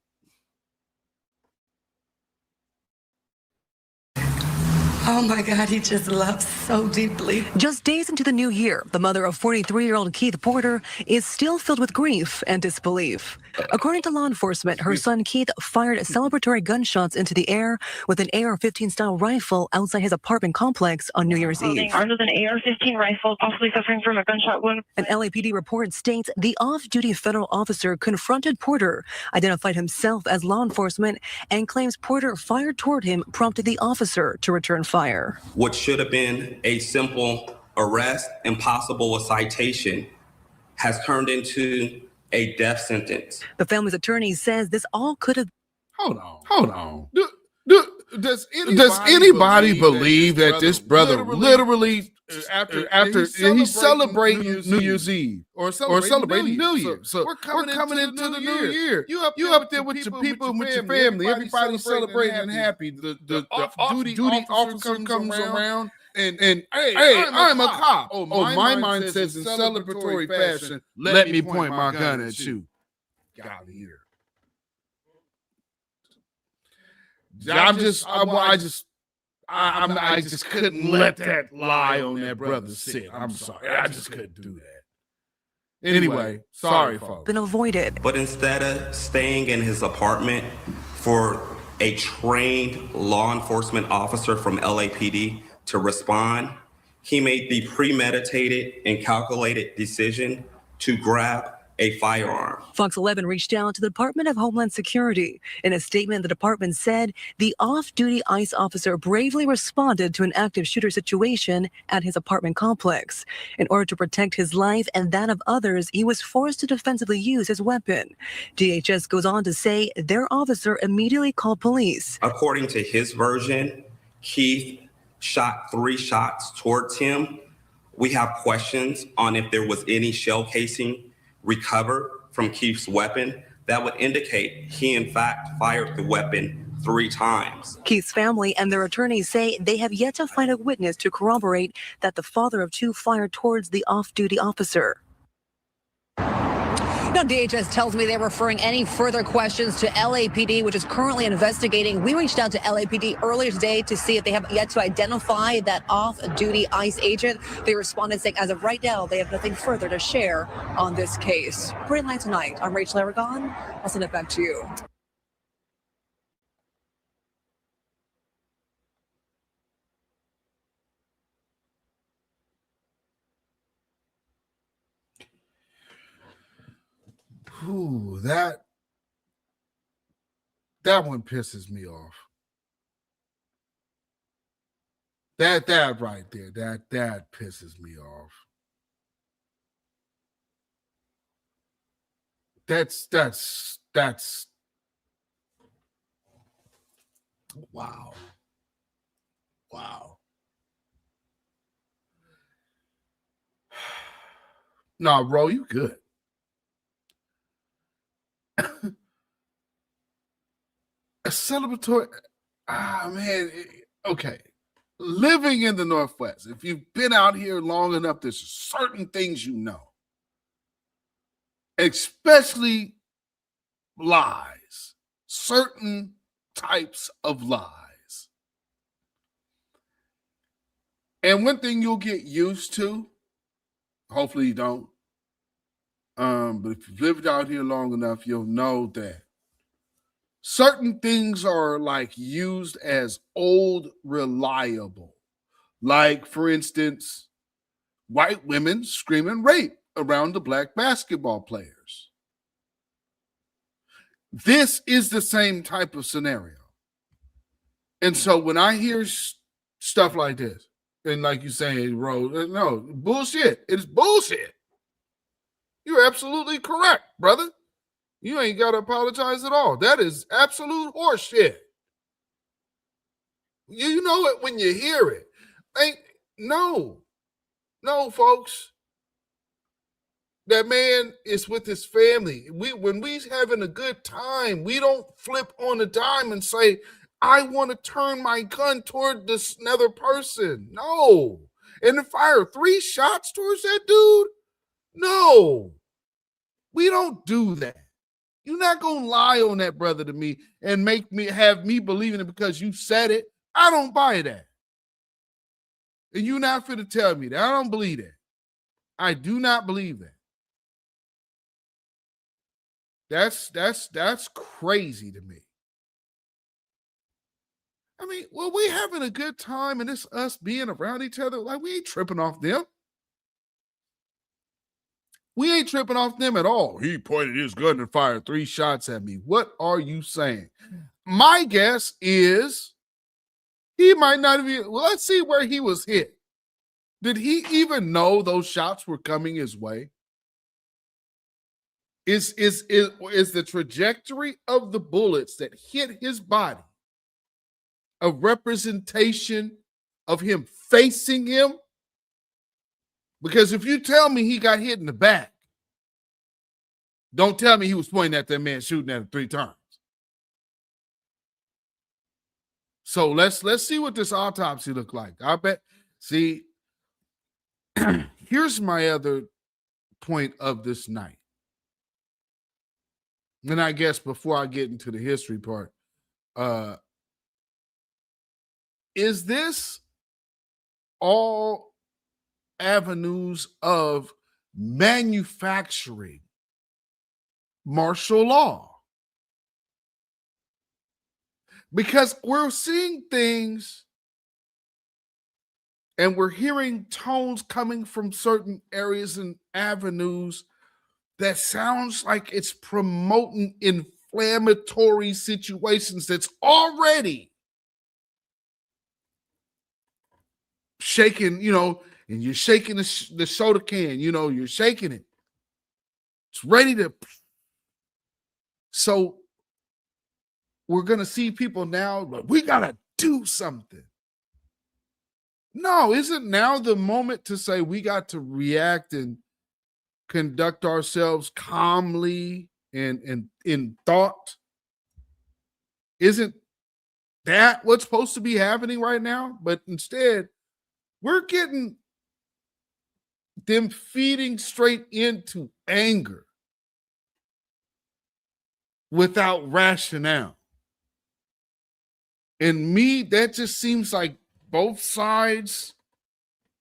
Oh my God, he just loves so deeply. Just days into the new year, the mother of 43-year-old Keith Porter is still filled with grief and disbelief. According to law enforcement, her son Keith fired celebratory gunshots into the air with an AR-15 style rifle outside his apartment complex on New Year's Eve. Armed with an AR-15 rifle, possibly suffering from a gunshot wound. An LAPD report states the off-duty federal officer confronted Porter, identified himself as law enforcement, and claims Porter fired toward him, prompted the officer to return fire. What should have been a simple arrest and possible a citation has turned into a death sentence. The family's attorney says this all could have... Hold on. Does anybody believe that this brother literally after he's celebrating New Year's Eve or celebrating New Year? So we're coming into the new year. You up there with your people and with your family. Everybody's celebrating and happy. The off-duty officer comes around and hey, I'm a cop. Oh, my mind says in celebratory fashion, let me point my gun at you. Get out of here. I just couldn't let that lie on that brother sit. I'm sorry. I just couldn't do that. Anyway, sorry, folks. Been avoided. But instead of staying in his apartment for a trained law enforcement officer from LAPD to respond, he made the premeditated and calculated decision to grab a firearm. Fox 11 reached out to the Department of Homeland Security. In a statement, the department said the off-duty ICE officer bravely responded to an active shooter situation at his apartment complex. In order to protect his life and that of others, he was forced to defensively use his weapon. DHS goes on to say their officer immediately called police. According to his version, Keith shot 3 shots towards him. We have questions on if there was any shell casing recovered from Keith's weapon that would indicate he in fact fired the weapon 3 times. Keith's family and their attorneys say they have yet to find a witness to corroborate that the father of 2 fired towards the off-duty officer. Now, DHS tells me they're referring any further questions to LAPD, which is currently investigating. We reached out to LAPD earlier today to see if they have yet to identify that off-duty ICE agent. They responded saying as of right now, they have nothing further to share on this case. Great night tonight. I'm Rachel Aragon. I'll send it back to you. Ooh, that one pisses me off. That right there, that pisses me off. That's wow. Nah, bro, you good. A celebratory, man, okay. Living in the Northwest, if you've been out here long enough, there's certain things you know, especially lies, certain types of lies. And one thing you'll get used to, hopefully you don't, but if you've lived out here long enough, you'll know that certain things are like used as old reliable. Like, for instance, white women screaming rape around the black basketball players. This is the same type of scenario. And so when I hear stuff like this, and like you say, Ro, no, bullshit. It's bullshit. You're absolutely correct, brother. You ain't got to apologize at all. That is absolute horseshit. You know it when you hear it. No, folks. That man is with his family. When we having a good time, we don't flip on a dime and say, I want to turn my gun toward this another person. No. And to fire 3 shots towards that dude? No. We don't do that. You're not going to lie on that brother to me and have me believing it because you said it. I don't buy that. And you're not finna tell me that. I don't believe that. I do not believe that. That's crazy to me. I mean, well, we having a good time and it's us being around each other. Like, we ain't tripping off them. We ain't tripping off them at all. He pointed his gun and fired 3 shots at me. What are you saying? My guess is he might not have even, well, let's see where he was hit. Did he even know those shots were coming his way? Is the trajectory of the bullets that hit his body a representation of him facing him? Because if you tell me he got hit in the back, don't tell me he was pointing at that man shooting at him 3 times. So let's see what this autopsy looked like. I bet. See, here's my other point of this night. And I guess before I get into the history part, is this all avenues of manufacturing martial law? Because we're seeing things and we're hearing tones coming from certain areas and avenues that sounds like it's promoting inflammatory situations that's already shaking, and you're shaking the soda can, you're shaking it. It's ready to. So we're going to see people now, but we got to do something. No, isn't now the moment to say we got to react and conduct ourselves calmly and in thought? Isn't that what's supposed to be happening right now? But instead, we're getting them feeding straight into anger without rationale. And me, that just seems like both sides.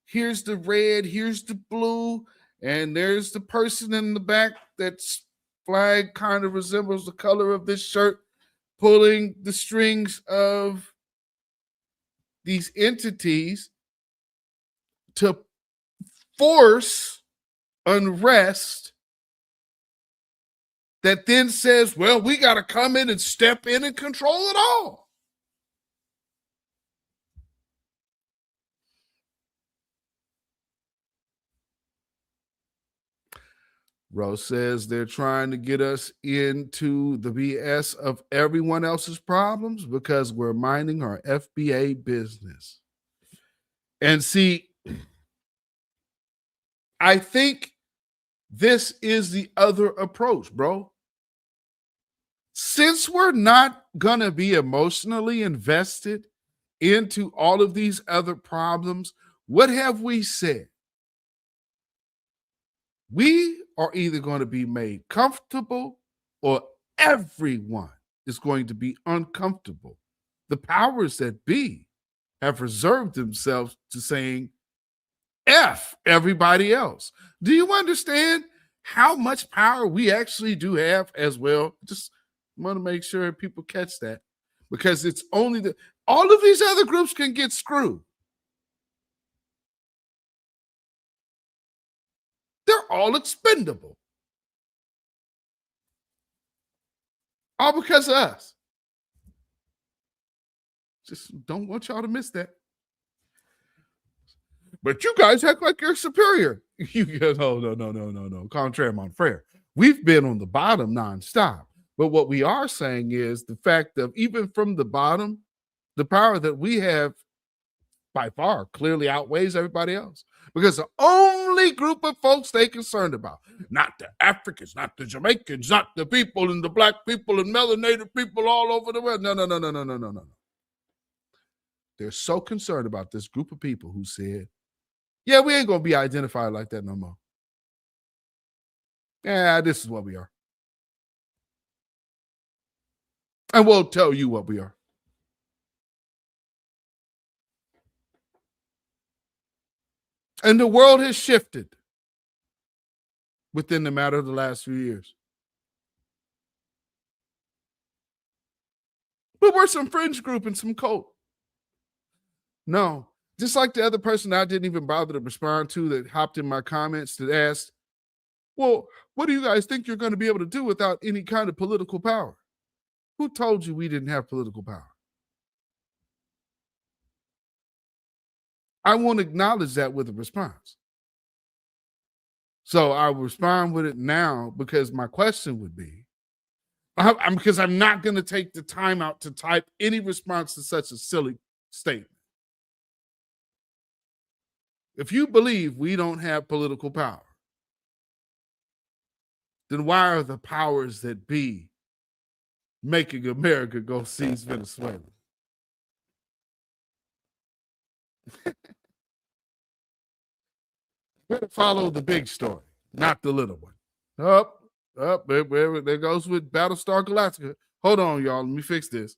Here's the red, here's the blue, and there's the person in the back that's flag kind of resembles the color of this shirt, pulling the strings of these entities to force unrest that then says, well, we got to come in and step in and control it all. Rose says they're trying to get us into the BS of everyone else's problems because we're minding our FBA business. And see, I think this is the other approach, bro. Since we're not going to be emotionally invested into all of these other problems, what have we said? We are either going to be made comfortable or everyone is going to be uncomfortable. The powers that be have reserved themselves to saying, F everybody else. Do you understand how much power we actually do have as well? Just want to make sure people catch that, because it's only all of these other groups can get screwed. They're all expendable. All because of us. Just don't want y'all to miss that. But you guys act like you're superior. You go, no. Contraire, mon frere. We've been on the bottom nonstop. But what we are saying is the fact that even from the bottom, the power that we have by far clearly outweighs everybody else. Because the only group of folks they concerned about, not the Africans, not the Jamaicans, not the people and the black people and melanated people all over the world. No. They're so concerned about this group of people who said, yeah, we ain't going to be identified like that no more. Yeah, this is what we are. And we'll tell you what we are. And the world has shifted within the matter of the last few years. But we're some fringe group and some cult. No, just like the other person I didn't even bother to respond to that hopped in my comments that asked, well, what do you guys think you're going to be able to do without any kind of political power? Who told you we didn't have political power? I won't acknowledge that with a response. So I will respond with it now because my question would be, because I'm not going to take the time out to type any response to such a silly statement. If you believe we don't have political power, then why are the powers that be making America go seize Venezuela? Better follow the big story, not the little one. There goes with Battlestar Galactica. Hold on, y'all. Let me fix this.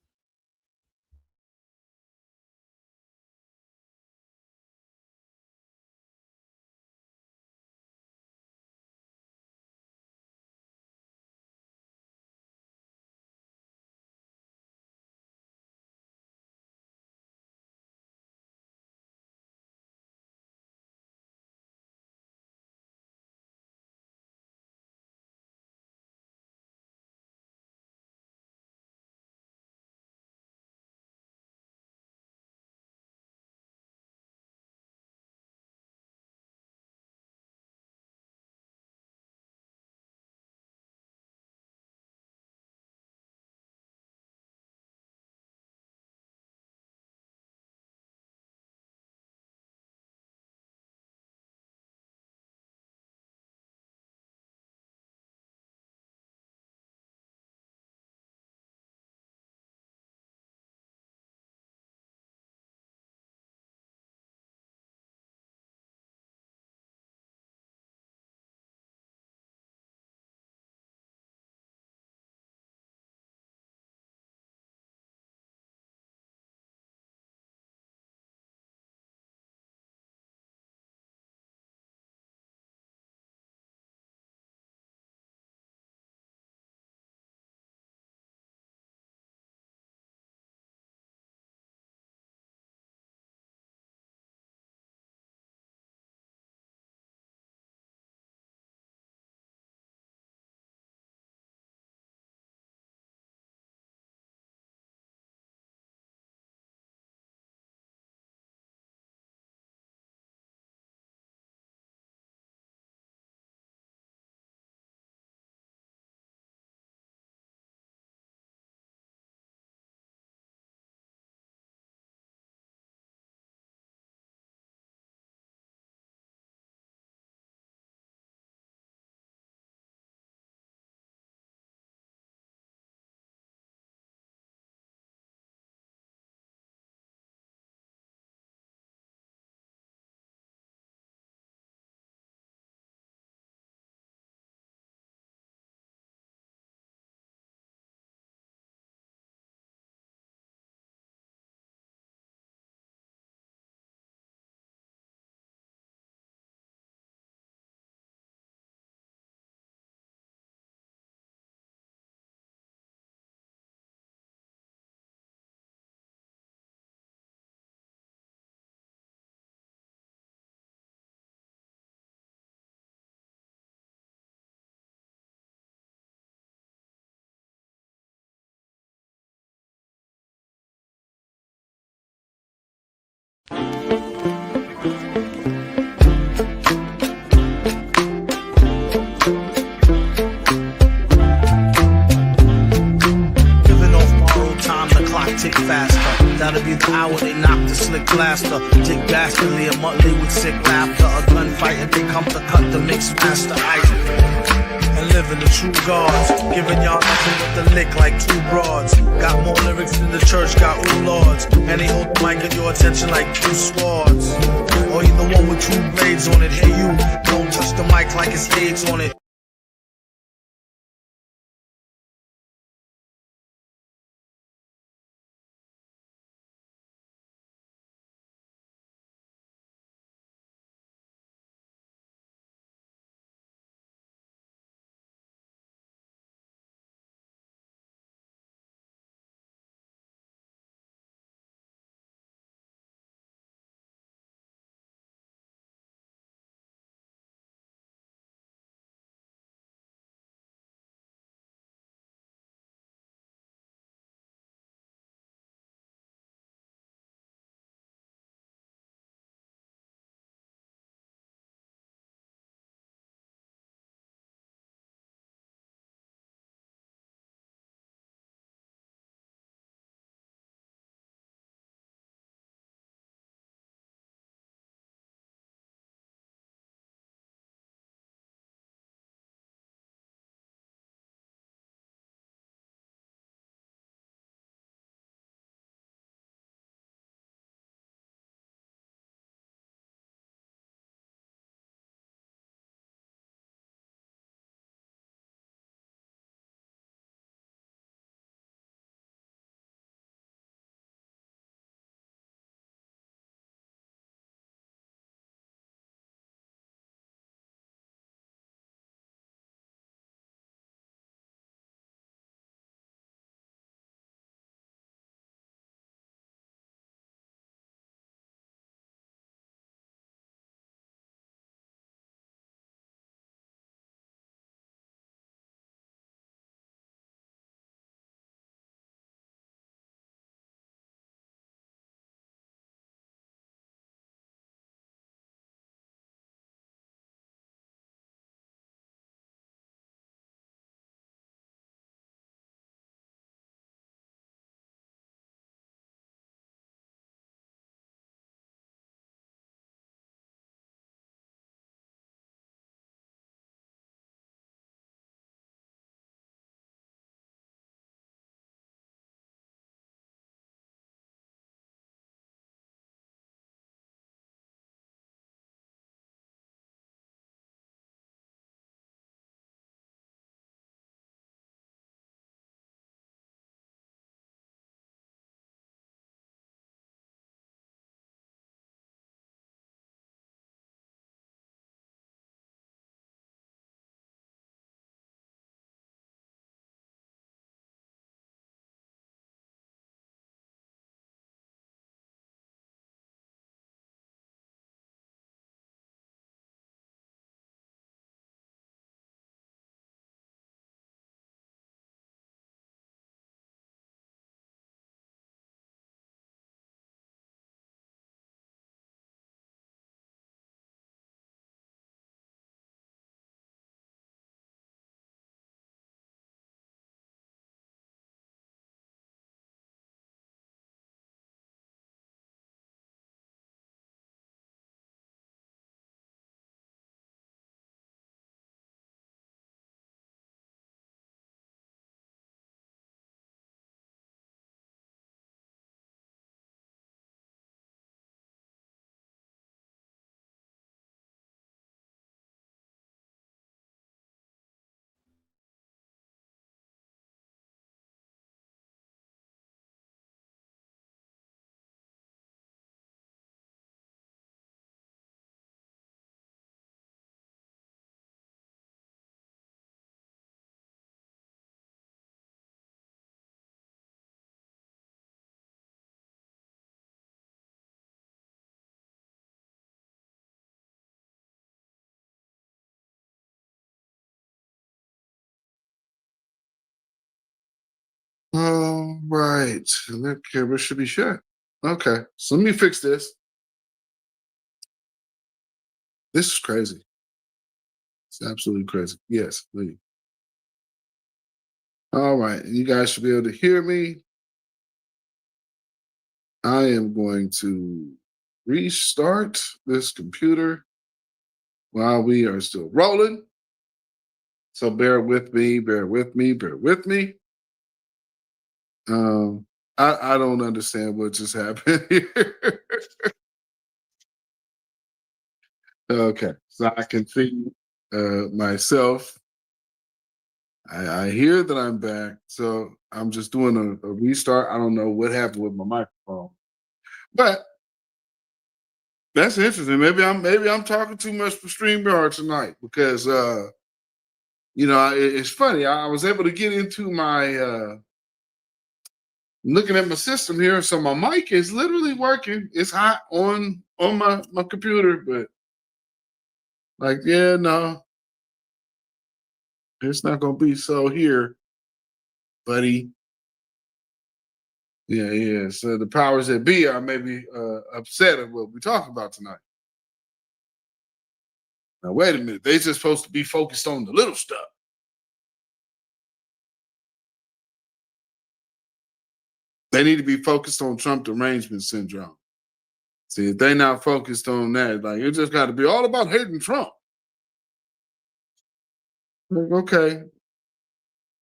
Tick faster. That'll be the hour they knock the slick blaster. Dick dastardly, a Muttley with sick laughter. A gunfight and they come to cut the mix master ice. And living the true gods. Giving y'all nothing but the lick like two broads. Got more lyrics than the church got ooh lords. And they hold the mic at your attention like two swords. Or either one with two blades on it. Hey you, don't touch the mic like it's AIDS on it. right. That camera should be shut. Okay, so let me fix this. This is crazy. It's absolutely crazy. Yes, please. All right, you guys should be able to hear me. I am going to restart this computer while we are still rolling. So bear with me, bear with me, bear with me. I don't understand what just happened here. Okay, so I can see myself. I hear that I'm back, so I'm just doing a restart. I don't know what happened with my microphone, but that's interesting. Maybe I'm talking too much for StreamYard tonight because it's funny. I was able to get into my looking at my system here, so my mic is literally working. It's hot on my computer, but no, it's not gonna be so here, buddy. Yeah. So the powers that be are maybe upset at what we talk about tonight. Now wait a minute, they just supposed to be focused on the little stuff. They need to be focused on Trump derangement syndrome. See, if they're not focused on that, it just got to be all about hating Trump. Okay,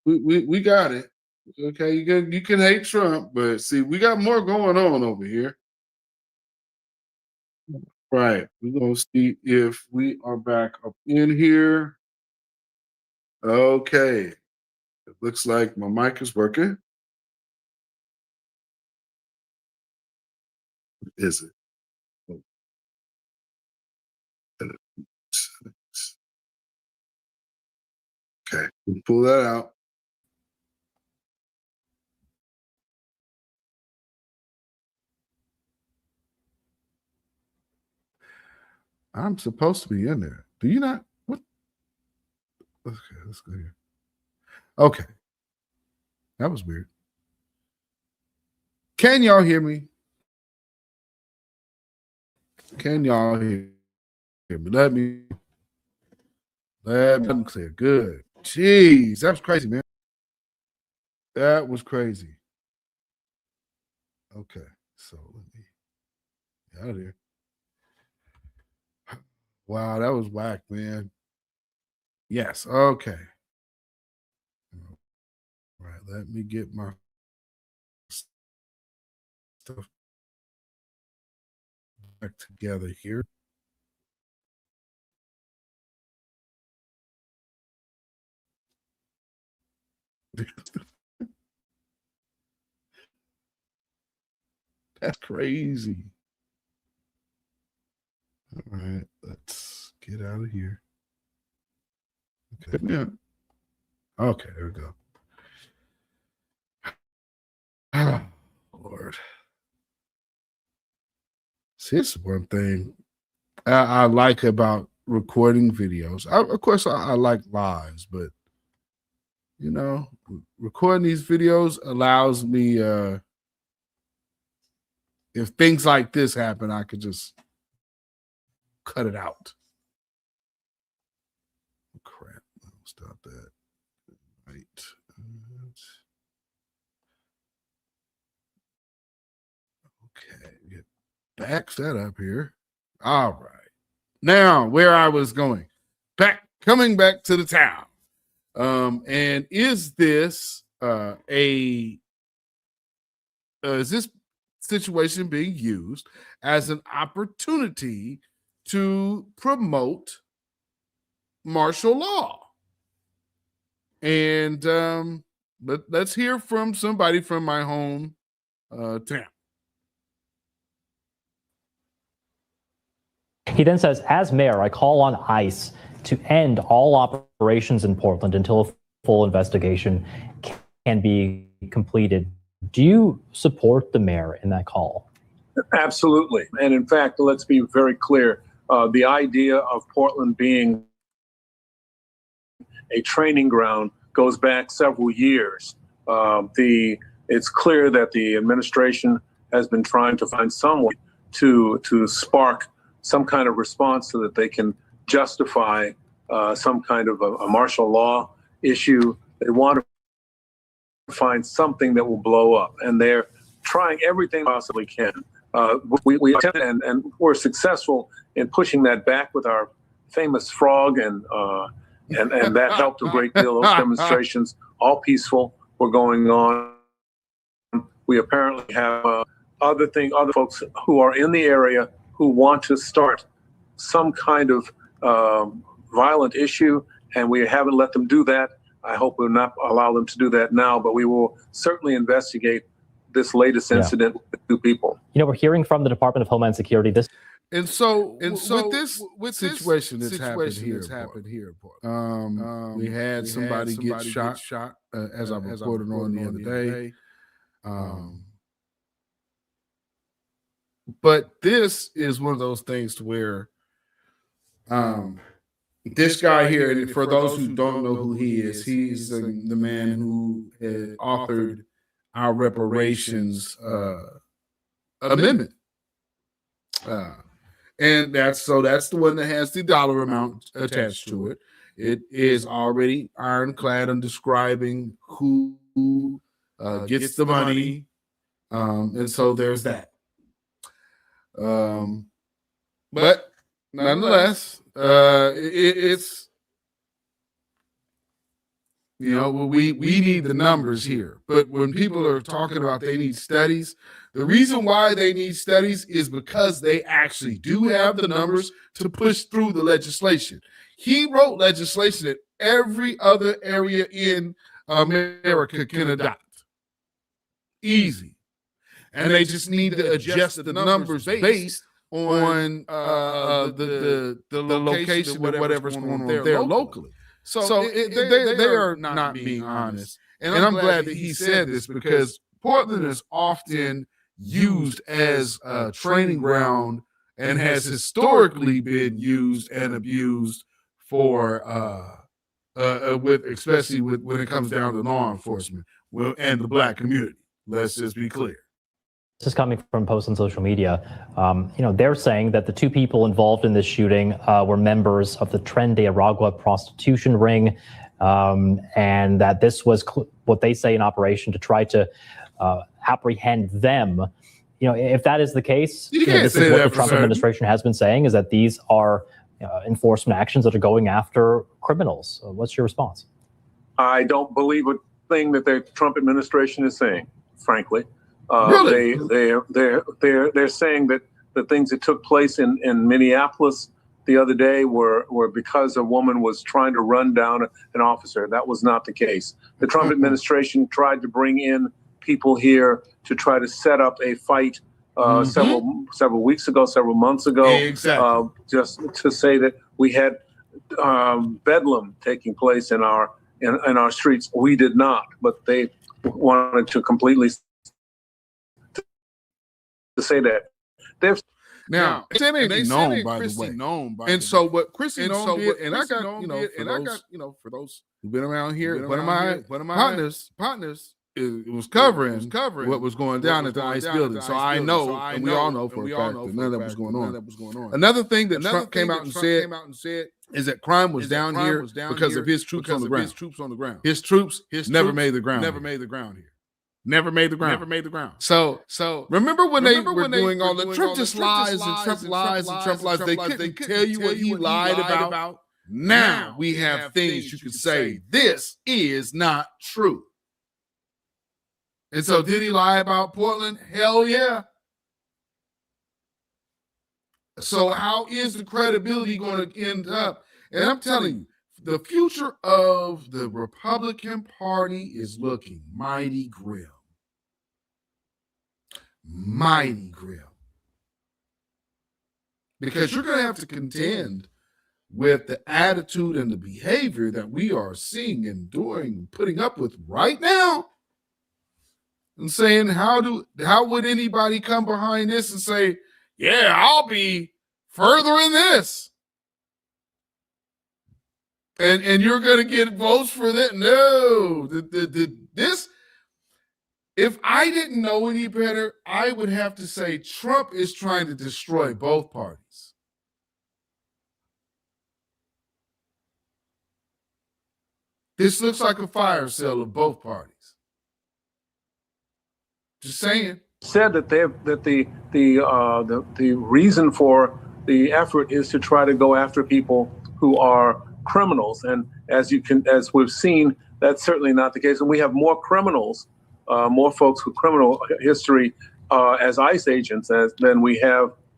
we got it. Okay, you can hate Trump, but see, we got more going on over here. Right, we're gonna see if we are back up in here. Okay, it looks like my mic is working. Is it? Okay, we'll pull that out. I'm supposed to be in there. Do you not? What? Okay, let's go here. Okay. That was weird. Can y'all hear me? Can y'all hear me? Let me clear. Good. Jeez, that was crazy, man. That was crazy. Okay, so let me get out of here. Wow, that was whack, man. Yes, okay. All right, let me get my stuff back together here. That's crazy. All right, let's get out of here. Okay, yeah. Okay, there we go. Oh, Lord. See, this is one thing I like about recording videos. Of course, I like lives, but recording these videos allows me if things like this happen, I could just cut it out. Oh, crap. Stop that. Right. Okay. Get back set up here. All right. Now, where I was going. Coming back to the town. And is this is this situation being used as an opportunity to promote martial law? And let's hear from somebody from my home town. He then says, as mayor, I call on ICE to end all operations in Portland until a full investigation can be completed. Do you support the mayor in that call? Absolutely. And in fact, let's be very clear. The idea of Portland being a training ground goes back several years. The it's clear that the administration has been trying to find some way to spark some kind of response so that they can justify some kind of a martial law issue. They want to find something that will blow up, and they're trying everything they possibly can. We attempted and were successful in pushing that back with our famous frog, and that helped a great deal. Those demonstrations, all peaceful, were going on. We apparently have other folks who are in the area who want to start some kind of violent issue, and we haven't let them do that. I hope we'll not allow them to do that now, but we will certainly investigate this latest incident with two people. We're hearing from the Department of Homeland Security this. And so with this situation that's happened here, we had somebody get shot, as I reported on the other day. But this is one of those things to where this guy here, and for those who don't know who he is, he's the man who authored our reparations amendment. And that's the one that has the dollar amount attached to it. It is already ironclad on describing who gets the money. And so there's that. But nonetheless, it's, we need the numbers here. But when people are talking about they need studies, the reason why they need studies is because they actually do have the numbers to push through the legislation. He wrote legislation that every other area in America can adopt. Easy. And they just need to adjust the numbers based on the location or whatever's going on there locally. So they are not being honest. And I'm glad that he said this, because Portland is often used as a training ground and has historically been used and abused for especially when it comes down to law enforcement and the Black community. Let's just be clear. This is coming from posts on social media. They're saying that the two people involved in this shooting were members of the Tren de Aragua prostitution ring, and that this was what they say an operation to try to apprehend them. If that is the case, this is what the Trump administration has been saying, is that these are enforcement actions that are going after criminals. What's your response? I don't believe a thing that the Trump administration is saying, frankly. Really? They're saying that the things that took place in Minneapolis the other day were because a woman was trying to run down an officer. That was not the case. The Trump administration tried to bring in people here to try to set up a fight several weeks ago, several months ago. Exactly. Just to say that we had bedlam taking place in our streets. We did not, but they wanted to completely to say that. Now, it's known, by the way. And so what Chrissy Nome did, and I got, for those who've been around here, one of my partners, it was covering what was going down at the ICE building. So I know, and we all know for a fact that none of that was going on. Another thing that Trump came out and said is that crime was down here because of his troops on the ground. His troops never made the ground here. Never made the ground. So remember when they were doing all the Trump just lies and Trump lies and Trump lies. They couldn't tell you what he lied about. Now we have things you can say, this is not true. And so did he lie about Portland? Hell yeah. So how is the credibility going to end up? And I'm telling you, the future of the Republican Party is looking mighty grim. Mighty grim. Because you're going to have to contend with the attitude and the behavior that we are seeing and doing, putting up with right now. And saying, how would anybody come behind this and say, yeah, I'll be furthering this. And you're going to get votes for that? No, this If I didn't know any better, I would have to say Trump is trying to destroy both parties. This looks like a fire sale of both parties. Just saying. Said that the reason for the effort is to try to go after people who are criminals, and as we've seen, that's certainly not the case. And we have more criminals, more folks with criminal history as ICE agents than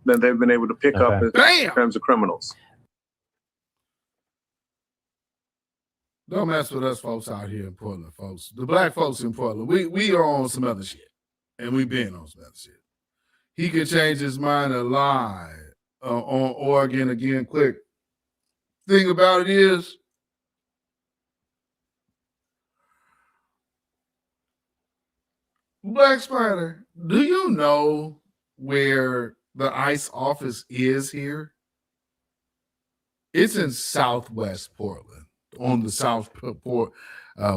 they've been able to pick up in terms of criminals. Don't mess with us folks out here in Portland, folks. The black folks in Portland, we are on some other shit. And we've been on some other shit. He could change his mind a lot on Oregon again quick. Thing about it is, Black Spider, do you know where the ICE office is here? It's in Southwest Portland, on the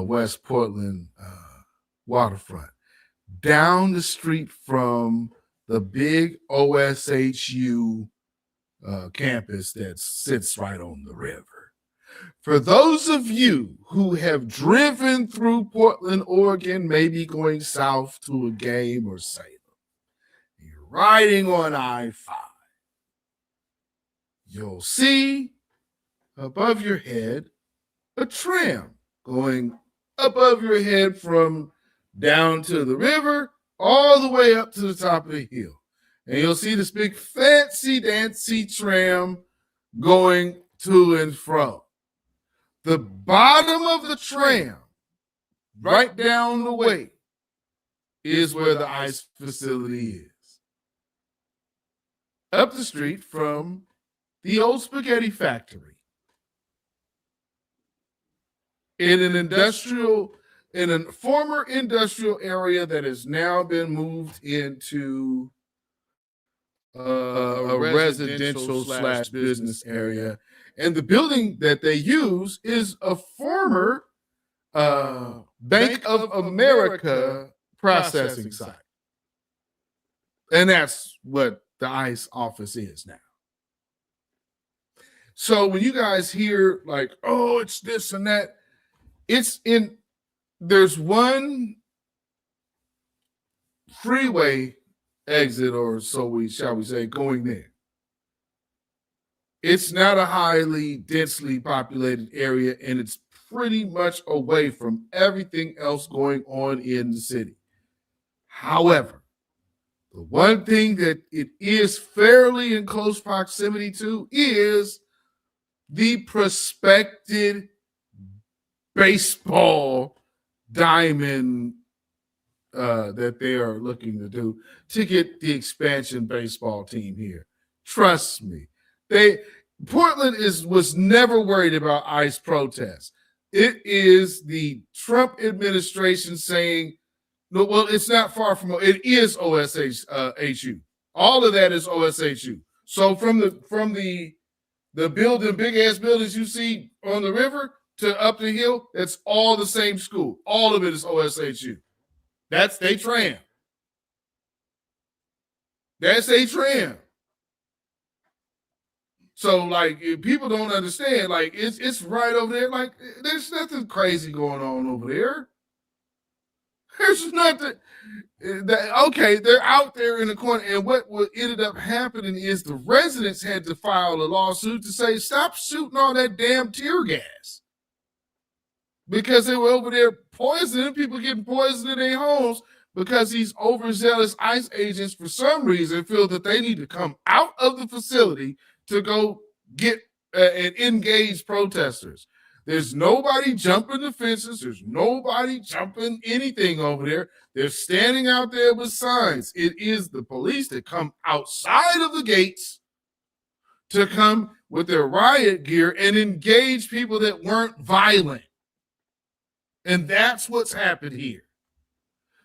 West Portland waterfront, down the street from the big OSHU campus that sits right on the river. For those of you who have driven through Portland, Oregon, maybe going south to a game or Salem, you're riding on I-5, you'll see above your head a tram going above your head from down to the river all the way up to the top of the hill. And you'll see this big fancy dancy tram going to and fro. The bottom of the tram, right down the way, is where the ICE facility is. Up the street from the old spaghetti factory. In a former industrial area that has now been moved into a residential / business area. And the building that they use is a former Bank of America processing site. And that's what the ICE office is now. So when you guys hear like, oh, it's this and that, there's one freeway exit, or shall we say, going there. It's not a highly densely populated area, and it's pretty much away from everything else going on in the city. However, the one thing that it is fairly in close proximity to is the prospected baseball diamond that they are looking to do to get the expansion baseball team here. Trust me. Portland was never worried about ICE protests. It is the Trump administration saying, no, well, it's not far from it is OSHU. All of that is OSHU. So from the building, big ass buildings you see on the river to up the hill, it's all the same school. All of it is OSHU. That's they tram. That's a tram. So, like, if people don't understand, like, it's right over there. Like, there's nothing crazy going on over there. There's nothing. Okay, they're out there in the corner. And what ended up happening is the residents had to file a lawsuit to say, stop shooting all that damn tear gas. Because they were over there poisoning, people getting poisoned in their homes because these overzealous ICE agents, for some reason, feel that they need to come out of the facility to go get and engage protesters. There's nobody jumping the fences. There's nobody jumping anything over there. They're standing out there with signs. It is the police that come outside of the gates to come with their riot gear and engage people that weren't violent. And that's what's happened here.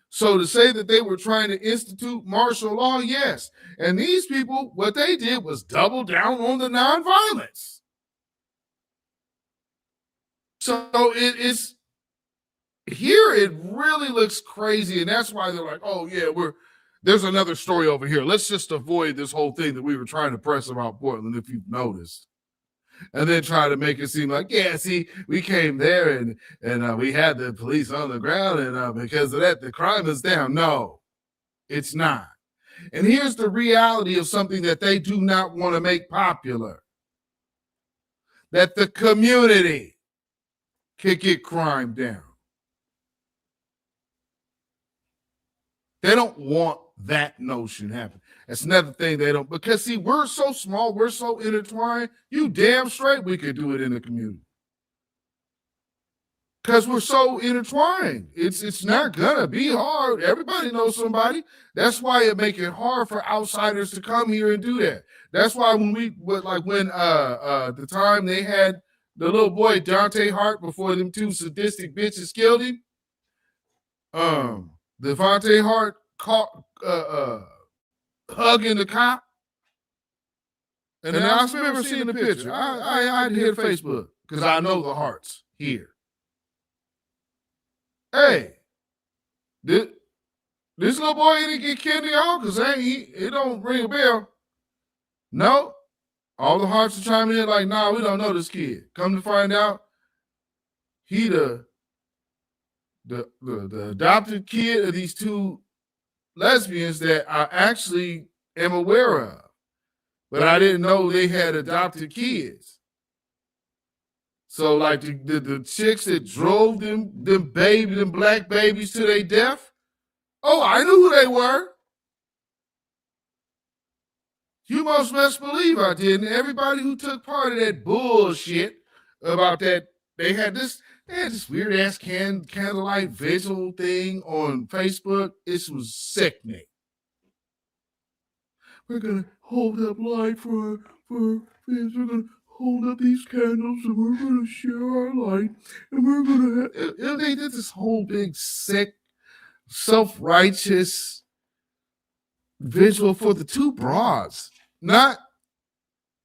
So to say that they were trying to institute martial law, yes. And these people, what they did was double down on the nonviolence. So it's here it really looks crazy, and that's why they're like, oh yeah, there's another story over here. Let's just avoid this whole thing that we were trying to press about Portland, if you've noticed. And then try to make it seem like, yeah, see, we came there and we had the police on the ground, and because of that, the crime is down. No, it's not. And here's the reality of something that they do not want to make popular. That the community can get crime down. They don't want that notion happen. That's another thing they don't, because see, we're so small, we're so intertwined, you damn straight we could do it in the community. Because we're so intertwined. It's not gonna be hard. Everybody knows somebody. That's why it make it hard for outsiders to come here and do that. That's why when the time they had the little boy Dante Hart before them two sadistic bitches killed him, Devontae Hart caught hugging the cop. And then I remember seeing the picture. I hit Facebook because I know the Harts here. Hey, this little boy didn't get killed y'all because it don't ring a bell. No. All the Harts are chiming in like, nah, we don't know this kid. Come to find out, he the adopted kid of these two lesbians that I actually am aware of. But I didn't know they had adopted kids. So like the chicks that drove them black babies to their death, oh, I knew who they were. You most best believe I did. And everybody who took part of that bullshit about that, they had this weird ass candlelight vigil thing on Facebook. It was sickening. We're gonna hold up light for friends. We're gonna hold up these candles and we're gonna share our light. And we're gonna they did this whole big sick, self-righteous vigil for the two broads. Not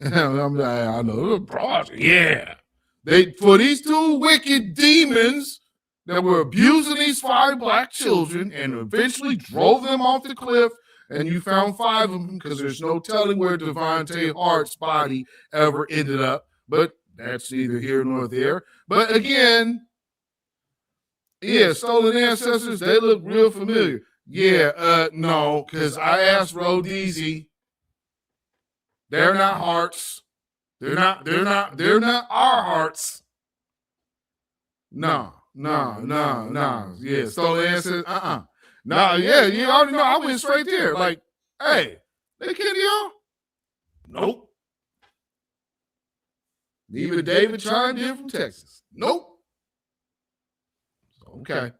I know the broads, yeah. For these two wicked demons that were abusing these 5 black children and eventually drove them off the cliff, and you found 5 of them because there's no telling where Devontae Hart's body ever ended up, but that's neither here nor there. But again, yeah, stolen ancestors, they look real familiar. Yeah, no, because I asked Rhodeezy, they're not Harts. They're not our Harts. No. Yeah, stolen ancestors, No, yeah, you already know. I went straight there. Like, hey, they killed y'all? Nope. Even David chimed in from Texas. Nope. Okay.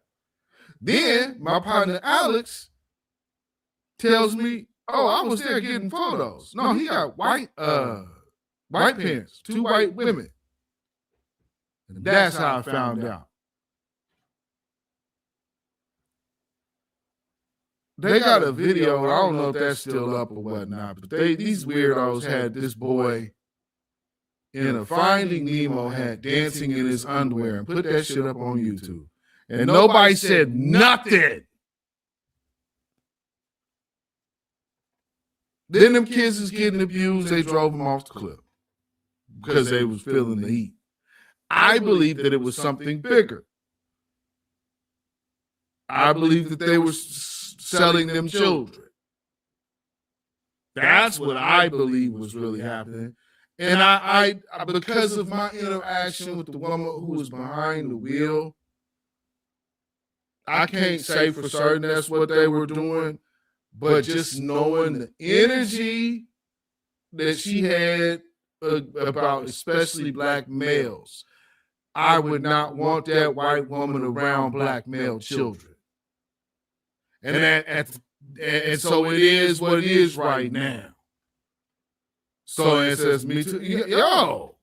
Then my partner Alex tells me, oh, I was there getting photos. No, he got white parents, 2 white women. And that's how I found out. They got a video, I don't know if that's still up or whatnot, but these weirdos had this boy in a Finding Nemo hat dancing in his underwear and put that shit up on YouTube. And nobody said nothing. Then them kids is getting abused, they drove them off the cliff because they was feeling the heat. I believe that it was something bigger. I believe that they were selling them children. That's what I believe was really happening. And I because of my interaction with the woman who was behind the wheel, I can't say for certain that's what they were doing, but just knowing the energy that she had about especially black males, I would not want that white woman around black male children. And so it is what it is right now. So it says me too. Yo,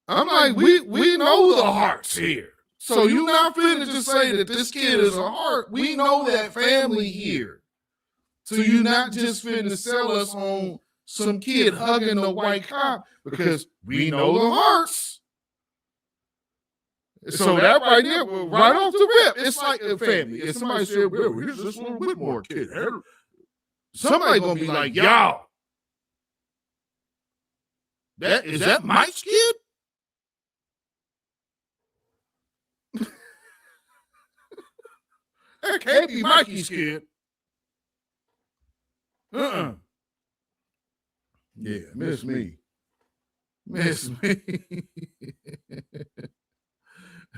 I'm like, we know the Harts here. So you're not finna just say that this kid is a Hart. We know that family here. So you're not just finna sell us on some kid hugging a white cop because we know the Harts. So that right there, right off the rip, it's like a family. If somebody said, well, here's this little Whitmore kid. Somebody gonna be like, y'all, is that Mike's kid? That can't be Mikey's kid. Yeah, miss me. Miss me.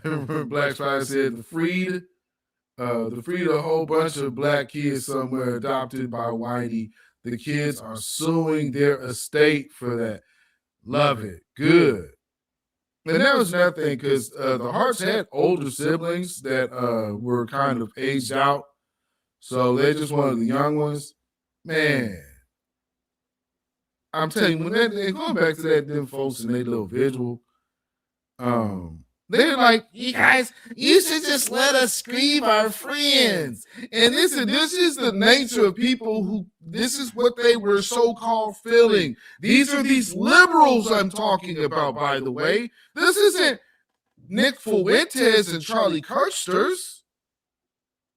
Black Spy said the freed a whole bunch of black kids somewhere adopted by Whitey. The kids are suing their estate for that. Love it. Good. And that was another thing, because the Harts had older siblings that were kind of aged out. So they're just one of the young ones. Man, I'm telling you, when they're going back to that, them folks and their little visual, they're like, you guys, you should just let us scream our friends. And this is the nature of people who, this is what they were so-called feeling. These are these liberals I'm talking about, by the way. This isn't Nick Fuentes and Charlie Kirksters.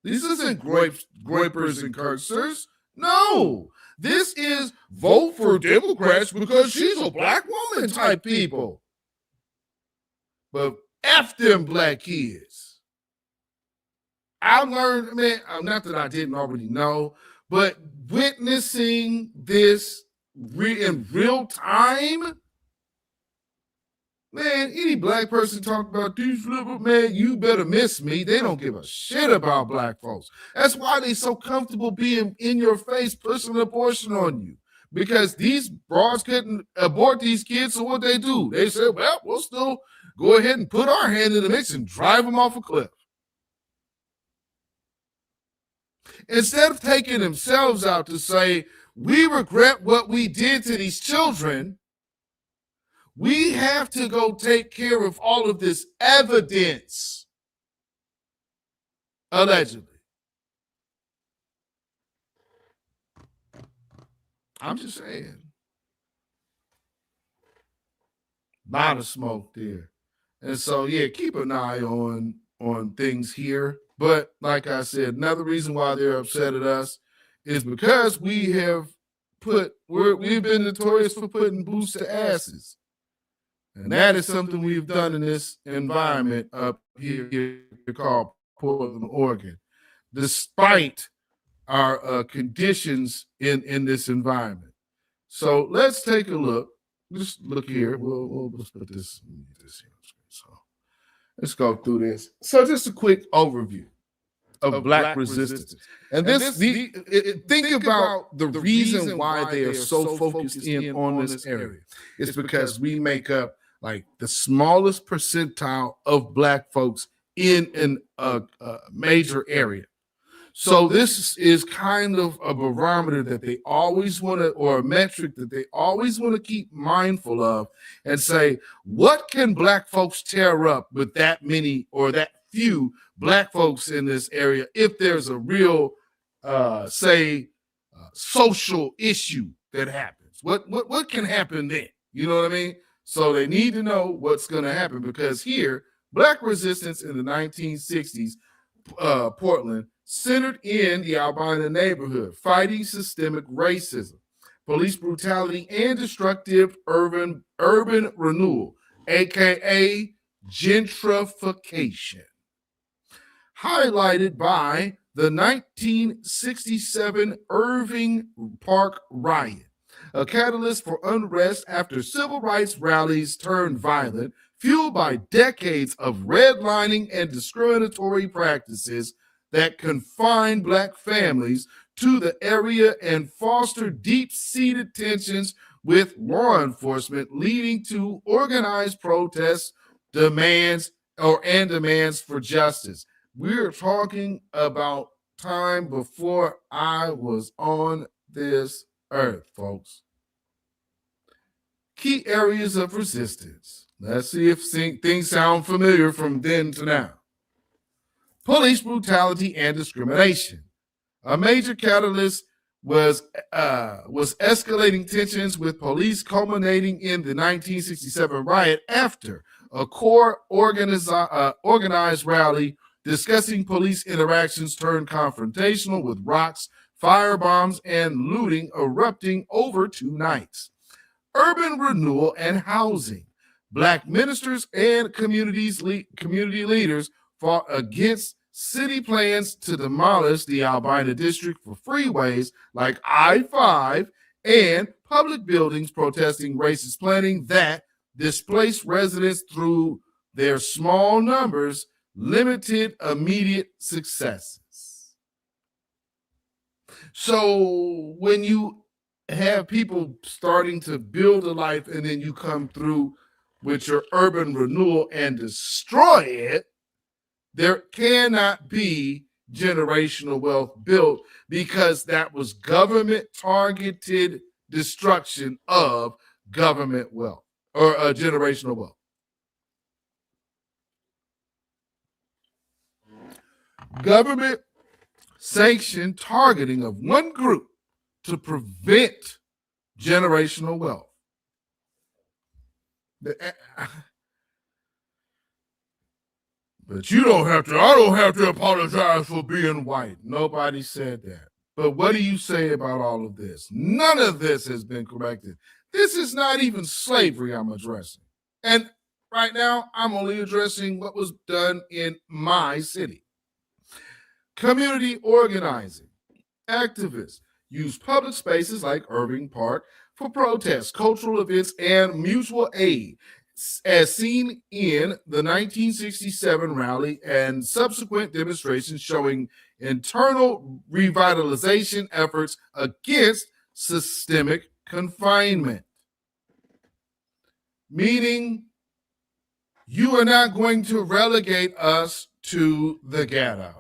This isn't Groypers and Kirksters. No, this is vote for Democrats because she's a black woman type people. But F them black kids. I learned, man, not that I didn't already know, but witnessing this in real time, man, any black person talk about these liberal, man, you better miss me. They don't give a shit about black folks. That's why they so comfortable being in your face, pushing abortion on you. Because these broads couldn't abort these kids, so what they do? They said, well, we'll still go ahead and put our hand in the mix and drive them off a cliff. Instead of taking themselves out to say, we regret what we did to these children, we have to go take care of all of this evidence, allegedly. I'm just saying. A lot of smoke there. And so, yeah, keep an eye on things here. But like I said, another reason why they're upset at us is because we have we've been notorious for putting boots to asses. And that is something we've done in this environment up here called Portland, Oregon, despite our conditions in this environment. So let's take a look. Just look here. We'll just put this here. So let's go through this. So just a quick overview of Black resistance. And think about the reason why they are so focused in on this area. It's because we make up like the smallest percentile of Black folks in a major area. So this is kind of a barometer that they always want to, or a metric that they always want to keep mindful of and say, what can Black folks tear up with that many or that few Black folks in this area if there's a real, social issue that happens? What can happen then? You know what I mean? So they need to know what's going to happen, because here, Black resistance in the 1960s, Portland, centered in the Albina neighborhood, fighting systemic racism, police brutality, and destructive urban renewal, aka gentrification, highlighted by the 1967 Irving Park riot, a catalyst for unrest after civil rights rallies turned violent, fueled by decades of redlining and discriminatory practices that confined Black families to the area and fostered deep-seated tensions with law enforcement, leading to organized protests, demands for justice. We're talking about time before I was on this earth, folks. Key areas of resistance. Let's see if things sound familiar from then to now. Police brutality and discrimination. A major catalyst was escalating tensions with police, culminating in the 1967 riot after a core organized rally discussing police interactions turned confrontational, with rocks, firebombs, and looting erupting over 2 nights. Urban renewal and housing. Black ministers and community leaders fought against city plans to demolish the Albina district for freeways like I-5 and public buildings, protesting racist planning that displaced residents through their small numbers, limited immediate successes. So when you have people starting to build a life and then you come through with your urban renewal and destroy it, there cannot be generational wealth built, because that was government targeted destruction of government wealth or generational wealth. Government sanctioned targeting of one group to prevent generational wealth. But I don't have to apologize for being white. Nobody said that. But what do you say about all of this? None of this has been corrected. This is not even slavery I'm addressing. And right now, I'm only addressing what was done in my city. Community organizing. Activists use public spaces like Irving Park for protests, cultural events, and mutual aid, as seen in the 1967 rally and subsequent demonstrations showing internal revitalization efforts against systemic confinement. Meaning, you are not going to relegate us to the ghetto.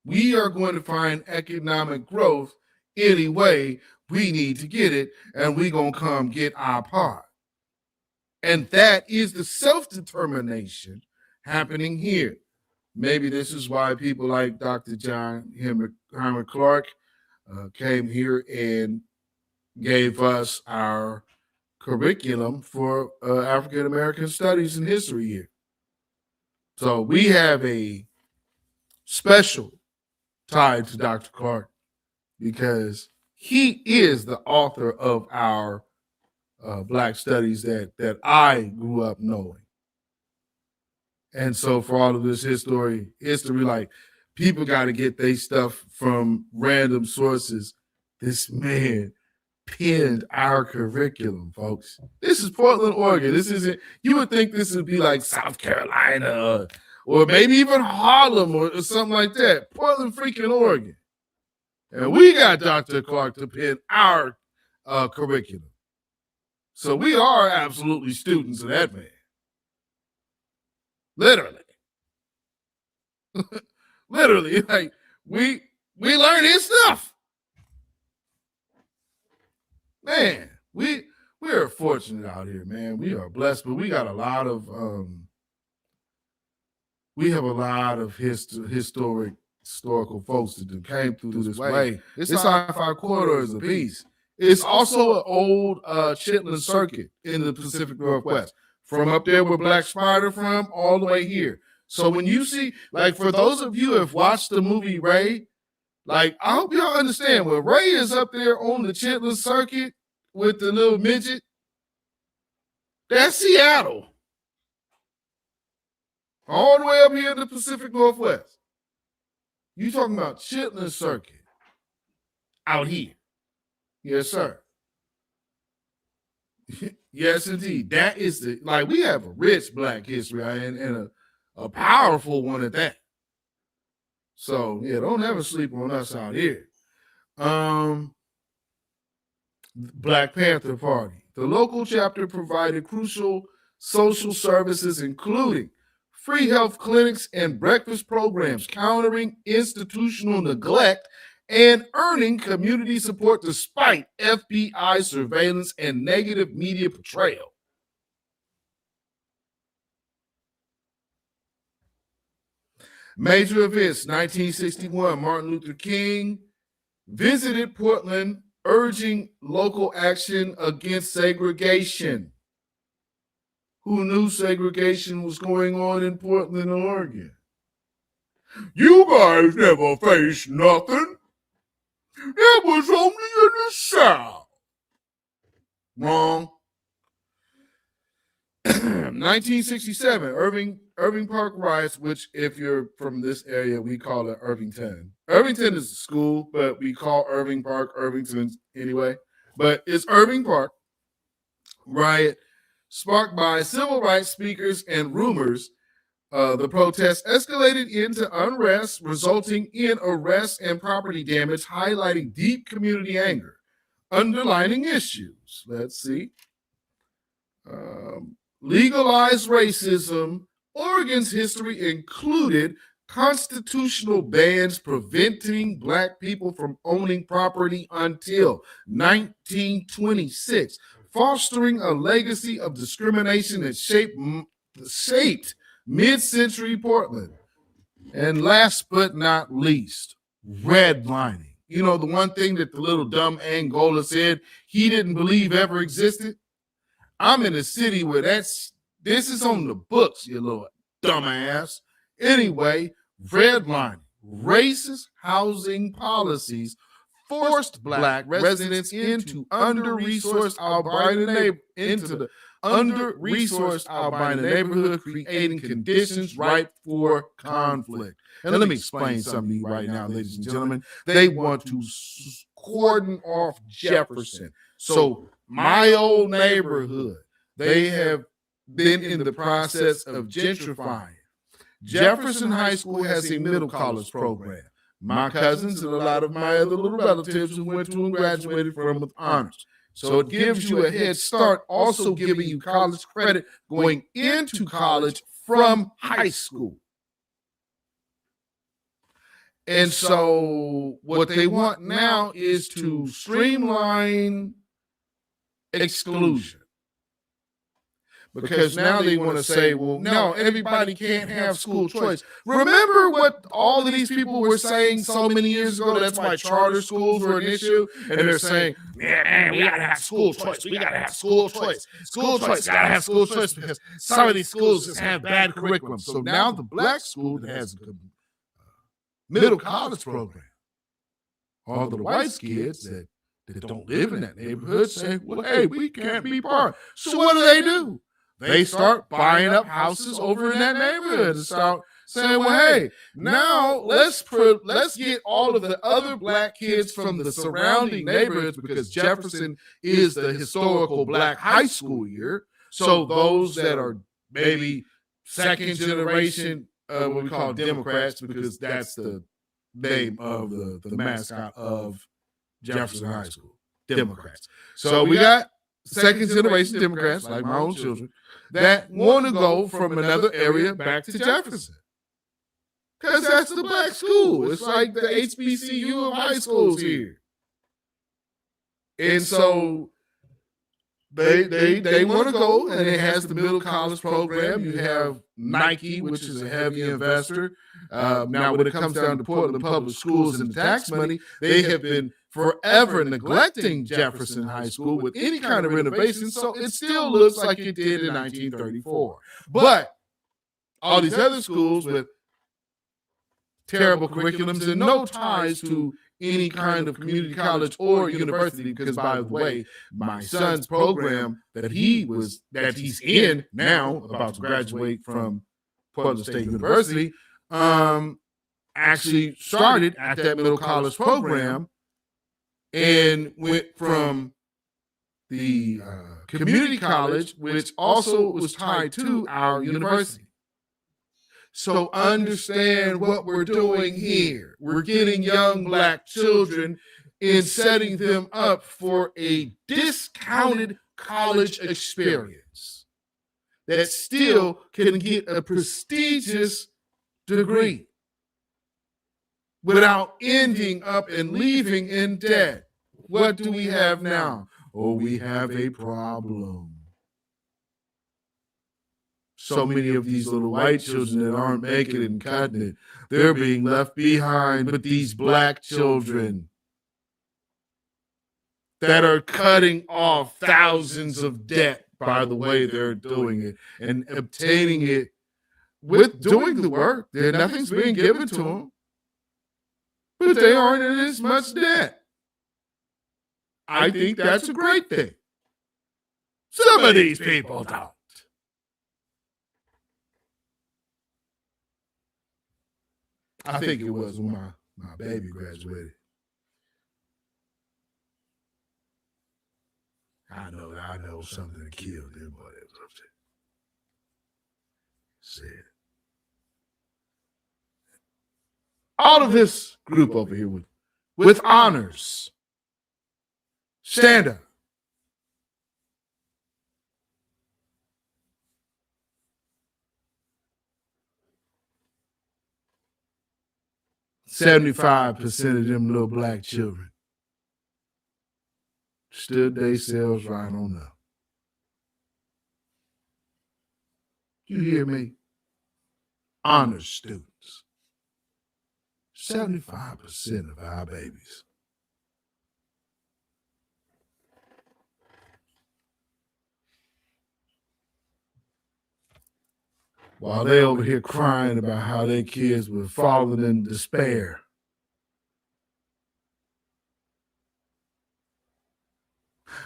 We are going to find economic growth any way we need to get it, and we're going to come get our part. And that is the self-determination happening here. Maybe this is why people like Dr. John Henry Clark came here and gave us our curriculum for African American studies and history here. So we have a special tie to Dr. Clark because he is the author of our Black studies that I grew up knowing. And so for all of this history, like, people got to get their stuff from random sources. This man penned our curriculum, folks. This is Portland, Oregon. This isn't, you would think this would be like South Carolina or maybe even Harlem or something like that. Portland, freaking Oregon. And we got Dr. Clark to pen our curriculum. So we are absolutely students of that man. Literally. Literally, like, we learn his stuff. Man, we are fortunate out here, man. We are blessed, but we got a lot of historical folks that came through this way. This I-5 corridor is a piece. It's also an old Chitlin circuit in the Pacific Northwest. From up there where Black Spider from, all the way here. So when you see, like, for those of you who have watched the movie Ray, like, I hope y'all understand, when Ray is up there on the Chitlin circuit with the little midget, that's Seattle. All the way up here in the Pacific Northwest. You talking about Chitlin circuit out here. Yes, sir. Yes, indeed. That is the, like, we have a rich Black history and a powerful one at that. So, yeah, don't ever sleep on us out here. Black Panther Party. The local chapter provided crucial social services, including free health clinics and breakfast programs, countering institutional neglect and earning community support despite FBI surveillance and negative media portrayal. Major events: 1961, Martin Luther King visited Portland urging local action against segregation. Who knew segregation was going on in Portland, Oregon? You guys never faced nothing. It was only in the South. Wrong. 1967, Irving Park riots, which if you're from this area, we call it Irvington. Irvington is a school, but we call Irving Park Irvington anyway. But it's Irving Park riot sparked by civil rights speakers and rumors. The protests escalated into unrest, resulting in arrests and property damage, highlighting deep community anger. Underlining issues. Let's see. Legalized racism. Oregon's history included constitutional bans preventing Black people from owning property until 1926, fostering a legacy of discrimination that shaped mid-century Portland. And last but not least, redlining. You know, the one thing that the little dumb Angola said he didn't believe ever existed? I'm in a city where this is on the books, you little dumbass. Anyway, redlining, racist housing policies forced Black residents into under-resourced albino neighborhood, creating conditions ripe for conflict. And let me explain something to you right now, ladies and gentlemen. They want to cordon off Jefferson. So my old neighborhood, they have been in the process of gentrifying. Jefferson High School has a middle college program. My cousins and a lot of my other little relatives who went to and graduated from with honors. So it gives you a head start, also giving you college credit going into college from high school. And so what they want now is to streamline exclusion. Because now they want to say, well, no, everybody can't have school choice. Remember what all of these people were saying so many years ago? That's why charter schools were an issue. And they're saying, man, we got to have school choice. We got to have school choice. School choice, got to have school choice because some of these schools just have bad curriculum. So now the Black school that has a middle college program, all the white kids that don't live in that neighborhood say, well, hey, we can't be part. So what do? They start buying up houses over in that neighborhood and start saying, well, hey, now let's get all of the other Black kids from the surrounding neighborhoods, because Jefferson is the historical Black high school year. So those that are maybe second generation, what we call Democrats, because that's the name of the mascot of Jefferson High School, Democrats. So we got second generation Democrats, like my own children, that want to go from another area back to Jefferson. Because that's the Black school. It's like the HBCU of high schools here. And so they want to go, and it has the middle college program. You have Nike, which is a heavy investor. Now, when it comes down to Portland public schools and the tax money, they have been forever neglecting Jefferson High School with any kind of renovation, so it still looks like it did in 1934. But all these other schools with terrible curriculums and no ties to any kind of community college or university, because, by the way, my son's program that he's in now, about to graduate from Portland State University, actually started at that middle college program and went from the community college, which also was tied to our university. So understand what we're doing here. We're getting young Black children and setting them up for a discounted college experience that still can get a prestigious degree without ending up and leaving in debt. What do we have now? Oh, we have a problem. So many of these little white children that aren't making it and cutting it, they're being left behind. But these Black children, that are cutting off thousands of debt by the way they're doing it and obtaining it with doing the work. Nothing's being given to them, but they aren't in as much debt. I think that's a great thing. Some of these people don't. I think it was when my baby graduated. I know something killed him, but it was upset. Said. All of this group over here with honors. Stand up. $75% of them little black children stood themselves right on up. You hear me? Honors students. 75% of our babies. While they over here crying about how their kids were falling in despair.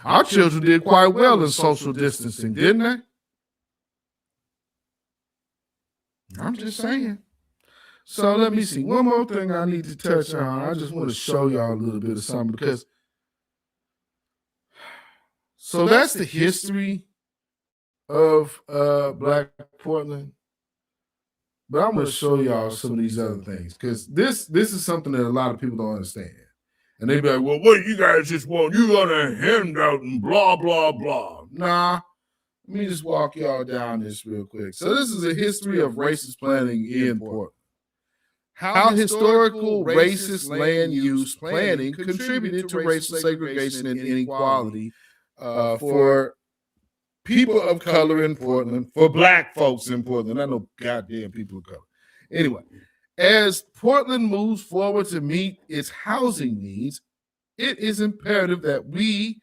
Our children did quite well in social distancing, didn't they? I'm just saying. So let me see. One more thing I need to touch on. I just want to show y'all a little bit of something because so that's the history of Black Portland. But I'm going to show y'all some of these other things because this is something that a lot of people don't understand. And they be like, well, what do you guys just want? You want a handout and blah, blah, blah. Nah. Let me just walk y'all down this real quick. So this is a history of racist planning in Portland. How historical racist land use planning contributed to racial segregation and inequality for people of color in Portland, for Black folks in Portland. I know goddamn people of color. Anyway, as Portland moves forward to meet its housing needs, it is imperative that we,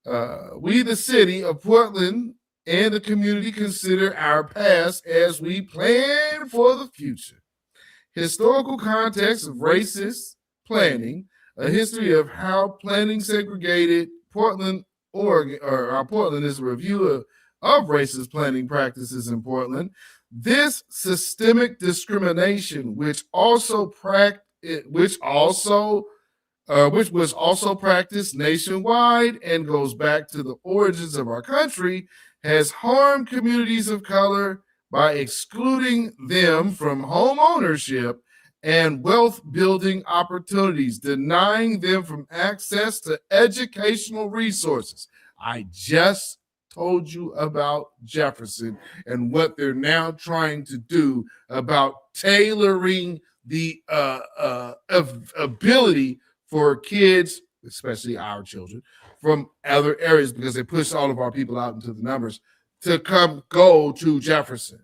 the city of Portland and the community, consider our past as we plan for the future. Historical context of racist planning, a history of how planning segregated Portland, Oregon, or Portland is a review of racist planning practices in Portland. This systemic discrimination, which was also practiced nationwide and goes back to the origins of our country, has harmed communities of color by excluding them from home ownership and wealth building opportunities, denying them from access to educational resources. I just told you about Jefferson and what they're now trying to do about tailoring the ability for kids, especially our children, from other areas, because they push all of our people out into the numbers, to go to Jefferson.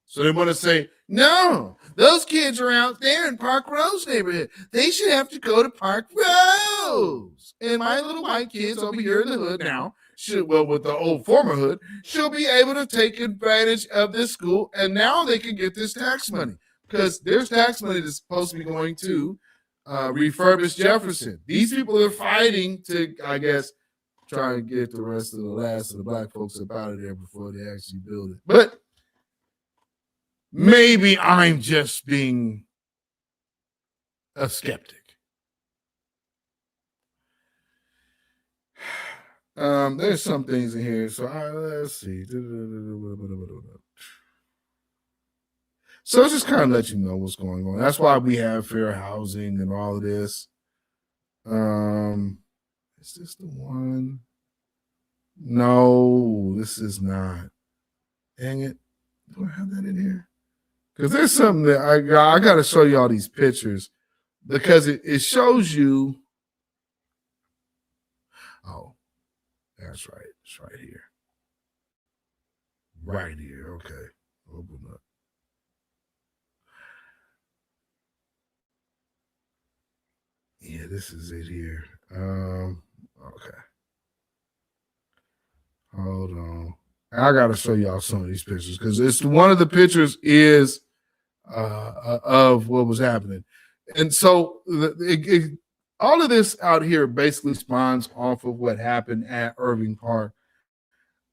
So they want to say, no, those kids are out there in Park Rose neighborhood. They should have to go to Park Rose. And my little white kids over here in the hood now, with the old former hood, she'll be able to take advantage of this school. And now they can get this tax money because there's tax money that's supposed to be going to refurbish Jefferson. These people are fighting to, I guess, try and get the rest of the last of the Black folks up out of there before they actually build it. But maybe I'm just being a skeptic. There's some things in here. So let's see. So it's just kind of let you know what's going on. That's why we have fair housing and all of this. Is this the one? No, this is not. Dang it. Do I have that in here? Because there's something that I got to show you all these pictures because it shows you. Oh, that's right. It's right here. Right here. Okay. Open up. Yeah, this is it here. Okay. Hold on. I gotta show y'all some of these pictures because it's one of the pictures is of what was happening. And so all of this out here basically spawns off of what happened at Irving Park.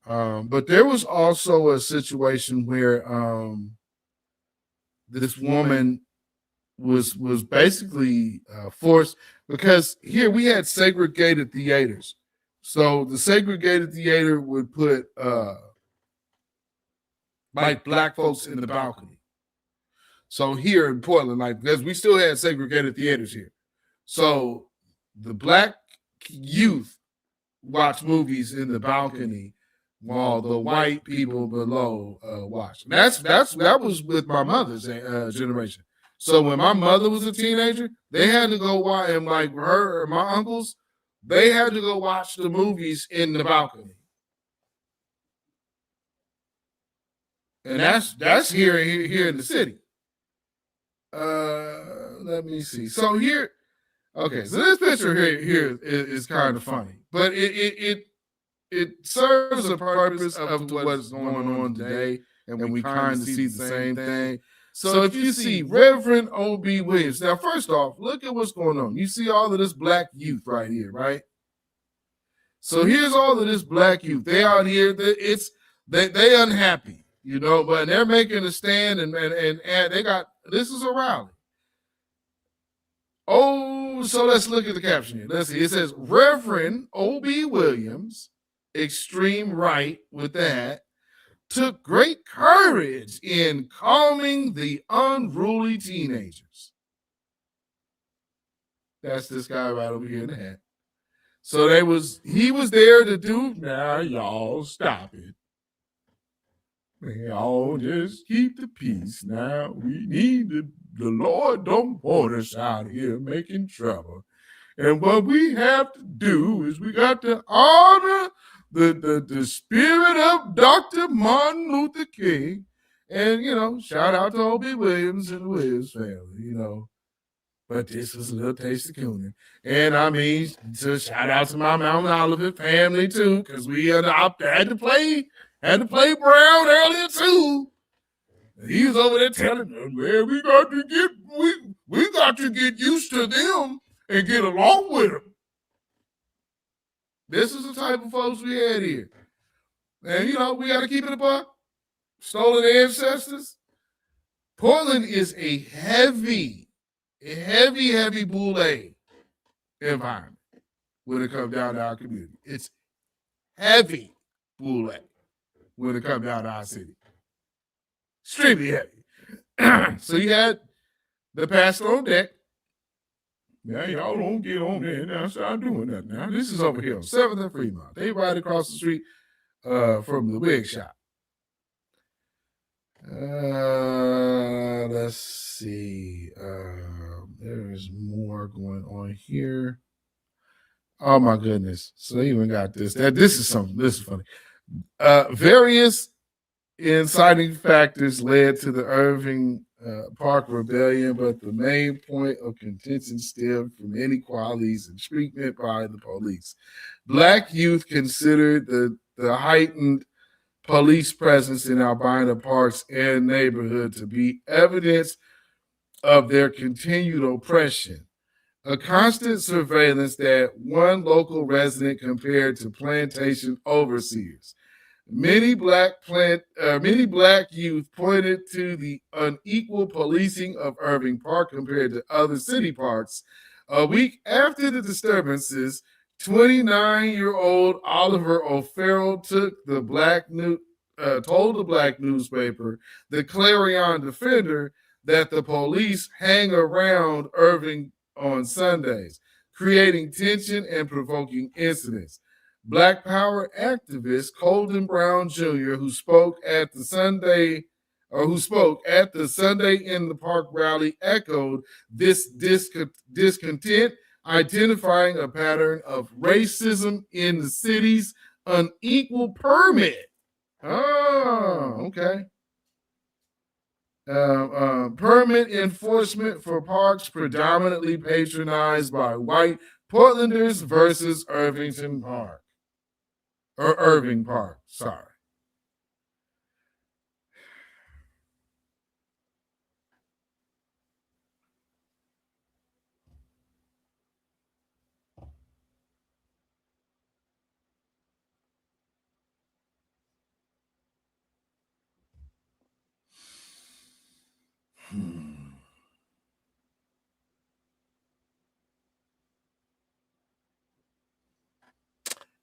But there was also a situation where this woman was basically forced, because here we had segregated theaters. So the segregated theater would put like black folks in the balcony. So here in Portland, like, because we still had segregated theaters here. So the black youth watch movies in the balcony while the white people below watch. That was with my mother's generation. So when my mother was a teenager, they had to go watch, and like her or my uncles, they had to go watch the movies in the balcony. And that's here in the city. Let me see. So here, okay. So this picture here is kind of funny, but it serves a purpose of what's going on today, and we kind of see the same thing. So if you see Reverend O.B. Williams, now first off, look at what's going on. You see all of this black youth right here, right? So here's all of this black youth. They out here. They unhappy, you know, but they're making a stand, and they got, this is a rally. Oh, so let's look at the caption here. Let's see. It says Reverend O.B. Williams, extreme right with the hat, took great courage in calming the unruly teenagers. That's this guy right over here in the hat. So he was there to do, now y'all stop it. Y'all just keep the peace. Now we need the Lord don't want us out here making trouble. And what we have to do is we got to honor the spirit of Dr. Martin Luther King. And, you know, shout out to O.B. Williams and the Williams family, you know. But this was a little taste of Coonan. And I mean, to shout out to my Mount Olivet family too, because we had to play Brown earlier too. And he was over there telling them, man, we got to get used to them and get along with them. This is the type of folks we had here. And, you know, we got to keep it a buck. Stolen ancestors. Portland is a heavy boule environment when it comes down to our community. It's heavy boule when it comes down to our city. Extremely heavy. So you had the pastor on deck. Now, y'all don't get on there and now start doing that now. This is over here on 7th and Fremont. They right across the street from the wig shop. Let's see. There is more going on here. Oh my goodness. So they even got this. This is funny. Various inciting factors led to the Irving Park rebellion, but the main point of contention stemmed from inequalities and treatment by the police. Black youth considered the heightened police presence in Albina parks and neighborhood to be evidence of their continued oppression. A constant surveillance that one local resident compared to plantation overseers. Many black youth pointed to the unequal policing of Irving Park compared to other city parks. A week after the disturbances, 29-year-old Oliver O'Farrell told the black newspaper, the Clarion Defender, that the police hang around Irving on Sundays, creating tension and provoking incidents. Black Power activist Colden Brown Jr., who spoke at the Sunday in the Park rally, echoed this discontent, identifying a pattern of racism in the city's unequal permit. Oh, okay. Permit enforcement for parks predominantly patronized by white Portlanders versus Irving Park. Sorry.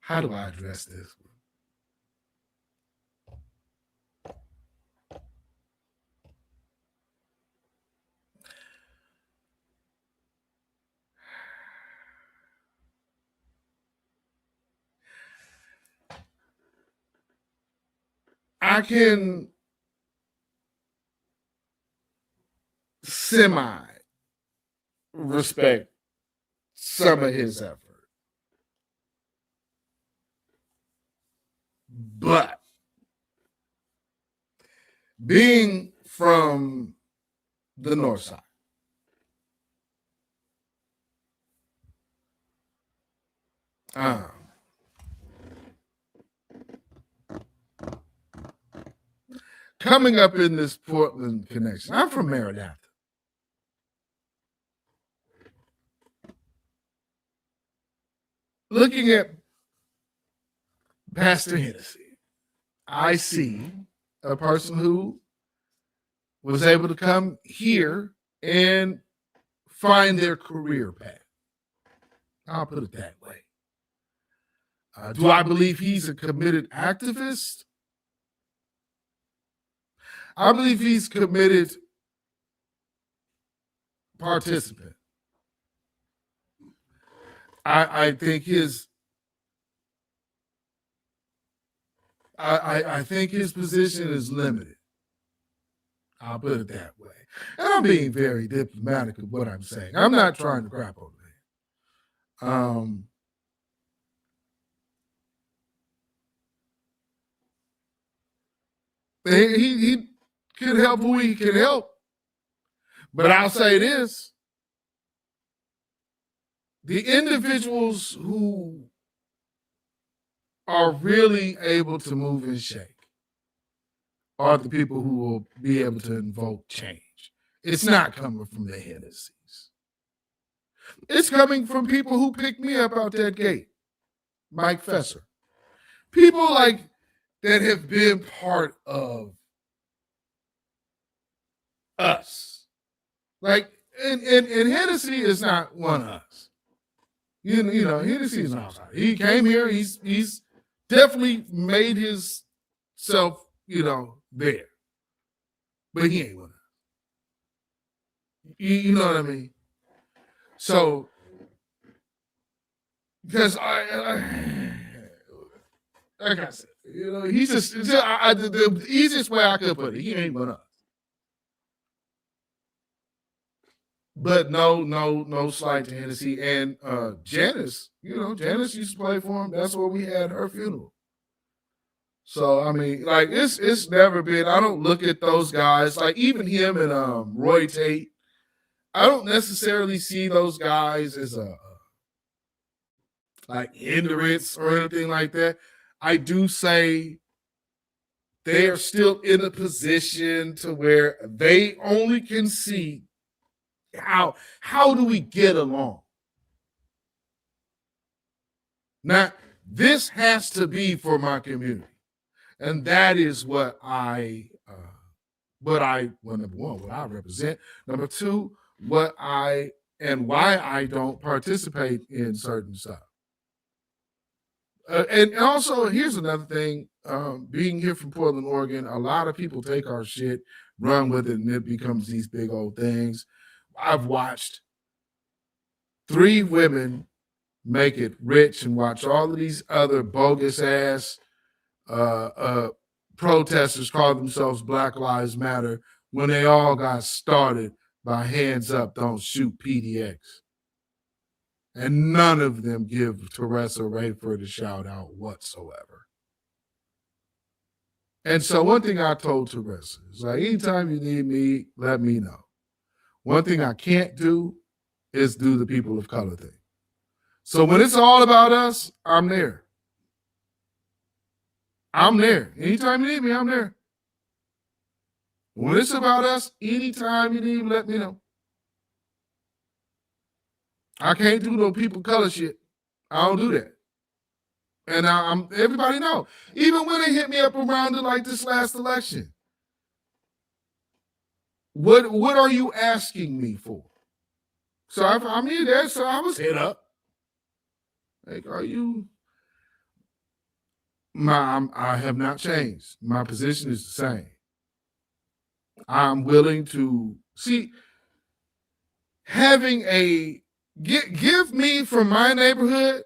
How do I address this? I can respect some of his effort. But being from the north side, coming up in this Portland connection, I'm from Maranatha. Looking at Pastor Hennessy, I see a person who was able to come here and find their career path. I'll put it that way. Do I believe he's a committed activist? I believe he's committed participant. I think his I think his position is limited. I'll put it that way. And I'm being very diplomatic of what I'm saying. I'm not trying to crap over him. He can help who he can help. But I'll say this. The individuals who are really able to move and shake are the people who will be able to invoke change. It's not coming from the Hennessy's. It's coming from people who picked me up out that gate. Mike Fesser. People like that have been part of us. Like, and Hennessy is not one of us. You know, Hennessy is an outsider. He came here, he's definitely made himself, there. But he ain't one of us. You know what I mean? So, because like I said, he's just the easiest way I could put it, he ain't one of us. But no slight to Hennessy. And Janice, Janice used to play for him. That's where we had her funeral. So, I mean, like, it's never been, I don't look at those guys, like even him and Roy Tate, I don't necessarily see those guys as like hindrance or anything like that. I do say they are still in a position to where they only can see how do we get along? Now, this has to be for my community. And that is what I number one, what I represent. Number two, what I and why I don't participate in certain stuff. And also, here's another thing. Being here from Portland, Oregon, a lot of people take our shit, run with it, and it becomes these big old things. I've watched 3 women make it rich and watch all of these other bogus ass protesters call themselves Black Lives Matter when they all got started by hands up, don't shoot PDX. And none of them give Teresa Rayford a shout out whatsoever. And so one thing I told Teresa is like, anytime you need me, let me know. One thing I can't do is do the people of color thing. So when it's all about us, I'm there. I'm there. Anytime you need me, I'm there. When it's about us, anytime you need me, let me know. I can't do no people color shit. I don't do that. And everybody know. Even when they hit me up around it like this last election. What are you asking me for? So I'm here there, so I was hit up. Like, are you? I have not changed. My position is the same. I'm willing to see having give me from my neighborhood.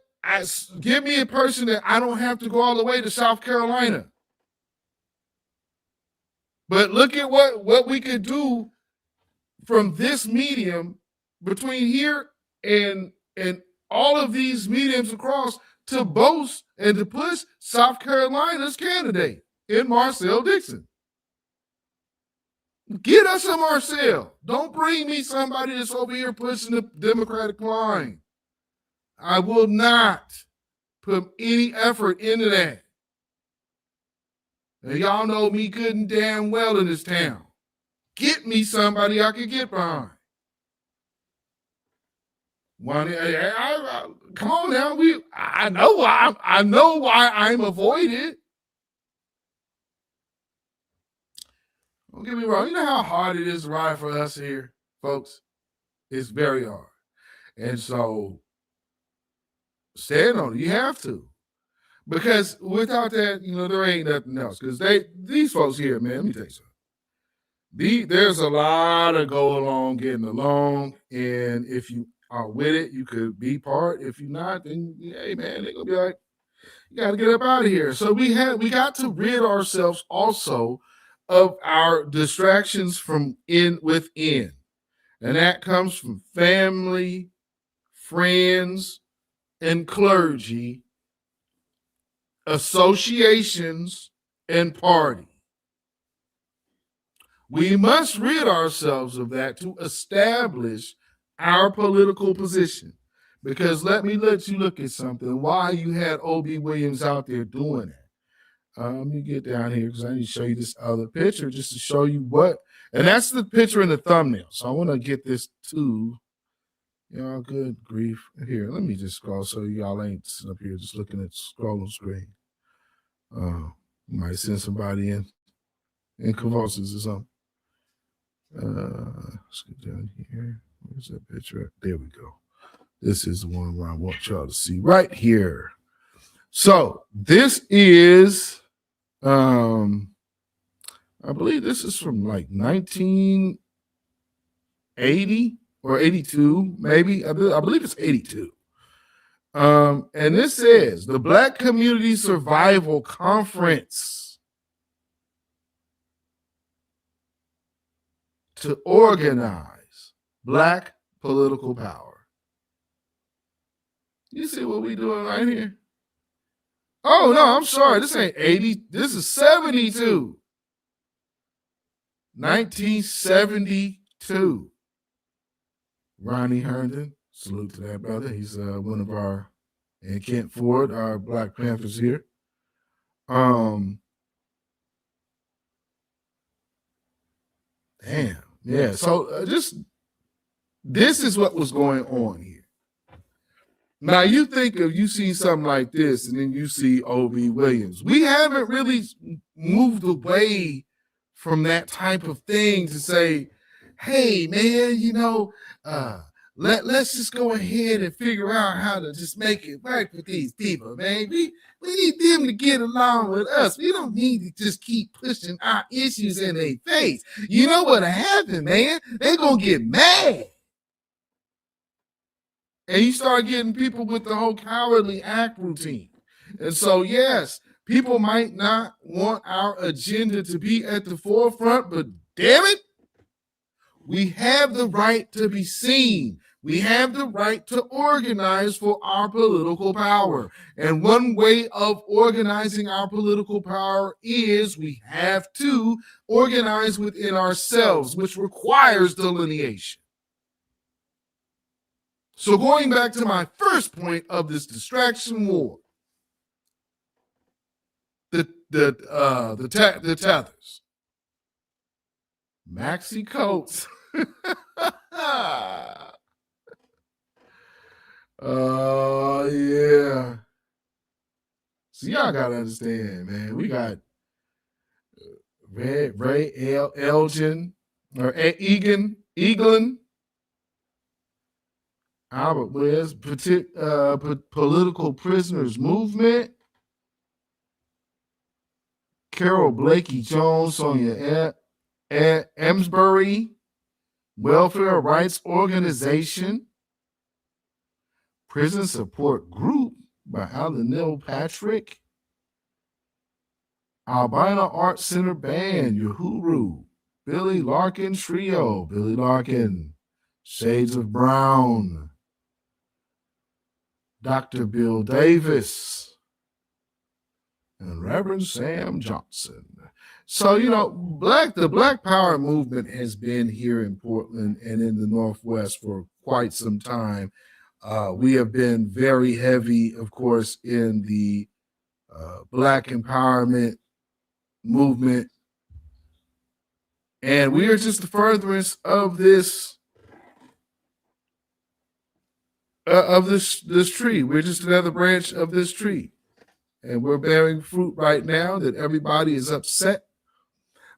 Give me a person that I don't have to go all the way to South Carolina. But look at what we could do from this medium between here and all of these mediums across to boast and to push South Carolina's candidate in Marcel Dixon. Get us a Marcel. Don't bring me somebody that's over here pushing the Democratic line. I will not put any effort into that. And y'all know me good and damn well in this town. Get me somebody I can get behind. Come on now, I know why I'm avoided. Don't get me wrong. You know how hard it is to ride for us here, folks? It's very hard. And so stand on it. You have to. Because without that, there ain't nothing else. Because these folks here, man, let me tell you something. There's a lot of getting along. And if you are with it, you could be part. If you're not, then hey man, they're gonna be like, you gotta get up out of here. So we got to rid ourselves also of our distractions from within. And that comes from family, friends, and clergy, associations, and party. We must rid ourselves of that to establish our political position. Because let me let you look at something. Why you had O.B. Williams out there doing that. Let me get down here because I need to show you this other picture just to show you what. And that's the picture in the thumbnail. So I want to get this too. Y'all, good grief. Here, let me just scroll so y'all ain't sitting up here just looking at scrolling screen. Might send somebody in convulsions or something. Let's get down here. Where's that picture? There we go. This is the one where I want y'all to see right here. So this is, I believe this is from like 1980 or 82, maybe. I believe it's 82. And this says the Black Community Survival Conference to organize Black political power. You see what we doing right here? Oh, no, I'm sorry. This ain't 80. This is 72. 1972. Ronnie Herndon. Salute to that brother. He's one of our, and Kent Ford, our Black Panthers here. Damn. Yeah. So this is what was going on here. Now you see something like this, and then you see O.B. Williams. We haven't really moved away from that type of thing to say, hey, man, let's just go ahead and figure out how to just make it work with these people, man. We need them to get along with us. We don't need to just keep pushing our issues in their face. You know what'll happen, man? They're going to get mad. And you start getting people with the whole cowardly act routine. And so, yes, people might not want our agenda to be at the forefront, but damn it, we have the right to be seen. We have the right to organize for our political power. And one way of organizing our political power is we have to organize within ourselves, which requires delineation. So going back to my first point of this distraction war, the tethers, maxi coats. Yeah. So y'all gotta understand, man. We got Ray Elgin or Egan, Albert West, Political Prisoners Movement, Carol Blakey Jones, Sonia Amsbury, Welfare Rights Organization, Prison Support Group by Alan Neil Patrick, Albina Art Center Band, Uhuru, Billy Larkin Trio, Billy Larkin, Shades of Brown, Dr. Bill Davis, and Reverend Sam Johnson. So, you know, the Black Power movement has been here in Portland and in the Northwest for quite some time. We have been very heavy, of course, in the Black empowerment movement. And we are just the furtherance of this tree. We're just another branch of this tree. And we're bearing fruit right now that everybody is upset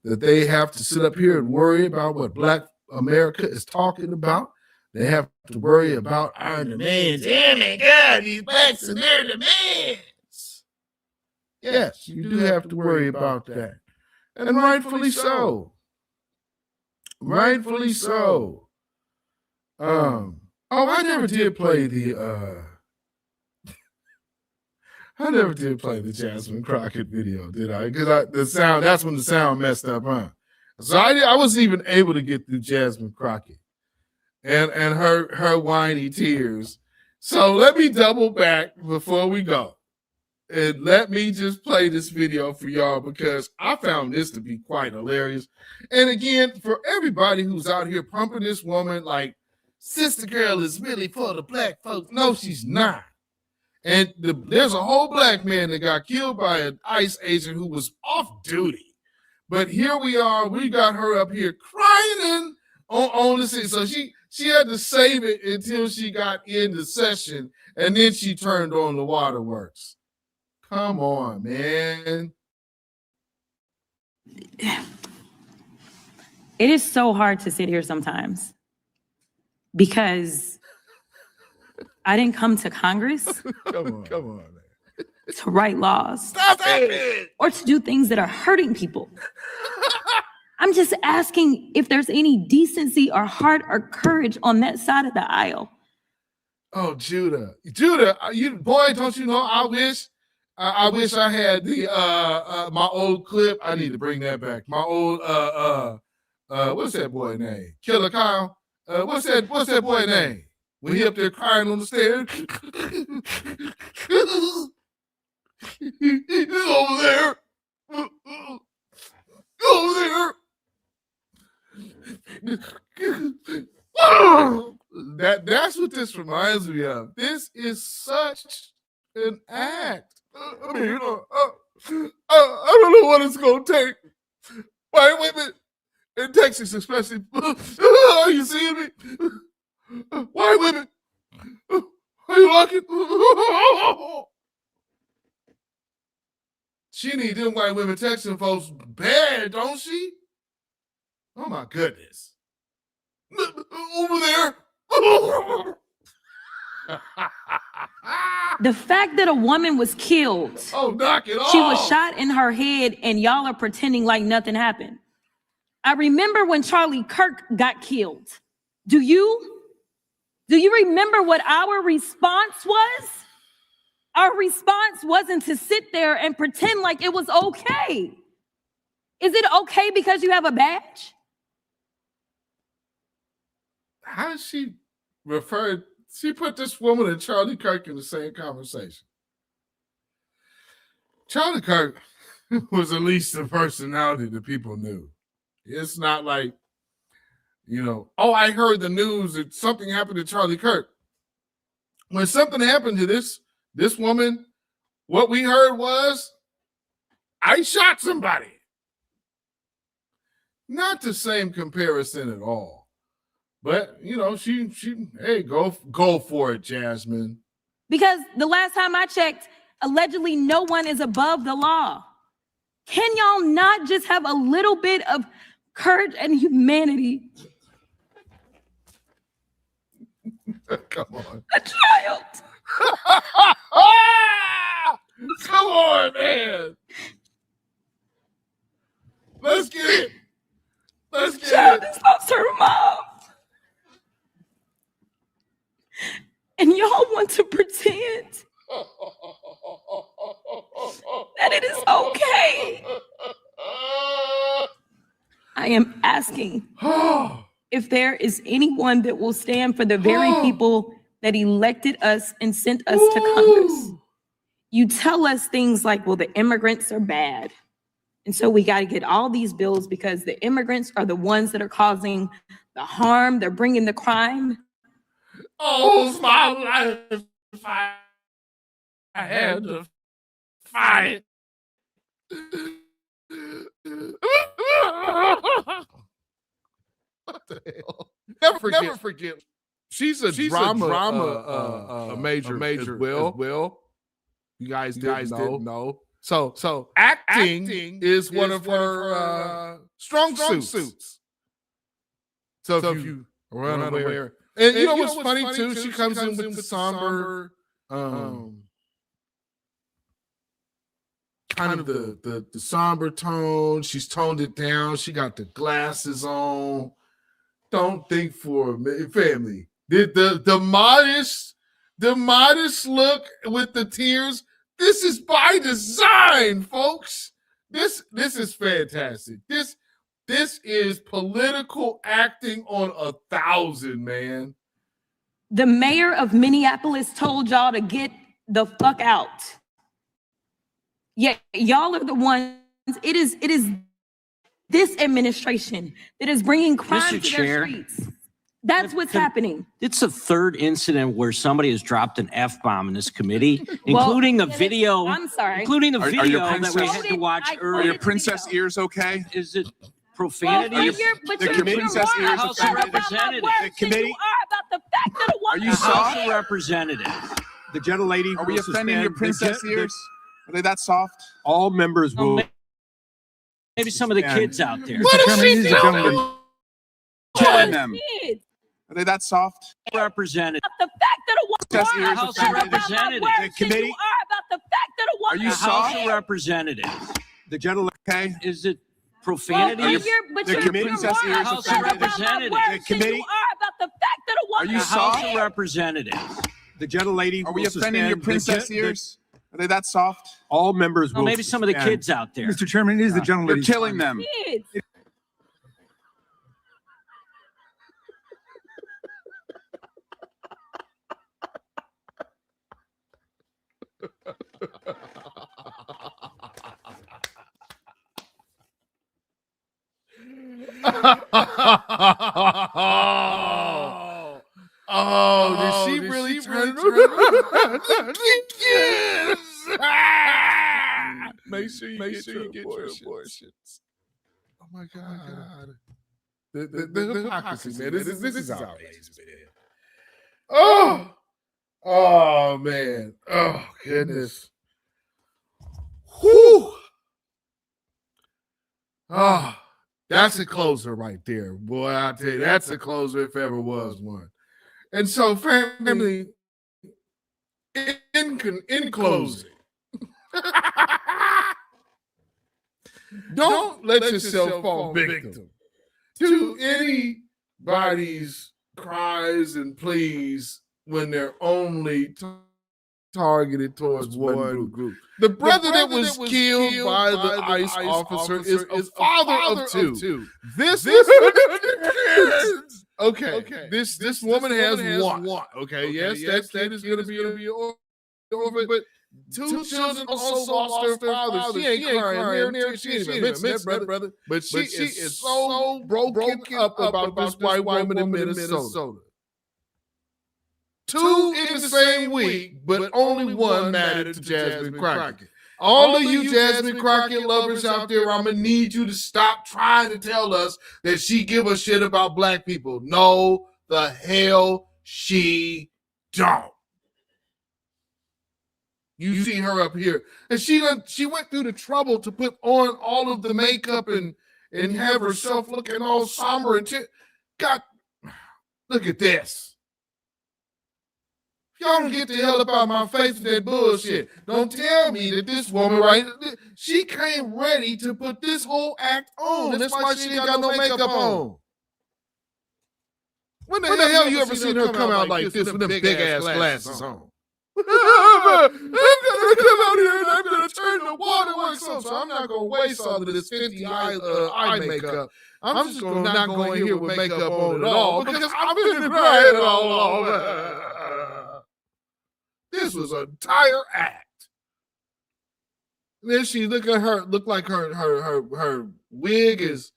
that they have to sit up here and worry about what Black America is talking about. They have to worry about our demands. Oh my God, these blacks and their demands. Yes, you do have to worry about that. And rightfully so. Rightfully so. I never did play the Jasmine Crockett video, did I? Because that's when the sound messed up, huh? So I wasn't even able to get through Jasmine Crockett and her whiny tears. So let me double back before we go. And let me just play this video for y'all because I found this to be quite hilarious. And again, for everybody who's out here pumping this woman like Sister Girl is really for the Black folks. No, she's not. And there's a whole Black man that got killed by an ICE agent who was off duty. But here we are. We got her up here crying on the scene. So she had to save it until she got in the session, and then she turned on the waterworks. Come on, man. It is so hard to sit here sometimes because I didn't come to Congress Come on, man. to write laws or to do things that are hurting people. I'm just asking if there's any decency or heart or courage on that side of the aisle. Oh, Judah, boy, don't you know? I wish I had the my old clip. I need to bring that back. My old what's that boy name? Killer Kyle. What's that boy name? When he up there crying on the stairs. He's over there. Over there. That's what this reminds me of. This is such an act. I mean, I don't know what it's going to take. White women in Texas, especially. Are you seeing me? White women. Are you walking? She need them white women texting folks bad, don't she? Oh my goodness. Over there. The fact that a woman was killed. Oh, knock it off. She was shot in her head and y'all are pretending like nothing happened. I remember when Charlie Kirk got killed. Do you remember what our response was? Our response wasn't to sit there and pretend like it was okay. Is it okay because you have a badge? How does she refer? She put this woman and Charlie Kirk in the same conversation. Charlie Kirk was at least a personality that people knew. It's not like, oh, I heard the news that something happened to Charlie Kirk. when something happened to this woman, what we heard was, I shot somebody. Not the same comparison at all. But, you know, she hey, go for it, Jasmine. Because the last time I checked, allegedly no one is above the law. Can y'all not just have a little bit of courage and humanity? Come on. A child. Come on, man. Let's get it. Let's get Child it. just lost her mom. And y'all want to pretend that it is okay. I am asking if there is anyone that will stand for the very people that elected us and sent us to Congress. You tell us things like, well, the immigrants are bad. And so we got to get all these bills because the immigrants are the ones that are causing the harm. They're bringing the crime. Oh, my life. I had to fight. What the hell? Never forget. She's a drama major as well. You guys didn't know. So acting is one of her strong suits. So if you are unaware, and you know what's funny too? She comes in with the somber, kind of the somber tone. She's toned it down. She got the glasses on. Don't think for a minute, family. The modest look with the tears. This is by design, folks. This is fantastic. This is political acting on 1,000, man. The mayor of Minneapolis told y'all to get the fuck out. Yeah, y'all are the ones. It is this administration that is bringing crime to their streets. That's what's happening. It's the third incident where somebody has dropped an F-bomb in this committee, including a video. I'm sorry. Including a Are video your that we had to watch earlier. Are your princess ears okay? Is it profanity? The princess ears House of Representatives. The committee. Are you House of Representatives? The gentlelady. Are we offending your princess ears? Are they that soft? All members will. Maybe some of the kids out there. What is she doing? Killing them. Are they that soft? Representative. The fact that The House of Representatives. The committee. about the fact that Are you House soft? of Representatives. The gentlelady. Okay. Is it profanity? The committee's ears. House of Representatives. The committee. about the fact that Are you House soft? of Representatives. The gentlelady. Are we offending your princess ears? Are they that soft? All members will. Maybe some of the kids out there. Mr. Chairman, it is the gentlelady. You're killing them. Kids. Oh, did she really turn it around? Yes. Make sure you get your abortions. Oh my God. The hypocrisy, man. This is outrageous, man. Oh man. Oh goodness. Whew. Oh, that's a closer right there. Boy, I tell you, that's a closer if ever was one. And so, family, in closing, don't let yourself fall victim to anybody's cries and pleas when they're only targeted towards one group. The brother that was killed by the ICE officer is a father of two. This okay. This woman has one. Okay, yes, that kid is going to be over. But two children also lost their fathers. She ain't crying here. She ain't even mentioned that, brother. But she is so broken up about this white woman in Minnesota. 2 in the same week, but only one mattered to Jasmine Crockett. All of you Jasmine Crockett lovers out there, I'm going to need you to stop trying to tell us that she give a shit about black people. No, the hell she don't. You see her up here. And she went through the trouble to put on all of the makeup and have herself looking all somber and God, look at this. Y'all don't get the hell up out of my face with that bullshit. Don't tell me that this woman, right, she came ready to put this whole act on. That's why she ain't got no makeup on. When the hell you ever seen her come out like this with them big-ass glasses on? I'm gonna come out here and I'm gonna turn the waterworks on. So I'm not gonna waste all of this 50 eye makeup. I'm just gonna not go in here with makeup on at all because I'm gonna cry it all over. This was an entire act. And then she look like her wig is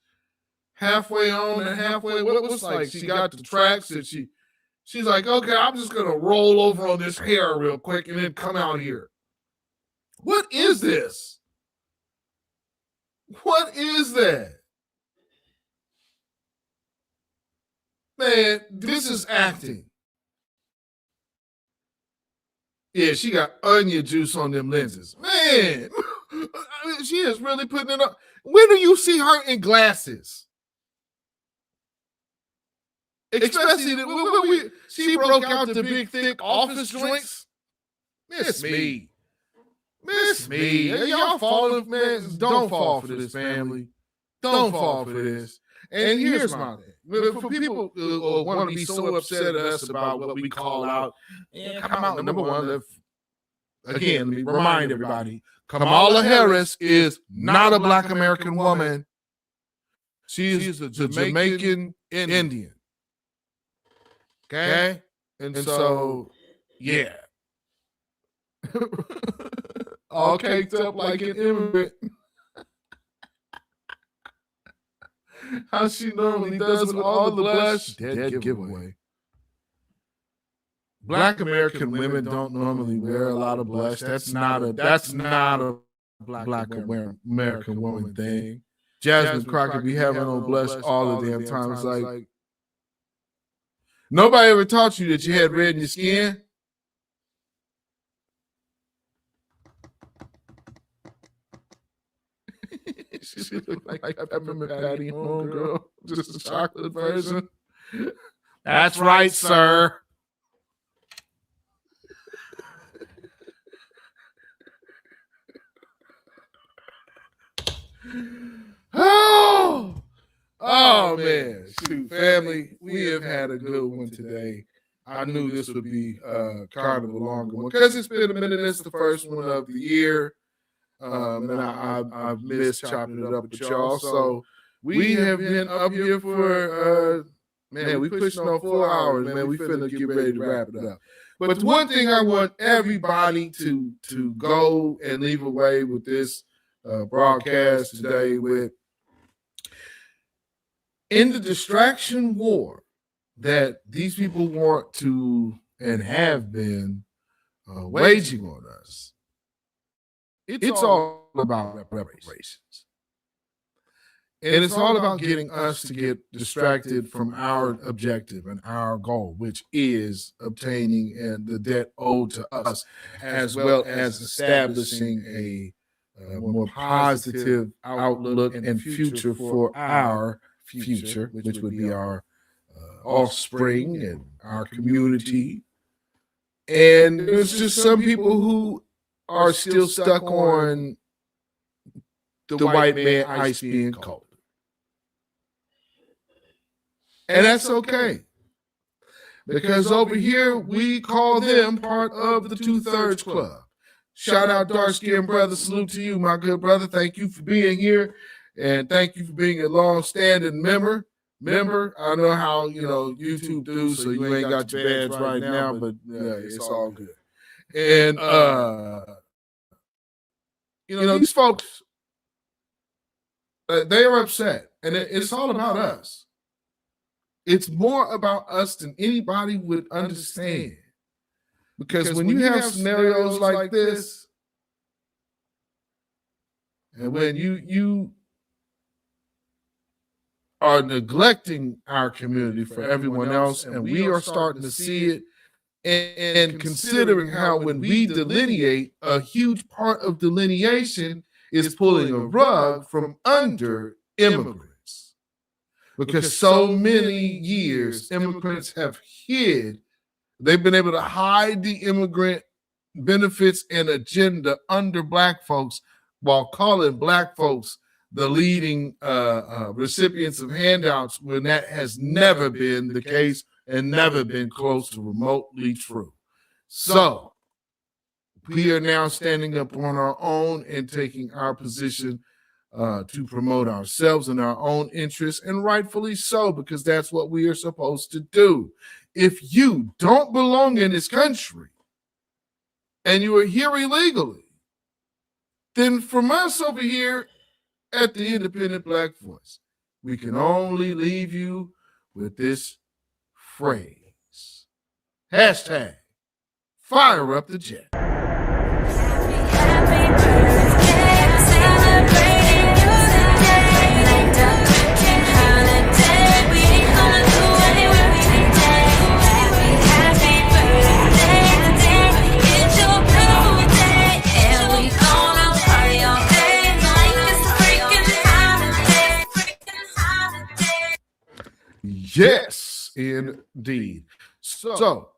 halfway on and halfway. What was like she got the tracks and she's like, okay, I'm just gonna roll over on this hair real quick and then come out here. What is this? What is that? Man, this is acting. Yeah, she got onion juice on them lenses. Man, she is really putting it up. When do you see her in glasses? Especially when she broke out the big, thick office joints. Miss me. Y'all falling, man. Don't fall for this, family. Don't fall for this. And here's my thing. For people who want to be so upset at us about what we call out, come out. Number one, again, let me remind everybody, Kamala Harris is not a Black American woman. She is a Jamaican Indian. Okay? And so, yeah. All caked up like an immigrant. How she normally does with all the blush. Dead giveaway. Black American women don't normally wear a lot of blush. That's not a Black American woman thing. Jasmine Crockett be having on blush all the damn time. It's like nobody ever taught you that you had red in your skin. She looked like peppermint patty homegirl, just a chocolate version. That's right, sir. Oh man, shoot, family, we have had a good one today. I knew this would be kind of a longer one because it's been a minute. It's the first one of the year. And I've missed chopping it up with y'all. So we have been up here for man, we pushing on 4 hours, man. We finna get ready to wrap it up. But one thing I want everybody to go and leave away with this broadcast today with, in the distraction war that these people want to and have been waging on us, it's all about reparations. And it's all about getting us to get distracted from our objective and our goal, which is obtaining the debt owed to us, as well as establishing a more positive outlook and future for our future, which would be our offspring and our community. And there's just some people who are still stuck on the white man ice being cold. And that's okay. Because over here, we call them part of the 2/3 Club. Shout out, dark-skinned brother. Salute to you, my good brother. Thank you for being here. And thank you for being a long-standing member. I know how, YouTube do, so you ain't got your badge right now, but it's all good. And, these folks, they are upset. And it's all about us. It's more about us than anybody would understand. Because when you have scenarios like this, and when you are neglecting our community for everyone else, and we are starting to see it, and considering how when we delineate, a huge part of delineation is pulling a rug from under immigrants. Because so many years immigrants have hid, they've been able to hide the immigrant benefits and agenda under Black folks while calling Black folks the leading recipients of handouts, when that has never been the case and never been close to remotely true. So we are now standing up on our own and taking our position to promote ourselves and our own interests, and rightfully so, because that's what we are supposed to do. If you don't belong in this country and you are here illegally, then from us over here at the Independent Black Voice, we can only leave you with this phrase. Hashtag fire up the jet. Yes, indeed. So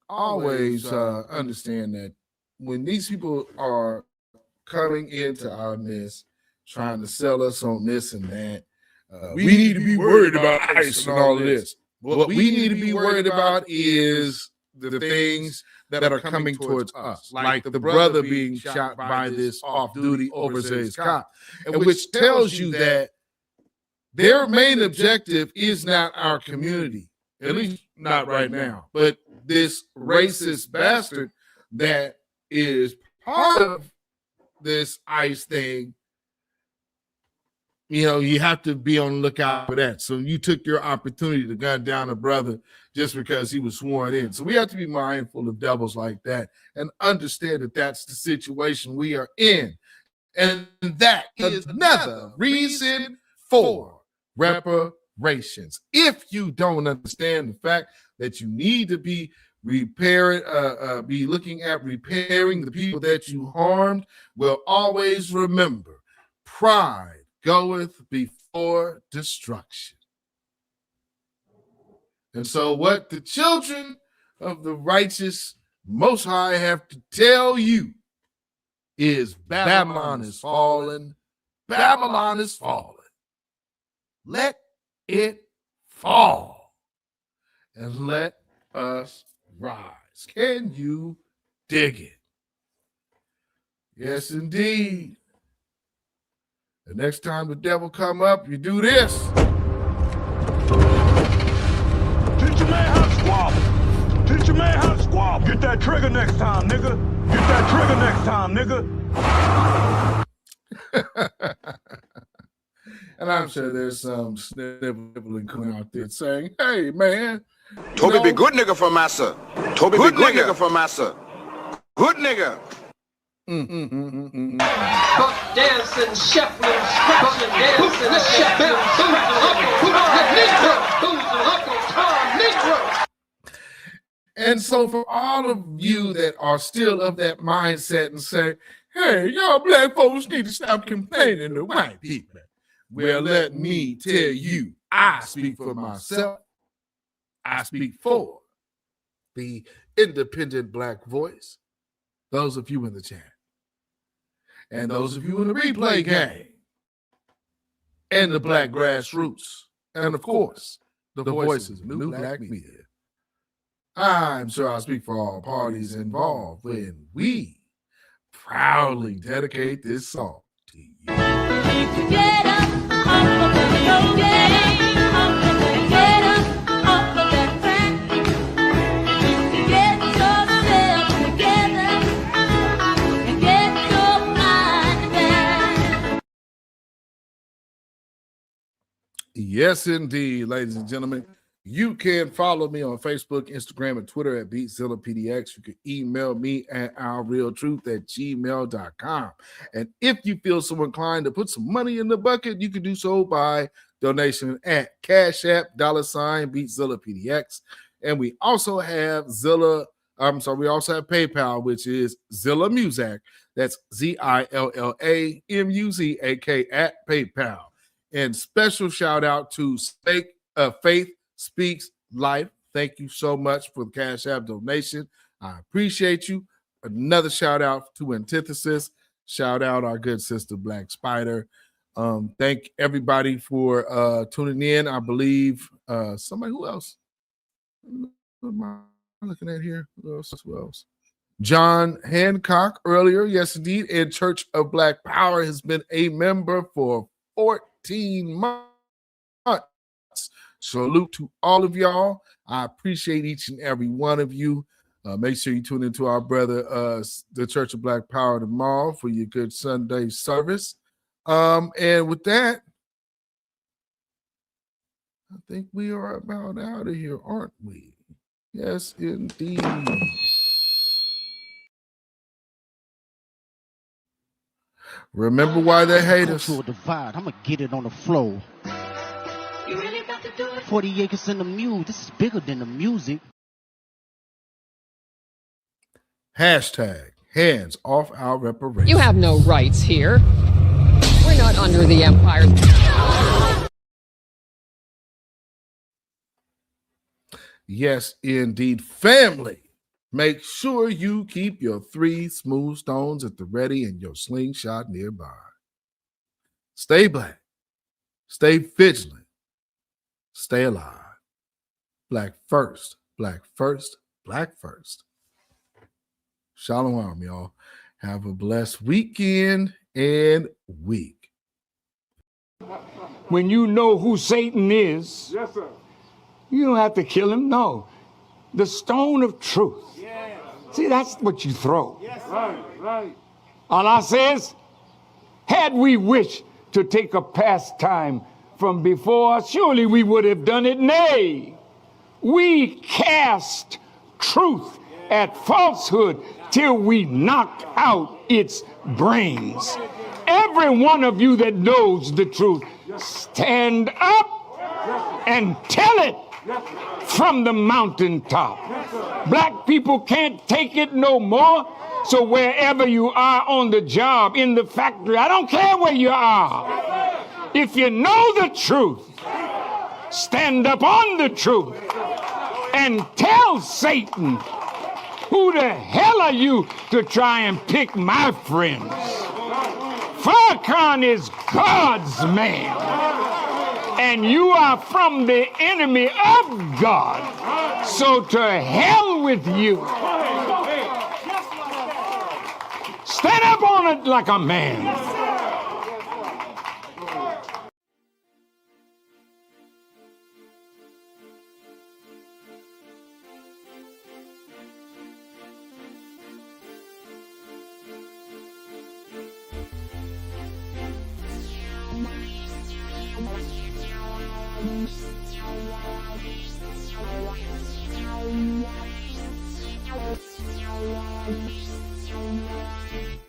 always understand that when these people are coming into our midst, trying to sell us on this and that, we need to be worried about ICE and all of this. What we need to be worried about is the things that are coming towards us, like the brother being shot by this off-duty overseas cop, and which tells you that their main objective is not our community, at least not right now, but this racist bastard that is part of this ICE thing. You know, you have to be on the lookout for that. So you took your opportunity to gun down a brother just because he was sworn in. So we have to be mindful of devils like that and understand that that's the situation we are in. And that is another reason for reparations. If you don't understand the fact that you need to be looking at repairing the people that you harmed, well, always remember, pride goeth before destruction. And so what the children of the righteous Most High have to tell you is Babylon is fallen. Babylon is fallen. Let it fall and let us rise. Can you dig it? Yes, indeed. The next time the devil come up, you do this. Teach your man how to squabble. Teach your man how to squabble. Get that trigger next time, nigga. Get that trigger next time, nigga. And I'm sure there's some sniveling coming out there saying, hey, man. Toby be good nigga for massa. Toby be good nigga for massa. Good nigga. Buck dancing, shuffling, scratching, dancing, shuffling, Negro. And so for all of you that are still of that mindset and say, hey, y'all black folks need to stop complaining to white people. Well, let me tell you, I speak for myself. I speak for the independent black voice. Those of you in the chat. And those of you in the replay game. And the black grassroots. And of course, the voices of New Black Media. I'm sure I speak for all parties involved when we proudly dedicate this song to you. Get up off of the cocaine, get up off of that crack, get yourself together and get your mind back. Yes, indeed, ladies and gentlemen. You can follow me on Facebook, Instagram, and Twitter at beatzillapdx. You can email me at ourrealtruth@gmail.com. And if you feel so inclined to put some money in the bucket, you can do so by donation at CashApp, $beatzillapdx. And we also have we also have PayPal, which is Zilla Muzak. That's ZILLAMUZAK at PayPal. And special shout out to Faith Speaks Life. Thank you so much for the Cash App donation. I appreciate you. Another shout out to Antithesis. Shout out our good sister Black Spider. Thank everybody for tuning in. I believe somebody, who else? What am I looking at here? Who else? John Hancock earlier, yes indeed, and Church of Black Power has been a member for 14 months. Salute to all of y'all. I appreciate each and every one of you. Make sure you tune into our brother, the Church of Black Power tomorrow for your good Sunday service. And with that, I think we are about out of here, aren't we? Yes, indeed. Remember why they hate us. To a divide. I'm gonna get it on the floor. You really got to do it. 40 acres in the mule. This is bigger than the music. Hashtag hands off our reparations. You have no rights here. We're not under the empire. Yes, indeed. Family, make sure you keep your 3 smooth stones at the ready and your slingshot nearby. Stay black. Stay vigilant. Stay alive. Black first. Black first. Black first. Shalom, y'all. Have a blessed weekend and week. When you know who Satan is, yes, sir, you don't have to kill him. No. The stone of truth. Yes. See, that's what you throw. Yes, right. Allah says, had we wished to take a pastime from before, surely we would have done it. Nay, we cast truth at falsehood till we knock out its brains. Every one of you that knows the truth, stand up and tell it from the mountaintop. Black people can't take it no more. So wherever you are on the job, in the factory, I don't care where you are. If you know the truth, stand up on the truth and tell Satan, who the hell are you to try and pick my friends? Farrakhan is God's man, and you are from the enemy of God. So to hell with you. Stand up on it like a man. Thank you.